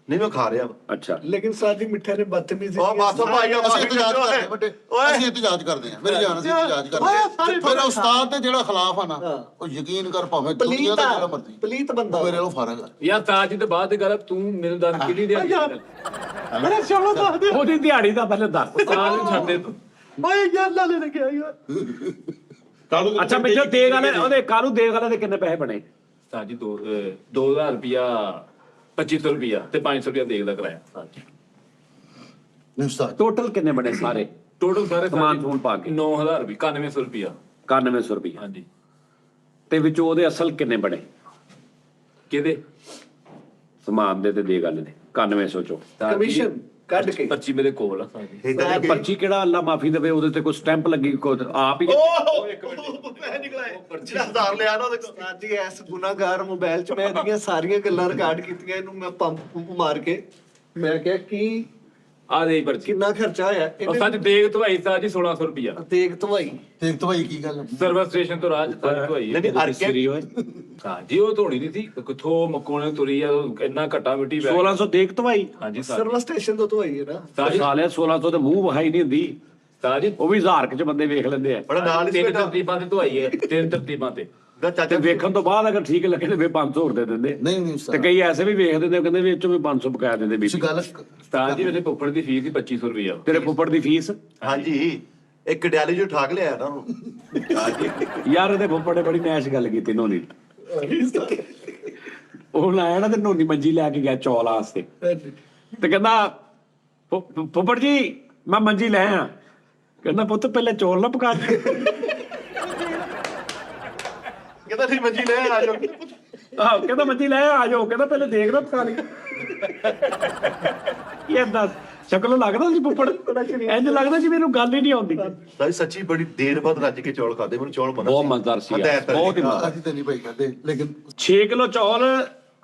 ਨਹੀਂ ਮੈਂ ਖਾ ਰਿਹਾ ਵਾ। ਅੱਛਾ ਲੇਕਿਨ ਸਾਡੀ ਮਿੱਠੇ ਨੇ ਬਦਤਮੀਜ਼ੀ ਉਹ ਬਸ ਭਾਈ ਅਸੀਂ ਇਤਜਾਜ ਕਰਦੇ ਹਾਂ ਬੇਟੇ, ਅਸੀਂ ਇਤਜਾਜ ਕਰਦੇ ਹਾਂ, ਮੇਰੀ ਜਾਨ, ਅਸੀਂ ਇਤਜਾਜ ਕਰਦੇ ਹਾਂ। ਮੇਰਾ ਉਸਤਾਦ ਦੇ ਜਿਹੜਾ ਖਿਲਾਫ ਆ ਨਾ, ਉਹ ਯਕੀਨ ਕਰ ਭਾਵੇਂ ਦੁਨੀਆ ਦਾ ਜਿਹੜਾ ਮਰਜ਼ੀ, ਪਲੀਤ ਬੰਦਾ ਮੇਰੇ ਨਾਲ ਫਰਕ ਆ। ਯਾਰ ਤਾਜ ਦੀ ਬਾਅਦ ਦੀ ਗੱਲ, ਤੂੰ ਮੈਨੂੰ ਦੱਸ ਕਿਹੜੀ ਦਿਹਾੜੀ? ਮੇਰੇ ਸ਼ੌਲਾ ਦੱਸ ਦੇ। ਉਹਦੀ ਦਿਹਾੜੀ ਦਾ ਪਹਿਲੇ ਦੱਸ। ਸਾਲ ਨੂੰ ਛੱਡ ਦੇ ਤੂੰ। ਓਏ ਯਾਰ ਲਾਲੇ ਨੇ ਕਿਹਾ ਯਾਰ। ਅੱਛਾ ਮੈਨੂੰ ਦੇਗ ਵਾਲੇ ਉਹਦੇ ਕਾਰੂ ਦੇਗ ਵਾਲੇ ਦੇ ਕਿੰਨੇ ਪੈਸੇ ਬਣੇ? ਤਾਜ ਜੀ 2000 ਰੁਪਿਆ, 2500 ਰੁਪਿਆ ਤੇ 500 ਰੁਪਿਆ ਦੇਖ ਦਾ ਕਰਾਇਆ। ਨਹੀਂ ਉਸਤਾਦ ਟੋਟਲ ਕਿੰਨੇ ਬਣੇ ਸਾਰੇ? ਟੋਟਲ ਸਾਰੇ ਸਮਾਨ ਸਮੂਨ ਪਾ ਕੇ 9000 ਰੁਪਏ, 9100 ਰੁਪਿਆ। 9100 ਰੁਪਏ। ਹਾਂਜੀ। ਤੇ ਵਿੱਚੋਂ ਉਹਦੇ ਅਸਲ ਕਿੰਨੇ ਬਣੇ? ਕਿਹਦੇ? ਸਮਾਨ ਦੇ ਤੇ ਦੇਗ ਵਾਲੇ ਦੇ 9100 ਚੋਂ ਕਮਿਸ਼ਨ ਕੱਢ ਕੇ। ਪਰਚੀ ਮੇਰੇ ਕੋਲ ਆ। ਪਰਚੀ ਕਿਹੜਾ ਅੱਲਾ ਮਾਫੀ ਦੇਵੇ, ਉਹਦੇ ਤੇ ਕੋਈ ਸਟੈਂਪ ਲੱਗੀ, ਆਪ ਹੀ ਮੈਂ ਨਿਕਲਾ ਜਿਹੜਾ 1000 ਲਿਆ ਨਾ ਉਹਦੇ ਕੋਲ। ਉਸਤਾਦ ਜੀ ਇਸ ਗੁਨਾਹਗਾਰ ਮੋਬਾਈਲ 'ਚ ਮੈਂ ਇਹਦੀਆਂ ਸਾਰੀਆਂ ਗੱਲਾਂ ਰਿਕਾਰਡ ਕੀਤੀਆਂ, ਇਹਨੂੰ ਮੈਂ ਪੰਪ ਮਾਰ ਕੇ ਮੈਂ ਕਿਹਾ ਕਿ ਆ ਦੇ ਪਰਚੀ ਕਿੰਨਾ ਖਰਚਾ ਹੋਇਆ ਉਹ ਸੱਚ ਦੇਖ ਧਵਾਈ ਸਾਹ ਜੀ 1600 ਰੁਪਿਆ ਦੇਖ ਧਵਾਈ ਦੇਖ ਤਾਂ ਭਾਈ ਕੀ ਗੱਲ ਸਰਵਿਸ ਸਟੇਸ਼ਨ ਤੋਂ ਰਾਜ ਤੱਕ ਧਵਾਈ ਨਹੀਂ ਅੜ ਕੇ ਹਾਂ ਜੀ ਉਹ ਧੋਣੀ ਨਹੀਂ ਸੀ ਕਿੱਥੋਂ ਮਕੋਣੇ ਤੁਰੀ ਆ ਉਹ ਇੰਨਾ ਘੱਟਾ ਮਿੱਟੀ ਪੈ 1600 ਦੇਖ ਤਵਾਈ ਹਾਂਜੀ ਸਰਵਿਸ ਸਟੇਸ਼ਨ ਤੋਂ ਧਵਾਈ ਹੈ ਨਾ ਸਾਜੀ ਸਾਲਿਆ 1600 ਤੇ ਮੂੰਹ ਵਹਾਈ ਨਹੀਂ ਹੁੰਦੀ ਸਾਜੀ ਉਹ ਵੀ 1000 ਚ ਬੰਦੇ ਵੇਖ ਲੈਂਦੇ ਆ ਬੜਾ ਨਾਲ ਹੀ ਤਿੰਨ ਤਰਤੀਬਾਂ ਤੇ ਧਵਾਈ ਹੈ ਤਿੰਨ ਤਰਤੀਬਾਂ ਤੇ ਦਾ ਤੇ ਚਾਚਾ ਵੇਖਣ ਤੋਂ ਬਾਅਦ ਅਗਰ ਠੀਕ ਲੱਗੇ ਤੇ ਫਿਰ 500 ਹੋਰ ਦੇ ਦਿੰਦੇ ਨਹੀਂ ਨਹੀਂ ਤੇ ਉਸਤਾਦ ਕਈ ਐਸੇ ਵੀ ਵੇਖ ਦਿੰਦੇ ਕਹਿੰਦੇ ਵੀ ਇਹ ਚੋਂ ਵੀ 500 ਬਕਾਇਆ ਦਿੰਦੇ ਵੀ ਤੁਸੀਂ ਗੱਲ ਸਾਜੀ ਮੇਰੇ ਫੁੱਫੜ ਦੀ ਫੀਸ ਸੀ 2500 ਰੁਪਿਆ ਤੇਰੇ ਫੁੱਫੜ ਦੀ ਫੀਸ ਹਾਂਜੀ ਇੱਕ ਡਿਆਲੀ ਜੋ ਠਾਕ ਲਿਆ ਨਾ ਉਹਨੂੰ ਯਾਰ ਇਹਦੇ ਫੁੱਫੜ ਨੇ ਬੜੀ ਨੈਸ਼ ਗੱਲ ਕੀਤੀ ਨੋਨੀ ਉਹ ਆਇਆ ਨਾ ਤੇ ਨੋਨੀ ਮੰਜੀ ਲੈ ਕੇ ਗਿਆ ਚੌਲ ਵਾਸਤੇ ਤੇ ਕਹਿੰਦਾ ਫੁੱਫੜ ਜੀ ਮੈਂ ਮੰਜੀ ਲੈ ਆ ਕਹਿੰਦਾ ਪੁੱਤ ਪਹਿਲੇ ਚੌਲ ਨਾ ਪਕਾ ਦੇ ਕਹਿੰਦਾ ਤੁਸੀਂ ਮੰਜੀ ਲੈ ਆ ਜਾਓ ਆਹੋ ਕਹਿੰਦਾ ਮੰਜੀ ਲੈ ਆ ਜਾਓ ਕਹਿੰਦਾ ਪਹਿਲੇ ਦੇਖ ਨਾ ਪਕਾ ਲਈ ਇਹ ਦੱਸ ਸ਼ਕਲੋਂ ਲੱਗਦਾ ਸੀ ਫੁੱਫੜ ਇੰਜ ਲੱਗਦਾ ਸੀ ਮੈਨੂੰ ਗੱਲ ਹੀ ਨਹੀਂ ਆਉਂਦੀ ਸਾਡੀ ਸੱਚੀ ਬੜੀ ਦੇਰ ਬਾਅਦ ਰੱਜ ਕੇ ਚੌਲ ਖਾਦੇ ਮੈਨੂੰ ਚੌਲ ਮਨਾ ਬਹੁਤ ਮਜ਼ੇਦਾਰ ਸੀ ਯਾਰ, ਬਹੁਤ ਹੀ ਮਜ਼ੇਦਾਰ। ਅਸੀਂ ਤਾਂ ਨਹੀਂ ਭਾਈ ਕਰਦੇ ਲੇਕਿਨ 6 ਕਿਲੋ ਚੌਲ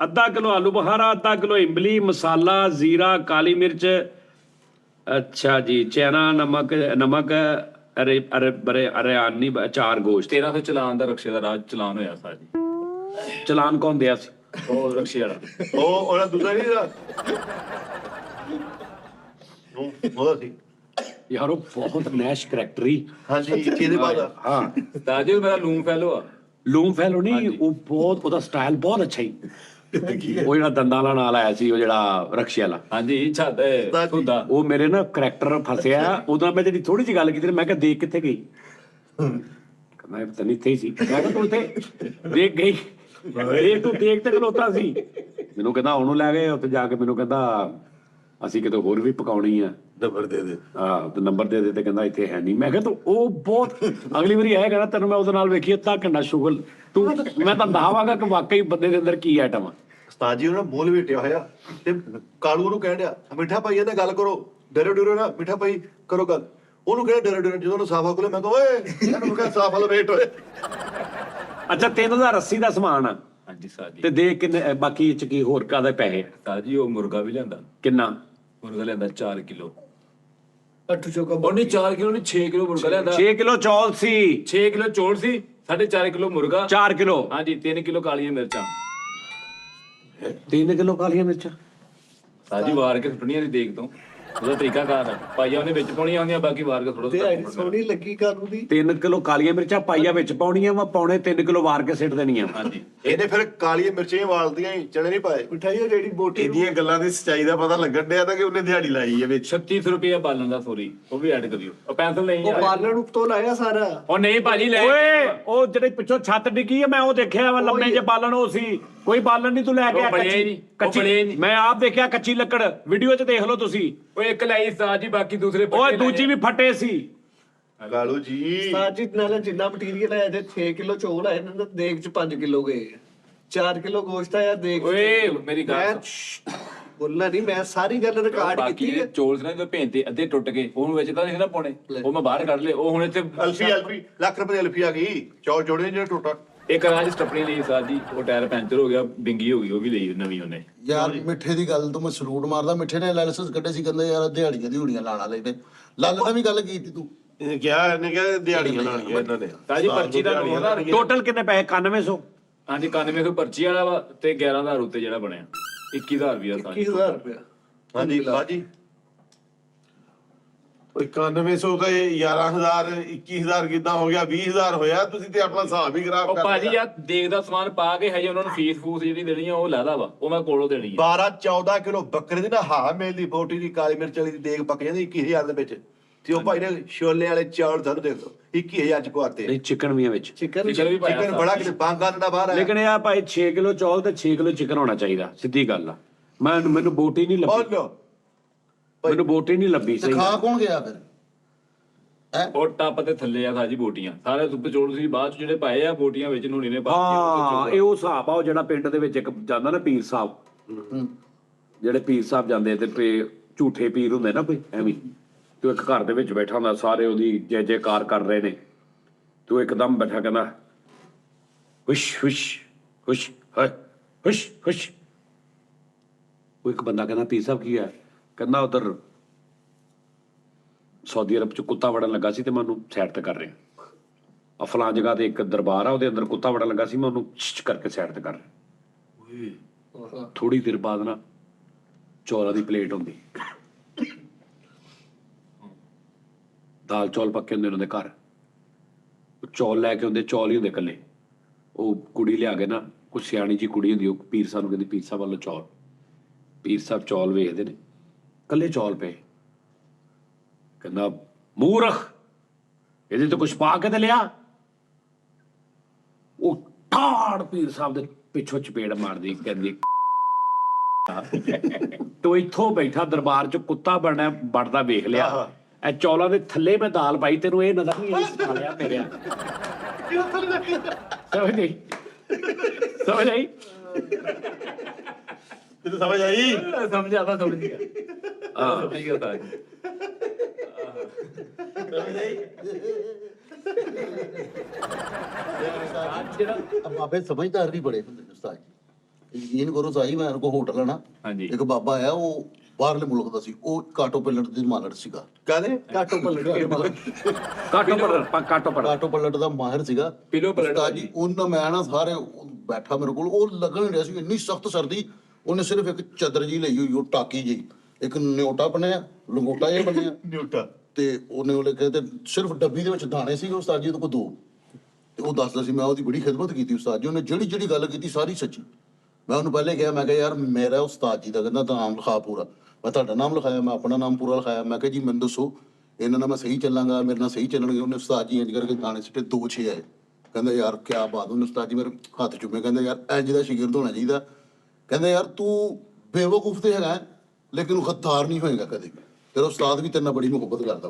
ਅੱਧਾ ਕਿਲੋ ਆਲੂ ਬੁਖਾਰਾ ਅੱਧਾ ਕਿਲੋ ਇਮਲੀ ਮਸਾਲਾ ਜ਼ੀਰਾ ਕਾਲੀ ਮਿਰਚ ਅੱਛਾ ਜੀ ਚੈਨਾ ਨਮਕ ਅਰੇ ਅਰੇ ਬਰੇ ਅਰਿਆਨੀ ਚਾਰ ਗੋਸ਼ਤ 1300 ਚਲਾਨ ਦਾ ਰਕਸ਼ੇ ਦਾ ਰਾਜ ਚਲਾਨ ਹੋਇਆ ਸਾਜੀ ਚਲਾਨ ਕੌਣ ਦਿਆ ਸੀ ਉਹ ਰਕਸ਼ੇ ਵਾਲਾ ਉਹ ਉਹਨਾਂ ਦੂਜਾ ਨਹੀਂ ਦਾ ਉਹਦਾ ਸੀ ਯਾਰ ਉਹ ਬਹੁਤ ਨੈਸ਼ ਕਰੈਕਟਰੀ ਹਾਂਜੀ ਇਹਦੇ ਬਾਅਦ ਹਾਂ ਸਾਜੀ ਮੇਰਾ ਲੂਮ ਫੈਲੋ ਆ ਲੂਮ ਫੈਲੋ ਨਹੀਂ ਉਹ ਬਹੁਤ ਉਹਦਾ ਸਟਾਈਲ ਬਹੁਤ ਅੱਛਾ ਹੀ ਉਹ ਜਿਹੜਾ ਦੰਦਾਂ ਵਾਲਾ ਨਾਲ ਆਇਆ ਸੀ ਉਹ ਜਿਹੜਾ ਰਕਸ਼ੇ ਵਾਲਾ ਹਾਂਜੀ ਛੱਡ ਖੁਦਾ ਉਹ ਮੇਰੇ ਨਾ ਕਰੈਕਟਰ ਫਸਿਆ ਉਦੋਂ ਮੈਂ ਜਿਹੜੀ ਥੋੜੀ ਜਿਹੀ ਗੱਲ ਕੀਤੀ ਮੈਂ ਕਿਹਾ ਦੇਖ ਕਿੱਥੇ ਗਈ ਮੈਂ ਪਤਾ ਨਹੀਂ ਇੱਥੇ ਹੀ ਸੀ ਮੈਂ ਕਿਹਾ ਤੂੰ ਇੱਥੇ ਦੇਖ ਗਈ ਦੇਖ ਤੂੰ ਦੇਖ ਤੇ ਖਲੋਤਾ ਸੀ ਮੈਨੂੰ ਕਹਿੰਦਾ ਉਹਨੂੰ ਲੈ ਗਏ ਉੱਥੇ ਜਾ ਕੇ ਮੈਨੂੰ ਕਹਿੰਦਾ ਅਸੀਂ ਕਿਤੇ ਹੋਰ ਵੀ ਪਕਾਉਣੀ ਆ ਨੰਬਰ ਦੇ ਦੇ ਹਾਂ ਤੇ ਨੰਬਰ ਦੇ ਦੇ ਤੇ ਕਹਿੰਦਾ ਇੱਥੇ ਹੈ ਨਹੀਂ ਮੈਂ ਕਿਹਾ ਤੂੰ ਉਹ ਬਹੁਤ ਅਗਲੀ ਵਾਰੀ ਆਇਆ ਕਹਿੰਦਾ ਤੈਨੂੰ ਮੈਂ ਉਹਦੇ ਨਾਲ ਵੇਖੀ ਅੱਧਾ ਘੰਟਾ ਸ਼ੁਗਲ ਤੂੰ ਮੈਂ ਤਾਂ ਦਹਾਵਾਂਗਾ ਕਿ ਵਾਕਈ ਬੰਦੇ ਦੇ ਅੰਦਰ ਕੀ ਆਈਟਮ ਆ ਉਸਤਾਦ ਜੀ ਉਹਨਾਂ ਮੋਲ ਵੇਟਿਆ ਹੋਇਆ ਤੇ ਕਾਲੂ ਨੂੰ ਕਹਿਣ ਡਿਆ ਮਿੱਠਾ ਭਾਈ ਇਹਦਾ ਗੱਲ ਕਰੋ ਡਰੇ ਡਰੇ ਨਾ ਮਿੱਠਾ ਭਾਈ ਕਰੋ ਗੱਲ ਉਹਨੂੰ ਕਿਹਾ ਡਰੇ ਡਰੇ ਜਦੋਂ ਉਹਨੂੰ ਸਾਫਾ ਕੋਲੇ ਮੈਂ ਕਿਹਾ ਓਏ ਇਹਨੂੰ ਕਿਹਾ ਸਾਫਾ ਲੋ ਵੇਟ ਹੋਏ ਅੱਛਾ 3080 ਦਾ ਸਮਾਨ ਆ ਹਾਂਜੀ ਸਾਜੀ ਤੇ ਦੇ ਕਿੰਨੇ ਬਾਕੀ ਇਹ ਚ ਕੀ ਹੋਰ ਕਾਦੇ ਪੈਸੇ ਸਾਜੀ ਉਹ ਮੁਰਗਾ ਵੀ ਲਿਆਂਦਾ ਕਿੰਨਾ ਮੁਰਗਾ ਲਿਆਂਦਾ 4 ਕਿਲੋ ਅੱਠ ਚੋਕਾ ਉਹ ਨਹੀਂ 4 ਕਿਲੋ ਨਹੀਂ 6 ਕਿਲੋ ਮੁਰਗਾ ਲਿਆਂਦਾ 6 ਕਿਲੋ ਚੌਲ ਸੀ 6 ਕਿਲੋ ਚੌਲ ਸੀ 4.5 ਕਿਲੋ ਮੁਰਗਾ 4 ਕਿਲੋ ਹਾਂਜੀ 3 ਕਿਲੋ ਕਾਲੀਆਂ ਮਿਰਚਾਂ 3 ਕਿਲੋ ਕਾਲੀਆਂ ਮਿਰਚਾਂ ਸਾਜੀ ਵਾਰ ਕੇ ਸੁੱਟਣੀਆਂ ਦੀ ਦੇਖ ਤੋਂ ਉਹਦਾ ਤਰੀਕਾ ਕਾਰ ਆ ਪਾਈਆ ਉਹਨੇ ਵਿੱਚ ਪਾਉਣੀਆਂ ਹੁੰਦੀਆਂ ਬਾਕੀ ਵਾਰ ਕੇ ਤੇ ਥੋੜਾ ਸੋਹਣੀ ਲੱਗੀ ਕਾਨੂੰ ਦੀ 3 ਕਿਲੋ ਕਾਲੀਆਂ ਮਿਰਚਾਂ ਪਾਈਆ ਵਿੱਚ ਪਾਉਣੀਆਂ ਵਾ ਪੌਣੇ 3 ਕਿਲੋ ਵਾਰ ਕੇ ਸਿੱਟ ਦੇਣੀਆਂ ਹਾਂਜੀ ਇਹਨੇ ਫਿਰ ਕਾਲੀਆਂ ਮਿਰਚਾਂ ਹੀ ਵਾਲਦੀਆਂ ਹੀ ਚਣੇ ਨਹੀਂ ਪਾਏ ਮਿਠਾਈ ਉਹ ਜਿਹੜੀ ਬੋਟੀ ਇਹਦੀਆਂ ਗੱਲਾਂ ਦੀ ਸੱਚਾਈ ਦਾ ਪਤਾ ਲੱਗਣ ਡਿਆ ਤਾਂ ਕਿ ਉਹਨੇ ਦਿਹਾੜੀ ਲਾਈ ਹੈ ਵਿੱਚ 3600 ਰੁਪਏ ਬਾਲਣ ਦਾ ਸੋਰੀ ਉਹ ਵੀ ਐਡ ਕਰਿਓ ਉਹ ਪੈਨਸਲ ਨਹੀਂ ਉਹ ਬਾਲਣ ਉੱਤੋਂ ਲਾਇਆ ਸਾਰਾ ਉਹ ਨਹੀਂ ਭਾਜੀ ਲੈ ਓਏ ਉਹ ਜਿਹੜੇ ਪਿੱਛੋਂ ਛੱਤ ਡਿੱਗੀ ਆ ਮੈਂ ਉਹ ਦੇਖਿਆ ਵਾ ਲੰਮੇ ਜੇ ਬਾਲਣ ਉਹ ਸੀ ਕੋਈ ਬਾਲਣ ਨਹੀਂ ਤੂੰ ਲੈ ਕੇ ਉਹ ਆ ਬਲਿਆ ਹੀ ਨਹੀਂ, ਉਹ ਬਲਿਆ ਹੀ ਨਹੀਂ। ਮੈਂ ਆਪ ਦੇਖਿਆ ਕੱਚੀ ਲੱਕੜ ਵੀਡੀਓ 'ਚ ਦੇਖ ਲਓ ਤੁਸੀਂ ਉਹ ਇੱਕ ਲਾਈ ਸਾਜੀ ਬਾਕੀ ਦੂਸਰੇ ਓਏ ਪੱਕੇ ਦੂਜੀ ਵੀ ਫੱਟੇ ਸੀ ਕਾਲੂ ਜੀ ਸਾਜੀ ਨਾਲ ਜਿੰਨਾ ਮਟੀਰੀਅਲ ਹੈ ਇਹਦੇ 6 ਕਿਲੋ ਚੋਲ ਹੈ ਇਹਨਾਂ ਦਾ ਦੇਖ ਚ 5 ਕਿਲੋ ਗਏ 4 ਕਿਲੋ ਗੋਸ਼ਤ ਆ ਦੇਖ ਓਏ ਮੇਰੀ ਗੱਲ ਮੈਂ ਬੋਲਣਾ ਨਹੀਂ ਮੈਂ ਸਾਰੀ ਗੱਲ ਰਿਕਾਰਡ ਬਾਕੀ ਕੀਤੀ ਹੈ ਚੌਲ ਸੀ ਨਾ ਜੋ ਭੇਂਤੇ ਅੱਧੇ ਟੁੱਟ ਗਏ ਉਹਨੂੰ ਵਿੱਚ ਤਾਂ ਨਹੀਂ ਨਾ ਪਾਉਣੇ ਉਹ ਮੈਂ ਬਾਹਰ ਕੱਢ ਲਏ ਉਹ ਹੁਣ ਇੱਥੇ ਅਲਫੀ ਲੱਖ ਰੁਪਏ ਦੀ ਅਲਫੀ ਆ ਗਈ ਚੌਲ ਜੋੜੇ ਜਿਹੜਾ ਟੋਟਾ ਇੱਕ ਰਾਜ ਸਟੱਪਣੀ ਲਈ ਸਾਜੀ ਉਹ ਟਾਇਰ ਪੈਂਚਰ ਹੋ ਗਿਆ ਬਿੰਗੀ ਹੋ ਗਈ ਉਹ ਵੀ ਲਈ ਨਵੀਂ ਉਹਨੇ ਯਾਰ ਮਿੱਠੇ ਦੀ ਗੱਲ ਤੋਂ ਮੈਂ ਸਲੂਟ ਮਾਰਦਾ ਮਿੱਠੇ ਨੇ ਐਨਾਲਿਸਿਸ ਕੱਢੇ ਸੀ ਕਹਿੰਦੇ ਯਾਰ ਦਿਹਾੜੀਆਂ ਲਾਣਾ ਲੈਨੇ ਲਾਲ ਨੇ ਵੀ ਗੱਲ ਕੀਤੀ ਤੂੰ ਇਹਨੇ ਕਿਹਾ ਦਿਹਾੜੀਆਂ ਲਾਣੀਆਂ ਇਹਨਾਂ ਨੇ ਸਾਜੀ ਪਰਚੀ ਦਾ 9000 ਟੋਟਲ ਕਿੰਨੇ ਪੈਸੇ 9100 ਹਾਂਜੀ 9100 ਪਰਚੀ ਵਾਲਾ ਵਾ ਤੇ 11000 ਉੱਤੇ ਜਿਹੜਾ ਬਣਿਆ 21000 ਰੁਪਿਆ ਸਾਜੀ 21000 ਰੁਪਇਆ ਹਾਂਜੀ ਬਾਜੀ 9100 ਤਾਂ 11000 21000 ਕਿੱਦਾਂ ਹੋ ਗਿਆ 20000 ਹੋਇਆ ਤੁਸੀਂ ਤੇ ਆਪਣਾ ਹਿਸਾਬ ਹੀ ਖਰਾਬ ਉਹ ਕਰ ਭਾਜੀ ਯਾਰ ਦੇਖਦਾ ਸਮਾਨ ਪਾ ਕੇ ਹਜੇ ਉਹਨਾਂ ਨੂੰ ਫੀਸ ਫੂਸ ਜਿਹੜੀ ਦੇਣੀ ਆ ਉਹ ਲੈਦਾ ਵਾ ਉਹ ਮੈਂ ਕੋਲੋਂ ਦੇਣੀ ਆ 12-14 ਕਿਲੋ ਬੱਕਰੇ ਦੀ ਨਾ ਹਾਂ ਮੇਲ ਦੀ ਬੋਟੀ ਦੀ ਕਾਲੀ ਮਿਰਚ ਵਾਲੀ ਦੀ ਦੇਗ ਪੱਕ ਜਾਂਦੀ 21000 ਦੇ ਵਿੱਚ ਤੇ ਉਹ ਭਾਈ ਨੇ ਛੋਲੇ ਵਾਲੇ ਚੌਲ ਸਾਨੂੰ ਦੇਖ ਲਓ 21000 ਚ ਕਵਾਤੇ ਨਹੀਂ ਚਿਕਨ ਵੀ ਆ ਵਿੱਚ ਚਿਕਨ ਚਿਕਨ ਵੀ ਪਾਇਆ ਚਿਕਨ ਬੜਾ ਕਿਤੇ ਬਾਂਗਾ ਦਾ ਬਾਹਰ ਆਇਆ ਲੇਕਿਨ ਇਹ ਆ ਭਾਈ 6 ਕਿਲੋ ਚੌਲ ਤੇ 6 ਕਿਲੋ ਚਿਕਨ ਹੋਣਾ ਚਾਹੀਦਾ ਸਿੱਧੀ ਗੱਲ ਆ ਮੈਨੂੰ ਬੋਟੀ ਨਹੀਂ ਲੱਭੀ ਬੋਲੋ ਮੈਨੂੰ ਬੋਟੀ ਨਹੀਂ ਲੱਭੀ ਤੇ ਸਹੀ ਖਾ ਕੌਣ ਗਿਆ ਫਿਰ ਉਹ ਟੱਪ ਤੇ ਥੱਲੇ ਆ ਸਾਜੀ ਬੋਟੀਆਂ ਸਾਰੇ ਸੁੱਪ ਚੋਲ ਸੀ ਬਾਅਦ ਚ ਜਿਹੜੇ ਪਾਏ ਆ ਬੋਟੀਆਂ ਵਿੱਚ ਨੂਣੀ ਨੇ ਪਾ ਹਾਂ ਇਹ ਉਹ ਹਿਸਾਬ ਆ ਉਹ ਜਿਹੜਾ ਪਿੰਡ ਦੇ ਵਿੱਚ ਇੱਕ ਜਾਂਦਾ ਨਾ ਪੀਰ ਸਾਹਿਬ ਜਿਹੜੇ ਪੀਰ ਸਾਹਿਬ ਜਾਂਦੇ ਤੇ ਝੂਠੇ ਪੀਰ ਹੁੰਦੇ ਨਾ ਕੋਈ ਐਵੇਂ ਤੇ ਇੱਕ ਘਰ ਦੇ ਵਿੱਚ ਬੈਠਾ ਹੁੰਦਾ ਸਾਰੇ ਉਹਦੀ ਜੈ ਜੈਕਾਰ ਕਰ ਰਹੇ ਨੇ ਤੂੰ ਇੱਕਦਮ ਬੈਠਾ ਕਹਿੰਦਾ ਹੁਸ਼ ਹੁਸ਼ ਹੁਸ਼ ਹੁਸ਼ ਹੁਸ਼ ਉਹ ਇੱਕ ਬੰਦਾ ਕਹਿੰਦਾ ਪੀਰ ਸਾਹਿਬ ਕੀ ਹੈ ਕਹਿੰਦਾ ਉਧਰ ਸਾਊਦੀ ਅਰਬ 'ਚ ਕੁੱਤਾ ਵੜਨ ਲੱਗਾ ਸੀ ਤੇ ਮੈਂ ਉਹਨੂੰ ਸਾਈਡ ਤੇ ਕਰ ਰਿਹਾ। ਆ ਫਲਾਂ ਜਗ੍ਹਾ ਤੇ ਇੱਕ ਦਰਬਾਰ ਆ, ਉਹਦੇ ਅੰਦਰ ਕੁੱਤਾ ਵੜਨ ਲੱਗਾ ਸੀ, ਮੈਂ ਉਹਨੂੰ ਕਰਕੇ ਸਾਈਡ ਤੇ ਕਰ ਰਿਹਾ। ਥੋੜੀ ਦੇਰ ਬਾਅਦ ਨਾ ਚੌਲਾਂ ਦੀ ਪਲੇਟ ਹੁੰਦੀ, ਦਾਲ ਚੌਲ ਪੱਕੇ ਹੁੰਦੇ ਉਹਨਾਂ ਦੇ ਘਰ, ਚੌਲ ਲੈ ਕੇ ਆਉਂਦੇ, ਚੌਲ ਹੀ ਹੁੰਦੇ ਇਕੱਲੇ। ਉਹ ਕੁੜੀ ਲਿਆ ਕੇ ਨਾ, ਕੁਛ ਸਿਆਣੀ ਜੀ ਕੁੜੀ ਹੁੰਦੀ, ਉਹ ਪੀਰ ਸਾਹਿਬ ਨੂੰ ਕਹਿੰਦੀ ਪੀਰ ਸਾਹਿਬ ਵੱਲੋਂ ਚੌਲ। ਪੀਰ ਸਾਹਿਬ ਚੌਲ ਵੇਖਦੇ ਨੇ, ਇਕੱਲੇ ਚੌਲ ਪਏ, ਕਹਿੰਦਾ ਮੂਰਖ, ਇਹਦੇ ਤੇ ਕੁਛ ਪਾ ਕੇ ਤੇ ਲਿਆ। ਉਹ ਠਾੜ ਪੀਰ ਸਾਹਿਬ ਦੇ ਪਿੱਛੋਂ ਚਪੇੜ ਮਾਰਦੀ, ਕਹਿੰਦੀ ਤੂੰ ਇੱਥੋਂ ਬੈਠਾ ਦਰਬਾਰ 'ਚ ਕੁੱਤਾ ਵੜਦਾ ਵੇਖ ਲਿਆ, ਇਹ ਚੌਲਾਂ ਦੇ ਥੱਲੇ ਮੈਂ ਦਾਲ ਪਾਈ, ਤੈਨੂੰ ਇਹ ਨਜ਼ਰ ਨਹੀਂ ਆਈ ਸਿਖਾ ਲਿਆ ਮੇਰਿਆ। ਸਮਝ ਨਹੀਂ, ਸਮਝ ਆਈ? ਤੈਨੂੰ ਸਮਝ ਆਈ? ਸਮਝ ਗਿਆ ਸਮਝ ਗਿਆ ਤਾਂ ਬਾਬੇ ਸਮਝਦਾਰ ਵੀ ਬੜੇ ਹੁੰਦੇ ਨੇ ਉਸਤਾਦ ਜੀ। ਯਕੀਨ ਕਰੋ ਸਾਈ, ਮੈਂ ਕੋ ਹੋਟਲ ਹੈ ਨਾ, ਹਾਂਜੀ। ਇੱਕ ਬਾਬਾ ਆਇਆ, ਉਹ ਬਾਹਰਲੇ ਮੁਲਕ ਦਾ ਸੀ, ਉਹ ਕਾਟੋ ਪਲਟ ਦੇ ਮਾਲਕ ਸੀਗਾ। ਕਾਹਦੇ? ਕਾਟੋ ਪਲਟ ਕਾਟੋ ਪਲਟ ਦਾ ਮਾਹਿਰ ਸੀਗਾ। ਪਿਲੋ ਪਲਟ ਉਸਤਾਦ ਜੀ, ਉਹਨਾਂ ਮੈਂ ਨਾ ਸਾਰੇ ਬੈਠਾ ਮੇਰੇ ਕੋਲ, ਉਹ ਲੱਗਣ ਰਿਹਾ ਸੀ, ਇੰਨੀ ਸਖਤ ਸਰਦੀ, ਉਹਨੇ ਸਿਰਫ ਇੱਕ ਚਾਦਰ ਜੀ ਲਈ ਹੋਈ, ਉਹ ਟਾਕੀ ਜੀ, ਇੱਕ ਨਿਓਟਾ ਬਣਿਆ, ਲੰਗੋਟਾ ਜਿਹਾ ਬਣਿਆ ਨਿਊਟਾ। ਤੇ ਉਹਨੇ ਕਹਿੰਦੇ ਸਿਰਫ ਡੱਬੀ ਦੇ ਵਿੱਚ ਦਾਣੇ ਸੀਗੇ ਉਸਤਾਦ ਜੀ ਉਹਦੇ ਕੋਲ 2। ਤੇ ਉਹ ਦੱਸਦਾ ਸੀ, ਮੈਂ ਉਹਦੀ ਬੜੀ ਖਿਦਮਤ ਕੀਤੀ ਉਸਤਾਦ ਜੀ, ਉਹਨੇ ਜਿਹੜੀ ਗੱਲ ਕੀਤੀ ਸਾਰੀ ਸੱਚੀ। ਮੈਂ ਉਹਨੂੰ ਪਹਿਲੇ ਕਿਹਾ, ਮੈਂ ਕਿਹਾ ਯਾਰ ਮੇਰਾ ਉਸਤਾਦ ਜੀ ਦਾ, ਕਹਿੰਦਾ ਨਾਮ ਲਿਖਾ ਪੂਰਾ। ਮੈਂ ਤੁਹਾਡਾ ਨਾਮ ਲਿਖਾਇਆ, ਮੈਂ ਆਪਣਾ ਨਾਮ ਪੂਰਾ ਲਿਖਾਇਆ। ਮੈਂ ਕਿਹਾ ਜੀ ਮੈਨੂੰ ਦੱਸੋ ਇਹਨਾਂ ਨਾਲ ਮੈਂ ਸਹੀ ਚੱਲਾਂਗਾ, ਮੇਰੇ ਨਾਲ ਸਹੀ ਚੱਲਣਗੇ। ਉਹਨੇ ਉਸਤਾਦ ਜੀ ਇੰਜ ਕਰਕੇ ਦਾਣੇ ਸਿੱਟੇ, 2-6 ਆਏ। ਕਹਿੰਦਾ ਯਾਰ ਕਿਆ ਬਾਤ। ਉਹਨੇ ਉਸਤਾਦ ਜੀ ਮੇਰੇ ਹੱਥ ਚੁੰਮੇ, ਕਹਿੰਦਾ ਯਾਰ ਇੰਜ ਦਾ ਸ਼ਾਗਿਰਦ ਹੋਣਾ ਚਾਹੀਦਾ। ਕਹਿੰਦਾ ਯਾਰ ਤੂੰ ਬੇਵਕੂਫ ਤੇ ਹੈਗਾ, ਲੇਕਿਨ ਉਹ ਖੱਤਾਰ ਨਹੀਂ ਹੋਏਗਾ ਕਦੇ ਵੀ। ਤੇਰਾ ਉਸਤਾਦ ਵੀ ਤੇਰੇ ਨਾਲ ਬੜੀ ਮੁਹੱਬਤ ਕਰਦਾ।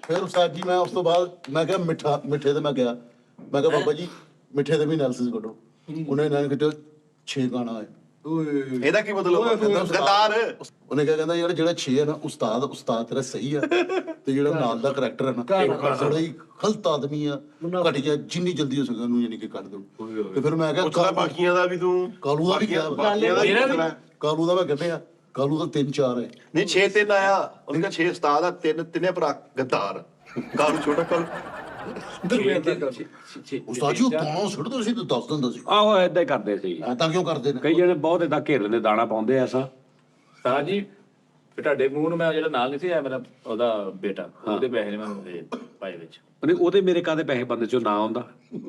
ਫਿਰ ਉਸਤਾਦ ਜੀ, ਮੈਂ ਉਸ ਤੋਂ ਬਾਅਦ ਮੈਂ ਕਿਹਾ ਮਿੱਠੇ ਤੇ ਮੈਂ ਗਿਆ, ਮੈਂ ਕਿਹਾ ਬਾਬਾ ਜੀ ਮਿੱਠੇ ਦੇ ਵੀ ਐਨਾਲਿਸਿਸ ਕੱਢੋ। ਉਹਨੇ ਇਹਨਾਂ ਨੇ ਕਿਤੇ 6 ਗਾਣਾ ਹੈ। ਇਹਦਾ ਕੀ ਮਤਲਬ? ਗਦਾਰ। ਉਹਨੇ ਕਿਹਾ, ਕਹਿੰਦਾ ਯਾਰ ਜਿਹੜਾ 6 ਹੈ ਨਾ, ਉਸਤਾਦ ਤੇਰਾ ਸਹੀ ਆ, ਤੇ ਜਿਹੜਾ ਨਾਲ ਦਾ ਕਰੈਕਟਰ ਹੈ ਨਾ, ਬੜਾ ਹੀ ਗਲਤ ਆਦਮੀ ਆ, ਘਟੀਆ, ਜਿੰਨੀ ਜਲਦੀ ਹੋ ਸਕੇ ਉਹਨੂੰ ਯਾਨੀ ਕਿ ਕੱਢ ਦਿਓ। ਤੇ ਫਿਰ ਮੈਂ ਕਿਹਾ ਬਾਕੀਆਂ ਦਾ ਵੀ ਤੂੰ ਕਾਲੂ ਦਾ ਵੀ ਕਿਹਾ, ਕਾਲੂ ਦਾ ਮੈਂ ਕੱਢਿਆ, ਕਾਲੂ ਦਾ 3-4 ਹੈ। ਨਹੀਂ 6-3 ਆਇਆ, ਉਹਨੇ ਕਿਹਾ 6 ਉਸਤਾਦ ਆ, ਤਿੰਨੇ ਭਰਾ ਗਦਾਰ। ਕਾਲੂ ਛੋਟਾ ਕਾਲੂ। ਉਸਤਾਦ ਜੀ ਉਹ ਦਾਣਾ ਸੁੱਟਦੇ ਸੀ ਤੇ ਦੱਸ ਦਿੰਦਾ ਸੀ। ਆਹੋ ਏਦਾਂ ਹੀ ਕਰਦੇ ਸੀ। ਤਾਂ ਕਿਉਂ ਕਰਦੇ ਨੇ? ਕਈ ਜਣੇ ਬਹੁਤ ਏਦਾਂ ਘੇਰ ਲੈਂਦੇ, ਦਾਣਾ ਪਾਉਂਦੇ ਐਸਾ। ਤਾਂ ਜੀ ਫਿਰ ਤੁਹਾਡੇ ਮੂੰਹ ਨੂੰ ਮੈਂ ਜਿਹੜਾ ਨਾਲ ਨਹੀਂ ਸੀ ਆਇਆ, ਮੇਰਾ ਉਹਦਾ ਬੇਟਾ, ਉਹਦੇ ਪੈਸੇ ਨੇ ਮੈਂ ਪਾਏ ਵਿੱਚ। ਉਹਦੇ ਮੇਰੇ ਕਾਹਦੇ ਪੈਸੇ ਬੰਦੇ ਚੋਂ ਨਾ ਆਉਂਦਾ।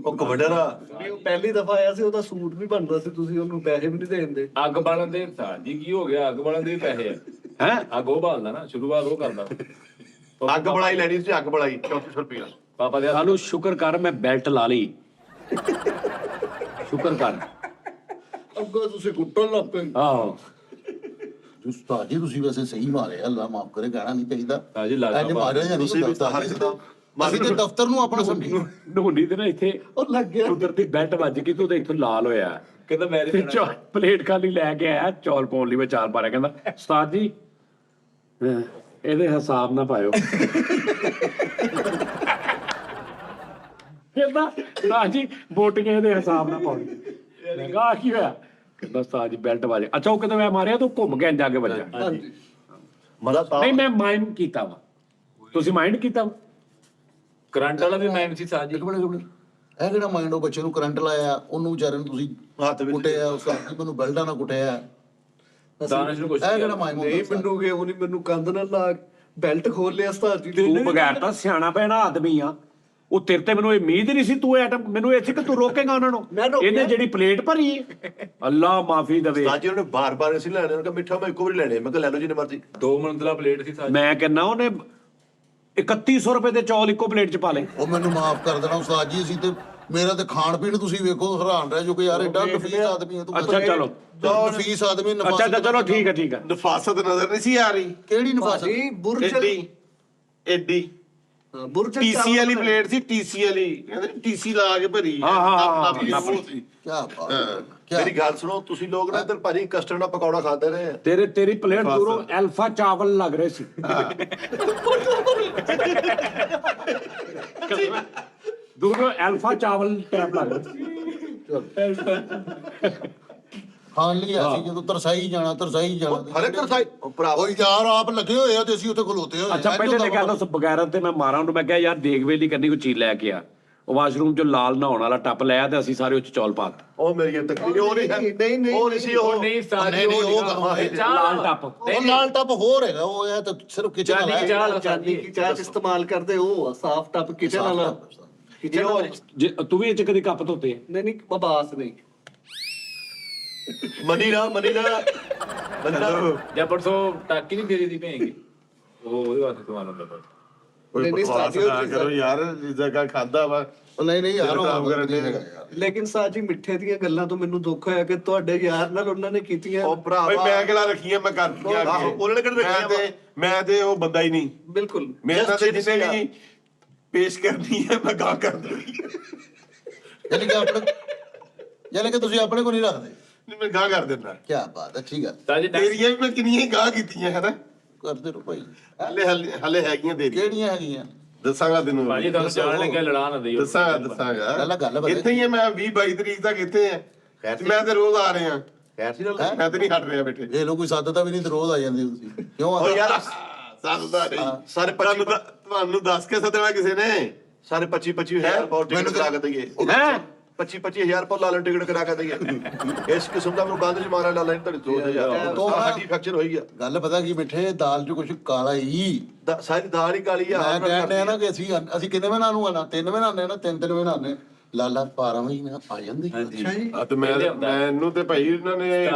ਉਹ ਕਬੱਡਰ ਆ। ਉਹ ਪਹਿਲੀ ਦਫਾ ਆਇਆ ਸੀ, ਉਹਦਾ ਸੂਟ ਵੀ ਬਣਦਾ ਸੀ, ਤੁਸੀਂ ਉਹਨੂੰ ਪੈਸੇ ਵੀ ਨਹੀਂ ਦੇਂਦੇ। ਅੱਗ ਬਾਲਣ ਦੇ ਤਾਂ ਜੀ ਕੀ ਹੋ ਗਿਆ, ਅੱਗ ਬਾਲਣ ਦੇ ਵੀ ਪੈਸੇ ਆ। ਹੈ ਅੱਗ ਉਹ ਬਾਲਦਾ ਨਾ, ਸ਼ੁਰੂਆਤ ਉਹ ਕਰਦਾ। ਅੱਗ ਬੜਾਈ ਲੈਣੀ ਸੀ, ਅੱਗ ਬੜਾਈ 3400 ਰੁਪਇਆ। ਪਾਪਾ ਦੇ ਸਾਨੂੰ ਸ਼ੁਕਰ ਕਰ ਮੈਂ ਬੈਲਟ ਲਾ ਲਈ, ਸ਼ੁਕਰ ਕਰ। ਅੱਗੋਂ ਤੁਸੀਂ ਕੁੱਟਣ ਲੱਗ ਪਏ। ਆਹੋ ਉਸਤਾਦ ਜੀ ਤੁਸੀਂ ਵੈਸੇ ਸਹੀ ਮਾਰੇ, ਅੱਲਾ ਮਾਫ ਕਰੇ, ਕਹਿਣਾ ਨਹੀਂ ਚਾਹੀਦਾ। ਹਾਂ ਜੀ, ਲਾਜ਼ਮੀ ਇੰਜ ਮਾਰਿਆ ਜਾਂ ਨਹੀਂ ਹੁੰਦਾ। ਅਸੀਂ ਤੇ ਦਫ਼ਤਰ ਨੂੰ ਆਪਣਾ ਸਮਝੀ। ਢੋਂਡੀ ਤੇ ਨਾ ਇੱਥੇ ਉਹ ਲੱਗ ਗਿਆ। ਕੁਦਰਤੀ ਬੈਲਟ ਵੱਜ ਗਈ ਤੇ ਉਹਦੇ ਇੱਥੋਂ ਲਾਲ ਹੋਇਆ। ਕਹਿੰਦਾ ਮੈਂ ਤੇ ਪਲੇਟ ਖਾਲੀ ਲੈ ਕੇ ਆਇਆ, ਚੌਲ ਪਾਉਣ ਲਈ ਮੈਂ ਚਾਰ ਪਾ ਰਿਹਾ। ਕਹਿੰਦਾ ਉਸਤਾਦ ਜੀ ਇਹਦੇ ਹਿਸਾਬ ਨਾ ਪਾਇਓ। ਕਹਿੰਦਾ ਨਾ ਜੀ ਬੋਟੀਆਂ ਇਹਦੇ ਹਿਸਾਬ ਨਾਲ ਪਾਉਣੀ। ਮੈਂ ਕਿਹਾ ਕੀ ਹੋਇਆ? ਕਹਿੰਦਾ ਉਸਤਾਦ ਜੀ ਬੈਲਟ ਵੱਜ। ਅੱਛਾ ਉਹ ਕਹਿੰਦਾ ਮੈਂ ਮਾਰਿਆ ਤੂੰ ਘੁੰਮ ਕੇ ਜਾ ਕੇ ਵੱਜਾ। ਮਤਲਬ ਨਹੀਂ ਮੈਂ ਮਾਈਂਡ ਕੀਤਾ ਵਾ, ਤੁਸੀਂ ਮਾਈਂਡ ਕੀਤਾ ਵਾ? ਕਰੰਟ ਵਾਲਾ ਵੀ ਮੈਂ ਸੀ ਸਾਜ ਜੀ। ਇਹ ਕਿਹੜਾ ਮਾਈਂਡ, ਉਹ ਬੱਚੇ ਨੂੰ ਕਰੰਟ ਲਾਇਆ, ਉਹਨੂੰ ਵਿਚਾਰੇ ਨੂੰ ਤੁਸੀਂ ਹੱਥ ਵਿੱਚ ਕੁੱਟਿਆ, ਉਸਤਾਦ ਜੀ ਮੈਨੂੰ ਬੈਲਟਾਂ ਨਾਲ ਕੁੱਟਿਆ। ਦਾਨਿਸ਼ ਨੂੰ ਕੁਛ ਇਹ ਕਿਹੜਾ ਮਾਈਂਡ ਨਹੀਂ ਹੁੰਦਾ? ਮੈਨੂੰ ਕਿ ਉਹਨੇ ਮੈਨੂੰ ਕੰਧ ਨਾਲ ਲਾ ਬੈਲਟ ਖੋਲ ਲਿਆ ਉਸਤਾਦ ਜੀ। ਤੂੰ ਬਗੈਰ ਤਾਂ ਸਿਆਣਾ ਪੈਣਾ ਆਦਮੀ ਆ। ਉਹ ਤੇਰੇ ਤੇ ਮੈਨੂੰ ਇਹ ਉਮੀਦ ਨਹੀਂ ਸੀ, ਤੂੰ ਐਟਮ ਮੈਨੂੰ ਇਹ ਸੀ ਕਿ ਤੂੰ ਰੋਕੇਗਾ ਉਹਨਾਂ ਨੂੰ। ਇਹਨੇ ਜਿਹੜੀ ਪਲੇਟ ਭਰੀ ਹੈ, ਅੱਲਾ ਮਾਫੀ ਦੇਵੇ। ਸਾਜੀ ਉਹਨੇ ਬਾਰ-ਬਾਰ ਅਸੀਂ ਲੈਣੇ, ਉਹਨੇ ਕਿਹਾ ਮਿੱਠਾ ਮੈਂ ਇੱਕੋ ਵਾਰੀ ਲੈਣੇ। ਮੈਂ ਕਿਹਾ ਲੈ ਲਓ ਜਿੰਨੇ ਮਰਜ਼ੀ। 2 ਮੰਜ਼ਲਾ ਪਲੇਟ ਸੀ ਸਾਜ। ਮੈਂ ਕਹਿੰਦਾ ਉਹਨੇ 3100 ਰੁਪਏ ਦੇ ਚੌਲ ਇੱਕੋ ਪਲੇਟ 'ਚ ਪਾ ਲਏ। ਉਹ ਮੈਨੂੰ ਮਾਫ ਕਰ ਦੇਣਾ ਉਸਤਾਦ ਜੀ, ਅਸੀਂ ਤੇ ਮੇਰਾ ਤੇ ਖਾਣ ਪੀਣ ਤੁਸੀਂ ਵੇਖੋ, ਹੈਰਾਨ ਰਹਿ ਜੋ ਕਿ ਯਾਰ ਐਡਾ ਨਫੀਸ ਆਦਮੀ ਹੈ ਤੂੰ। ਅੱਛਾ ਚਲੋ, ਨਫੀਸ ਆਦਮੀ, ਅੱਛਾ ਚਲੋ ਠੀਕ ਹੈ ਠੀਕ ਹੈ। ਨਫਾਸਤ ਨਜ਼ਰ ਨਹੀਂ ਸੀ ਆ ਰਹੀ। ਕਿਹੜੀ ਨਫਾਸਤ? ਜੀ ਬੁਰਜ ਐਡੀ ਬੁਰਜ ਟੀਸੀ ਵਾਲੀ ਪਲੇਟ ਸੀ, ਟੀਸੀ ਵਾਲੀ, ਕਹਿੰਦੇ ਟੀਸੀ ਲਾ ਕੇ ਭਰੀ। ਹਾਂ ਕੀ ਬਾਤ। ਮੇਰੀ ਗੱਲ ਸੁਣੋ, ਤੁਸੀਂ ਲੋਕ ਨਾ ਇੱਧਰ ਭਾਜੀ ਕਸਟਰਡ ਦਾ ਪਕੌੜਾ ਖਾਂਦੇ ਰਹੇ। ਤੇਰੀ ਪਲੇਟ ਦੂਰੋਂ ਐਲਫਾ ਚਾਵਲ ਲੱਗ ਰਹੇ ਸੀ। ਦੂਰੋਂ ਐਲਫਾ ਚਾਵਲ ਟੈਪ ਲੱਗ ਰਹੇ ਸੀ। ਖਾਣ ਲਈ ਅਸੀਂ ਜਦੋਂ ਤਰਸਾਈ ਜਾਣਾ ਹਰੇ ਤਰਸਾਈ ਉਹ ਯਾਰ ਆਪ ਲੱਗੇ ਹੋਏ ਆ ਤੇ ਅਸੀਂ ਉੱਥੇ ਖਲੋਤੇ ਹੋਏ ਅੱਛਾ ਪਹਿਲੇ ਤੇ ਕਹਿੰਦਾ ਉਸ ਬਗੈਰ ਤੇ ਮੈਂ ਮਾਰਾਂ ਉਹਨੂੰ, ਮੈਂ ਕਿਹਾ ਯਾਰ ਦੇਖਵੇਲ ਨਹੀਂ ਕਰਨੀ, ਕੋਈ ਚੀਜ਼ ਲੈ ਕੇ ਆ। ਉਹ ਵਾਸ਼ਰੂਮ ਚੋਂ ਲਾਲ ਨਹਾਉਣ ਵਾਲਾ ਟੱਪ ਲਿਆ ਤੇ ਅਸੀਂ ਸਾਰੇ ਉੱਚ ਚੌਲ ਪਾਤੇ। ਉਹ ਮੇਰੀ ਤਕਲੀਫ ਉਹ ਨਹੀਂ ਉਹ ਨਹੀਂ ਸੀ ਉਹ ਨਹੀਂ ਸਾਜੀ ਨਹੀਂ, ਉਹ ਲਾਲ ਟੱਪ ਉਹ ਲਾਲ ਟੱਪ ਹੋਰ ਹੈਗਾ, ਉਹ ਇਹ ਤਾਂ ਸਿਰਫ ਕਿਚਨ ਵਾਲਾ ਹੈ। ਚਾਂਦੀ ਕੀ ਚਾਹ 'ਚ ਇਸਤੇਮਾਲ ਕਰਦੇ ਉਹ ਆ, ਸਾਫ਼ ਟੱਪ ਕਿਚਨ ਵਾਲਾ। ਕਿਚਨ ਵਾਲਾ ਜੇ ਤੂੰ ਵੀ ਇਹ ਚ ਕਦੀ ਕੱਪ ਧੋਤੇ ਆ? ਨਹੀਂ ਬਬਾਸ ਨਹੀਂ। ਮਨੀ ਨਾ ਜਾਂ ਪਰਸੋਂ ਟਾਕੀ ਨਹੀਂ ਤੇਰੀ ਦੀ ਭੇਂਗੀ ਉਹ ਉਹਦੇ ਵਾਸਤੇ ਤੂੰ ਆਨੰਦ ਪਾ। ਨਹੀਂ, ਬਕਵਾਸ ਸਾਡੀ ਉਹ ਨਾ ਕਰੋ ਯਾਰ, ਜਿੱਦਾਂ ਕਾ ਖਾਦਾ ਵਾ ਨਹੀਂ ਯਾਰ ਉਹ ਕੰਮ ਕਰਨ ਦੇ। ਲੇਕਿਨ ਸਾਜੀ ਮਿੱਠੇ ਦੀਆਂ ਗੱਲਾਂ ਤੋਂ ਮੈਨੂੰ ਦੁੱਖ ਹੋਇਆ ਕਿ ਤੁਹਾਡੇ ਯਾਰ ਨਾਲ ਉਹਨਾਂ ਨੇ ਕੀਤੀਆਂ। ਉਹ ਭਰਾ ਮੈਂ ਕਿਹੜਾ ਰੱਖੀਆਂ, ਮੈਂ ਕਰਦੀਆਂ ਉਹਨਾਂ ਨੇ ਕਿਹੜਾ ਰੱਖੀਆਂ। ਮੈਂ ਤੇ ਉਹ ਬੰਦਾ ਹੀ ਨਹੀਂ, ਬਿਲਕੁਲ ਮੇਰੇ ਨਾਲ ਤੇ ਜਿਸੇ ਵੀ ਪੇਸ਼ ਕਰਨੀ ਹੈ ਮੈਂ ਗਾ ਕਰ ਦੂੰਗੀ। ਯਾਨੀ ਕਿ ਤੁਸੀਂ ਆਪਣੇ ਕੋਲ ਨਹੀਂ ਰੱਖਦੇ। ਨਹੀਂ ਮੈਂ ਗਾ ਕਰ ਦਿੰਦਾ। ਕੀ ਬਾਤ ਹੈ, ਠੀਕ ਹੈ। ਸਾਜੀ ਤੇਰੀਆਂ ਵੀ ਮੈਂ ਕਿੰਨੀਆਂ ਗਾ ਕੀਤੀਆਂ ਹੈ ਨਾ, ਕਰਦੇ ਰਹੋ ਭਾਈ। ਹਲੇ ਹੈਗੀਆਂ ਤੇਰੀਆਂ। ਕਿਹੜੀਆਂ ਹੈਗੀਆਂ? ਦੱਸਾਂਗਾ ਤੈਨੂੰ ਭਾਜੀ ਤੁਹਾਨੂੰ ਜਾਣ ਲੱਗਿਆ ਲੜਾ ਨਾ ਦਿਓ। ਦੱਸਾਂਗਾ ਗੱਲ ਪਤਾ ਇੱਥੇ ਹੀ ਆ ਮੈਂ 20-22 ਤਰੀਕ ਤੱਕ ਇੱਥੇ ਆ। ਮੈਂ ਤੇ ਰੋਜ਼ ਆ ਰਿਹਾ, ਹੈਂ? ਮੈਂ ਤੇ ਨਹੀਂ ਹਟ ਰਿਹਾ ਬੇਟੇ। ਇਹ ਲੋਕ ਕੋਈ ਸੱਦਦਾ ਵੀ ਨਹੀਂ ਤੇ ਰੋਜ਼ ਆ ਜਾਂਦੇ ਤੁਸੀਂ ਕਿਉਂ ਆ? ਯਾਰ ਸਾਦਾ ਨਹੀਂ ਸਾਰੇ 25 ਤੁਹਾਨੂੰ ਦੱਸ ਕੇ ਸੱਦਣਾ ਕਿਸੇ ਨੇ। ਸਾਰੇ 25,000 ਪਾਉ ਟਿਕਟ ਕਰਾ ਕੇ ਦਈਏ। ਹੈ 25,000 ਪਾਉ ਲਾਲਨ ਟਿਕਟ ਕਰਾ ਕੇ ਦਈਏ। ਇਸ ਕਿਸਮ ਦਾ ਮੈਨੂੰ ਗੰਦ ਚ ਮਾਰਾ ਲਾਲਨ ਤੁਹਾਡੀ 2000 ਸਾਡੀ ਫ੍ਰੈਕਚਰ ਹੋਈ ਆ। ਗੱਲ ਪਤਾ ਕੀ ਮਿੱਠੇ, ਦਾਲ 'ਚ ਕੁਝ ਕਾਲਾ ਹੀ। ਸਾਰੀ ਦਾਲ ਹੀ ਕਾਲੀ ਆ। ਮੈਂ ਕਹਿੰਦੇ ਆ ਨਾ ਕਿ ਅਸੀਂ ਕਿੰਨੇ ਮਹੀਨਾ ਨੂੰ ਆਣਾ, 3 ਮਹੀਨਾ ਆਉਂਦੇ ਨਾ, 3 ਮਹੀਨਾ ਆਉਂਦੇ। ਲਾਲਾ 12 ਮਹੀਨਾ ਆ ਜਾਂਦੇ। ਅੱਛਾ ਜੀ। ਤੇ ਮੈਨੂੰ ਤੇ ਭਾਈ ਇਹਨਾਂ ਨੇ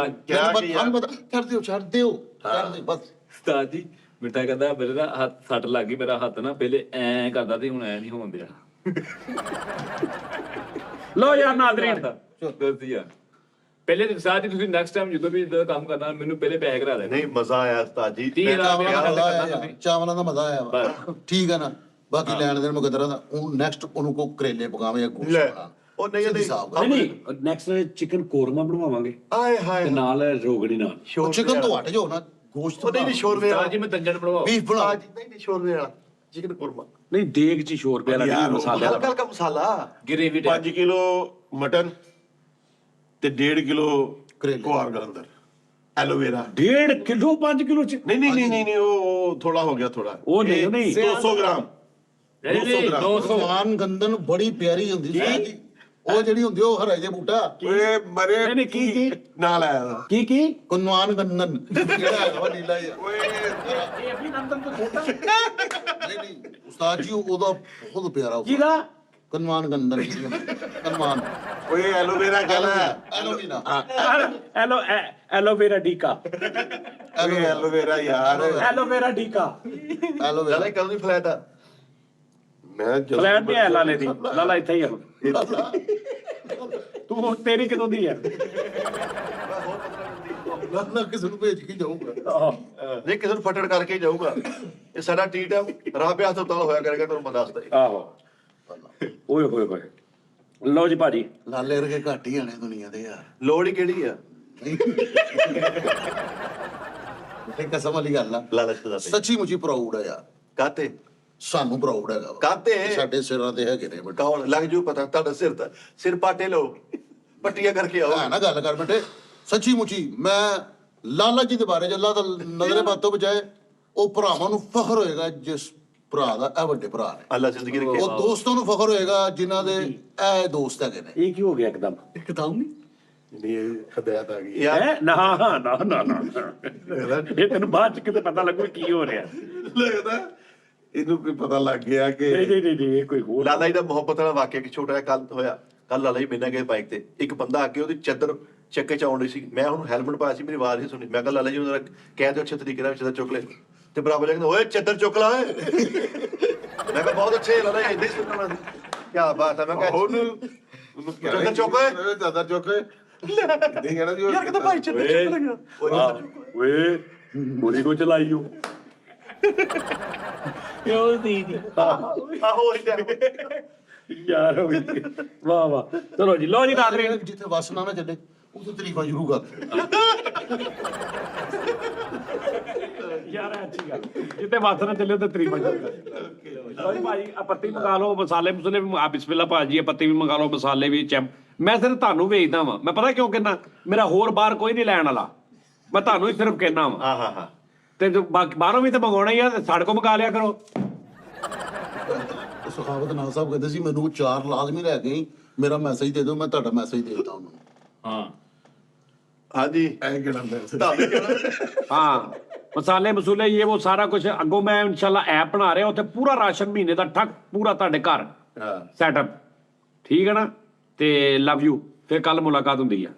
ਕਿਹਾ ਕਿ ਯਾਰ ਛੱਡ ਦਿਓ ਬਸ। ਉਸਤਾਦ ਜੀ ਮਿੱਠਾ ਕਹਿੰਦਾ ਮੇਰੇ ਨਾ ਹੱਥ ਸੱਟ ਲੱਗ ਗਈ, ਮੇਰਾ ਹੱਥ ਨਾ ਪਹਿਲੇ ਐਂ ਕਰਦਾ ਤੇ ਹੁਣ ਐਂ ਨਹੀਂ ਹੋਣ ਦਿਆ। ਲੋ ਯਾਰ ਨਾਜ਼ਰੀਨ, ਗਲਤੀ ਆ। ਪਹਿਲੇ ਦਿਨ ਸਾਥ ਹੀ ਤੁਸੀਂ ਨੈਕਸਟ ਟਾਈਮ ਜਦੋਂ ਵੀ ਇਦਾਂ ਕੰਮ ਕਰਨਾ ਮੈਨੂੰ ਪਹਿਲੇ ਪੈਸੇ ਕਰਾ ਦੇ। ਨਹੀਂ ਮਜ਼ਾ ਆਇਆ ਉਸਤਾਦ ਜੀ। ਚਾਵਲਾਂ ਦਾ ਮਜ਼ਾ ਆਇਆ ਵਾ। ਠੀਕ ਹੈ ਨਾ, ਬਾਕੀ ਲੈਣ ਦੇਣ ਮੁਕੱਦਰਾਂ ਦਾ। ਉਹ ਨੈਕਸਟ ਉਹਨੂੰ ਕੋ ਕਰੇਲੇ ਪਕਾਵੇ ਜਾਂ ਗੋਸ਼ਤ ਬਣਾ। ਉਹ ਨਹੀਂ ਨਹੀਂ ਨੈਕਸਟ ਚਿਕਨ ਕੋਰਮਾ ਬਣਵਾਵਾਂਗੇ ਆਏ ਤੇ ਹਾਏ ਨਾਲ ਰੋਗੜੀ ਨਾਲ। ਉਹ ਚਿਕਨ ਤੋਂ ਹਟ ਜਾਓ ਨਾ, ਗੋਸ਼ਤ ਉਹ ਨਹੀਂ ਸ਼ੋਰਵੇ ਉਸਤਾਦ ਜੀ ਮੈਂ ਤੰਜਣ ਬਣਵਾਓ। ਬੀਫ ਬਣਾਓ। ਨਹੀਂ ਸ਼ੋਰਵੇ ਵਾਲਾ ਚਿਕਨ ਕੁਰਮਾ। ਨਹੀਂ ਦੇਗ ਚ ਸ਼ੋਰ ਪਿਆ ਲੱਗਾ ਮਸਾਲੇ ਹਲਕਾ ਦਾ। ਹਲਕਾ ਮਸਾਲਾ। ਗ੍ਰੇਵੀ 5 ਕਿਲੋ ਮਟਨ ਤੇ 1.5 ਕਿਲੋ ਕਰੇਲੇ। ਕੁਆਰ ਗਲੰਦਰ ਐਲੋਵੇਰਾ। 1.5 ਕਿਲੋ 5 ਕਿਲੋ ਚ? ਨਹੀਂ ਉਹ ਥੋੜਾ ਹੋ ਗਿਆ ਥੋੜਾ। ਉਹ ਨਹੀਂ 200 ਗ੍ਰਾਮ। 200 ਗ੍ਰਾਮ। 200 ਕੁਨਵਾਨ ਗੰਦਨ ਬੜੀ ਪਿਆਰੀ ਹੁੰਦੀ ਸੀ। ਉਹ ਜਿਹੜੀ ਹੁੰਦੀ ਉਹ ਹਰੇ ਜੇ ਬੂਟਾ ਓਏ ਮਰੇ ਨਹੀਂ, ਕੀ ਨਾਲ ਆਇਆ ਦਾ। ਕੀ ਕੁਨਵਾਨ ਗੰਦਨ ਜਿਹੜਾ ਹੈਗਾ ਵਾ ਨੀਲਾ ਜਿਹਾ। ਓਏ ਇਹ ਆਪਣੀ ਨੰਦਨ ਤੋਂ ਛੋਟਾ ਨਹੀਂ ਉਸਤਾਦ ਜੀ ਉਹਦਾ ਬਹੁਤ ਪਿਆਰਾ ਕਿਹਦਾ? ਕੁਨਵਾਨ ਗੰਦਨ ਕੁਨਵਾਨ ਓਏ ਐਲੋਵੇਰਾ ਕਹਿੰਦਾ। ਐਲੋਵੀਨਾ ਐਲੋਵੇਰਾ ਡੀਕਾ। ਓਏ ਐਲੋਵੇਰਾ ਯਾਰ। ਐਲੋਵੇਰਾ ਡੀਕਾ। ਐਲੋਵੇਰਾ ਲਾਲਾ ਕਦੋਂ ਦੀ ਫਲੈਟ ਆ? ਮੈਂ ਜਦੋਂ ਫਲੈਟ ਨਹੀਂ ਹੈ ਲਾਲੇ ਦੀ। ਲਾਲਾ ਇੱਥੇ ਹੀ ਆ। ਤੂੰ ਤੇਰੀ ਕਦੋਂ ਦੀ ਹੈ? ਨਾ ਕਿਸੇ ਨੂੰ ਭੇਜ ਕੇ ਜਾਊਗਾ। ਨਹੀਂ ਕਿਸੇ ਨੂੰ ਫਟੜ ਕਰਕੇ ਹੀ ਜਾਊਗਾ। ਇਹ ਸਾਡਾ ਟੀਟ ਆ। ਰਾਬਿਆ ਹਸਪਤਾਲ ਹੋਇਆ ਕਰੇਗਾ ਤੁਹਾਨੂੰ ਮੈਂ ਦੱਸਦਾ। ਆਹੋ ਓਏ ਹੋਏ ਹੋਏ। ਲਓ ਜੀ ਭਾਜੀ, ਲਾਲੇ ਵਰਗੇ ਘੱਟ ਹੀ ਆਣੇ ਦੁਨੀਆ ਦੇ ਯਾਰ। ਲੋੜ ਹੀ ਕਿਹੜੀ ਆ? ਇਹ ਕਸਮ ਵਾਲੀ ਗੱਲ ਆ। ਲਾਲਚ ਦਾ ਸੱਚੀ ਮੁੱਚੀ ਪ੍ਰਾਊਡ ਆ ਯਾਰ। ਕਾਤੇ ਸਾਨੂੰ ਪ੍ਰਾਊਡ ਹੈਗਾ ਵਾ। ਕਾਤੇ ਸਾਡੇ ਸਿਰਾਂ ਤੇ ਹੈਗੇ ਨੇ ਬੇਟਾ। ਕੌਣ ਲੱਗ ਜੂ ਪਤਾ ਤੁਹਾਡਾ ਸਿਰ ਦਾ ਸਿਰ ਪਾਟੇ ਲਓ ਪੱਟੀਆਂ ਕਰਕੇ ਆਓ। ਹੈ ਨਾ ਗੱਲ ਕਰ ਬੇਟੇ, ਸੱਚੀ ਮੁੱਚੀ ਮੈਂ ਲਾਲਾ ਜੀ ਦੇ ਬਾਰੇ ਅੱਲਾ ਦਾ ਨਜ਼ਰੇ ਬਾਤੋਂ ਬਚਾਏ। ਉਹ ਭਰਾਵਾਂ ਨੂੰ ਫਖਰ ਹੋਏਗਾ ਜਿਸ ਭਰਾ ਦਾ ਇਹ ਵੱਡੇ ਭਰਾ ਨੇ। ਅੱਲਾ ਜ਼ਿੰਦਗੀ ਰੱਖੇ। ਉਹ ਦੋਸਤਾਂ ਨੂੰ ਫਖਰ ਹੋਏਗਾ ਜਿਨ੍ਹਾਂ ਦੇ ਇਹ ਦੋਸਤ ਹੈਗੇ ਨੇ। ਇਹ ਕੀ ਹੋ ਗਿਆ ਇੱਕਦਮ? ਇੱਕਦਮ ਨਹੀਂ। ਨਹੀਂ ਇਹ ਹਦਾਇਤ ਆ ਗਈ ਯਾਰ। ਹੈ ਨਾ ਇਹ ਤੈਨੂੰ ਬਾਅਦ ਚ ਕਿਤੇ ਪਤਾ ਲੱਗੂ ਕੀ ਹੋ ਰਿਹਾ। ਲੱਗਦਾ ਇਹਨੂੰ ਕੋਈ ਪਤਾ ਲੱਗ ਗਿਆ ਕਿ ਨਹੀਂ ਇਹ ਕੋਈ ਹੋਰ। ਲਾਲਾ ਜੀ ਦਾ ਮੁਹੱਬਤ ਵਾਲਾ ਵਾਕਿਆ ਕਿ ਛੋਟਾ ਜਿਹਾ ਕੱਲ ਹੋਇਆ। ਕੱਲ ਲਾਲਾ ਜੀ ਮੈਨਾਂ ਗਏ ਬਾਈਕ ਤੇ, ਇੱਕ ਬੰਦਾ ਆ ਕੇ ਉਹਦੀ ਚੱਦਰ ਚੱਕੇ ਚ ਆਉਣ ਰਹੀ ਸੀ। ਮੈਂ ਉਹਨੂੰ ਹੈਲਮਟ ਪਾਇਆ ਸੀ, ਮੇਰੀ ਆਵਾਜ਼ ਨਹੀਂ ਸੁਣੀ। ਮੈਂ ਕਿਹਾ ਲਾਲਾ ਜੀ ਉਹਦਾ ਕਹਿ ਦਿਓ ਅੱਛੇ ਤਰੀਕੇ ਨਾਲ ਚੱਦਰ ਚੁੱਕ ਲੈ। ਤੇ ਬਰਾਬਰ ਕਹਿੰਦਾ ਓਏ ਚੱਦਰ ਚੁੱਕ ਲਾ ਓਏ। ਮੈਂ ਕਿਹਾ ਬਹੁਤ ਅੱਛੇ ਲਾਲਾ ਜੀ ਇੱਦਾਂ ਹੀ ਸੁਣਨਾ। ਕੀ ਬਾਤ ਹੈ। ਮੈਂ ਕਿਹਾ ਉਹਨੂੰ ਚੱਦਰ ਚੁੱਕ ਓਏ ਚੱਦਰ ਚੁੱਕ ਇੱਦਾਂ ਕਹਿਣਾ ਜੀ। ਯਾਰ ਕਹਿੰਦਾ ਭਾਈ ਚੱਦਰ ਚੁੱਕ ਲਗਾ ਓਏ ਗੋਲੀ ਕੋ ਚਲਾਈਓ ਕਿਉਂ ਦੀ ਆਹੋ ਯਾਰ ਹੋ ਗਈ। ਵਾਹ ਚਲੋ ਜੀ। ਲਓ ਜੀ ਨਾਜ਼ਰੀਨ, ਜਿੱਥੇ ਵਸ ਨਾ ਚੱਲੇ ਉੱਥੇ ਤਾਰੀਫਾਂ ਸ਼ੁਰੂ ਕਰ ਦੇ। ਯਾਰ ਅੱਛੀ ਗੱਲ, ਜਿੱਤੇ ਵਾਸ ਨਾ ਚੱਲੇ ਤੇ ਤਰੀਫਾਂ ਸ਼ੁਰੂ ਕਰ। ਲਓ ਜੀ ਭਾਜੀ, ਆ ਪੱਤੀ ਮੰਗਾ ਲਓ, ਮਸਾਲੇ ਮਸੂਲੇ ਵੀ ਆ ਬਿਸਮਿਲ੍ਲਾ ਭਾਜੀ, ਪੱਤੀ ਵੀ ਮੰਗਾ ਲਓ, ਮਸਾਲੇ ਵੀ ਮੈਂ ਸਿਰਫ ਤੁਹਾਨੂੰ ਵੇਚਦਾ ਵਾਂ। ਮੈਂ ਪਤਾ ਕਿਉਂ ਕਹਿੰਦਾ, ਮੇਰਾ ਹੋਰ ਬਾਹਰ ਕੋਈ ਨਹੀਂ ਲੈਣ ਵਾਲਾ। ਮੈਂ ਤੁਹਾਨੂੰ ਹੀ ਸਿਰਫ ਕਹਿਣਾ ਵਾਂ। ਹਾਂ ਤੇ ਬਾਹਰੋਂ ਵੀ ਤਾਂ ਮੰਗਾਉਣਾ ਹੀ ਆ, ਤੇ ਸਾਡੇ ਕੋਲ ਮੰਗਾ ਲਿਆ ਕਰੋ। ਸੁਖਾਵਤ ਨਾਲ ਸਾਹਿਬ ਕਹਿੰਦੇ ਸੀ ਮੈਨੂੰ 4 ਲਾਜ਼ਮੀ ਲੈ ਕੇ ਆਈ, ਮੇਰਾ ਮੈਸੇਜ ਦੇ ਦਿਓ, ਮੈਂ ਤੁਹਾਡਾ ਮੈਸੇਜ ਦੇ ਦਿੱਤਾ ਉਹਨਾਂ ਨੂੰ। ਹਾਂ ਹਾਂਜੀ ਐ ਕਿਹੜਾ ਹਾਂ, ਮਸਾਲੇ ਮਸੂਲੇ ਇਹ ਉਹ ਸਾਰਾ ਕੁਝ ਅੱਗੋਂ ਮੈਂ ਇਨਸ਼ਾਅੱਲਾ ਐਪ ਬਣਾ ਰਿਹਾ, ਉੱਥੇ ਪੂਰਾ ਰਾਸ਼ਨ ਮਹੀਨੇ ਦਾ ਠੱਕ ਪੂਰਾ ਤੁਹਾਡੇ ਘਰ ਸੈਟਅਪ। ਠੀਕ ਹੈ ਨਾ? ਤੇ ਲਵ ਯੂ। ਫਿਰ ਕੱਲ ਮੁਲਾਕਾਤ ਹੁੰਦੀ ਆ।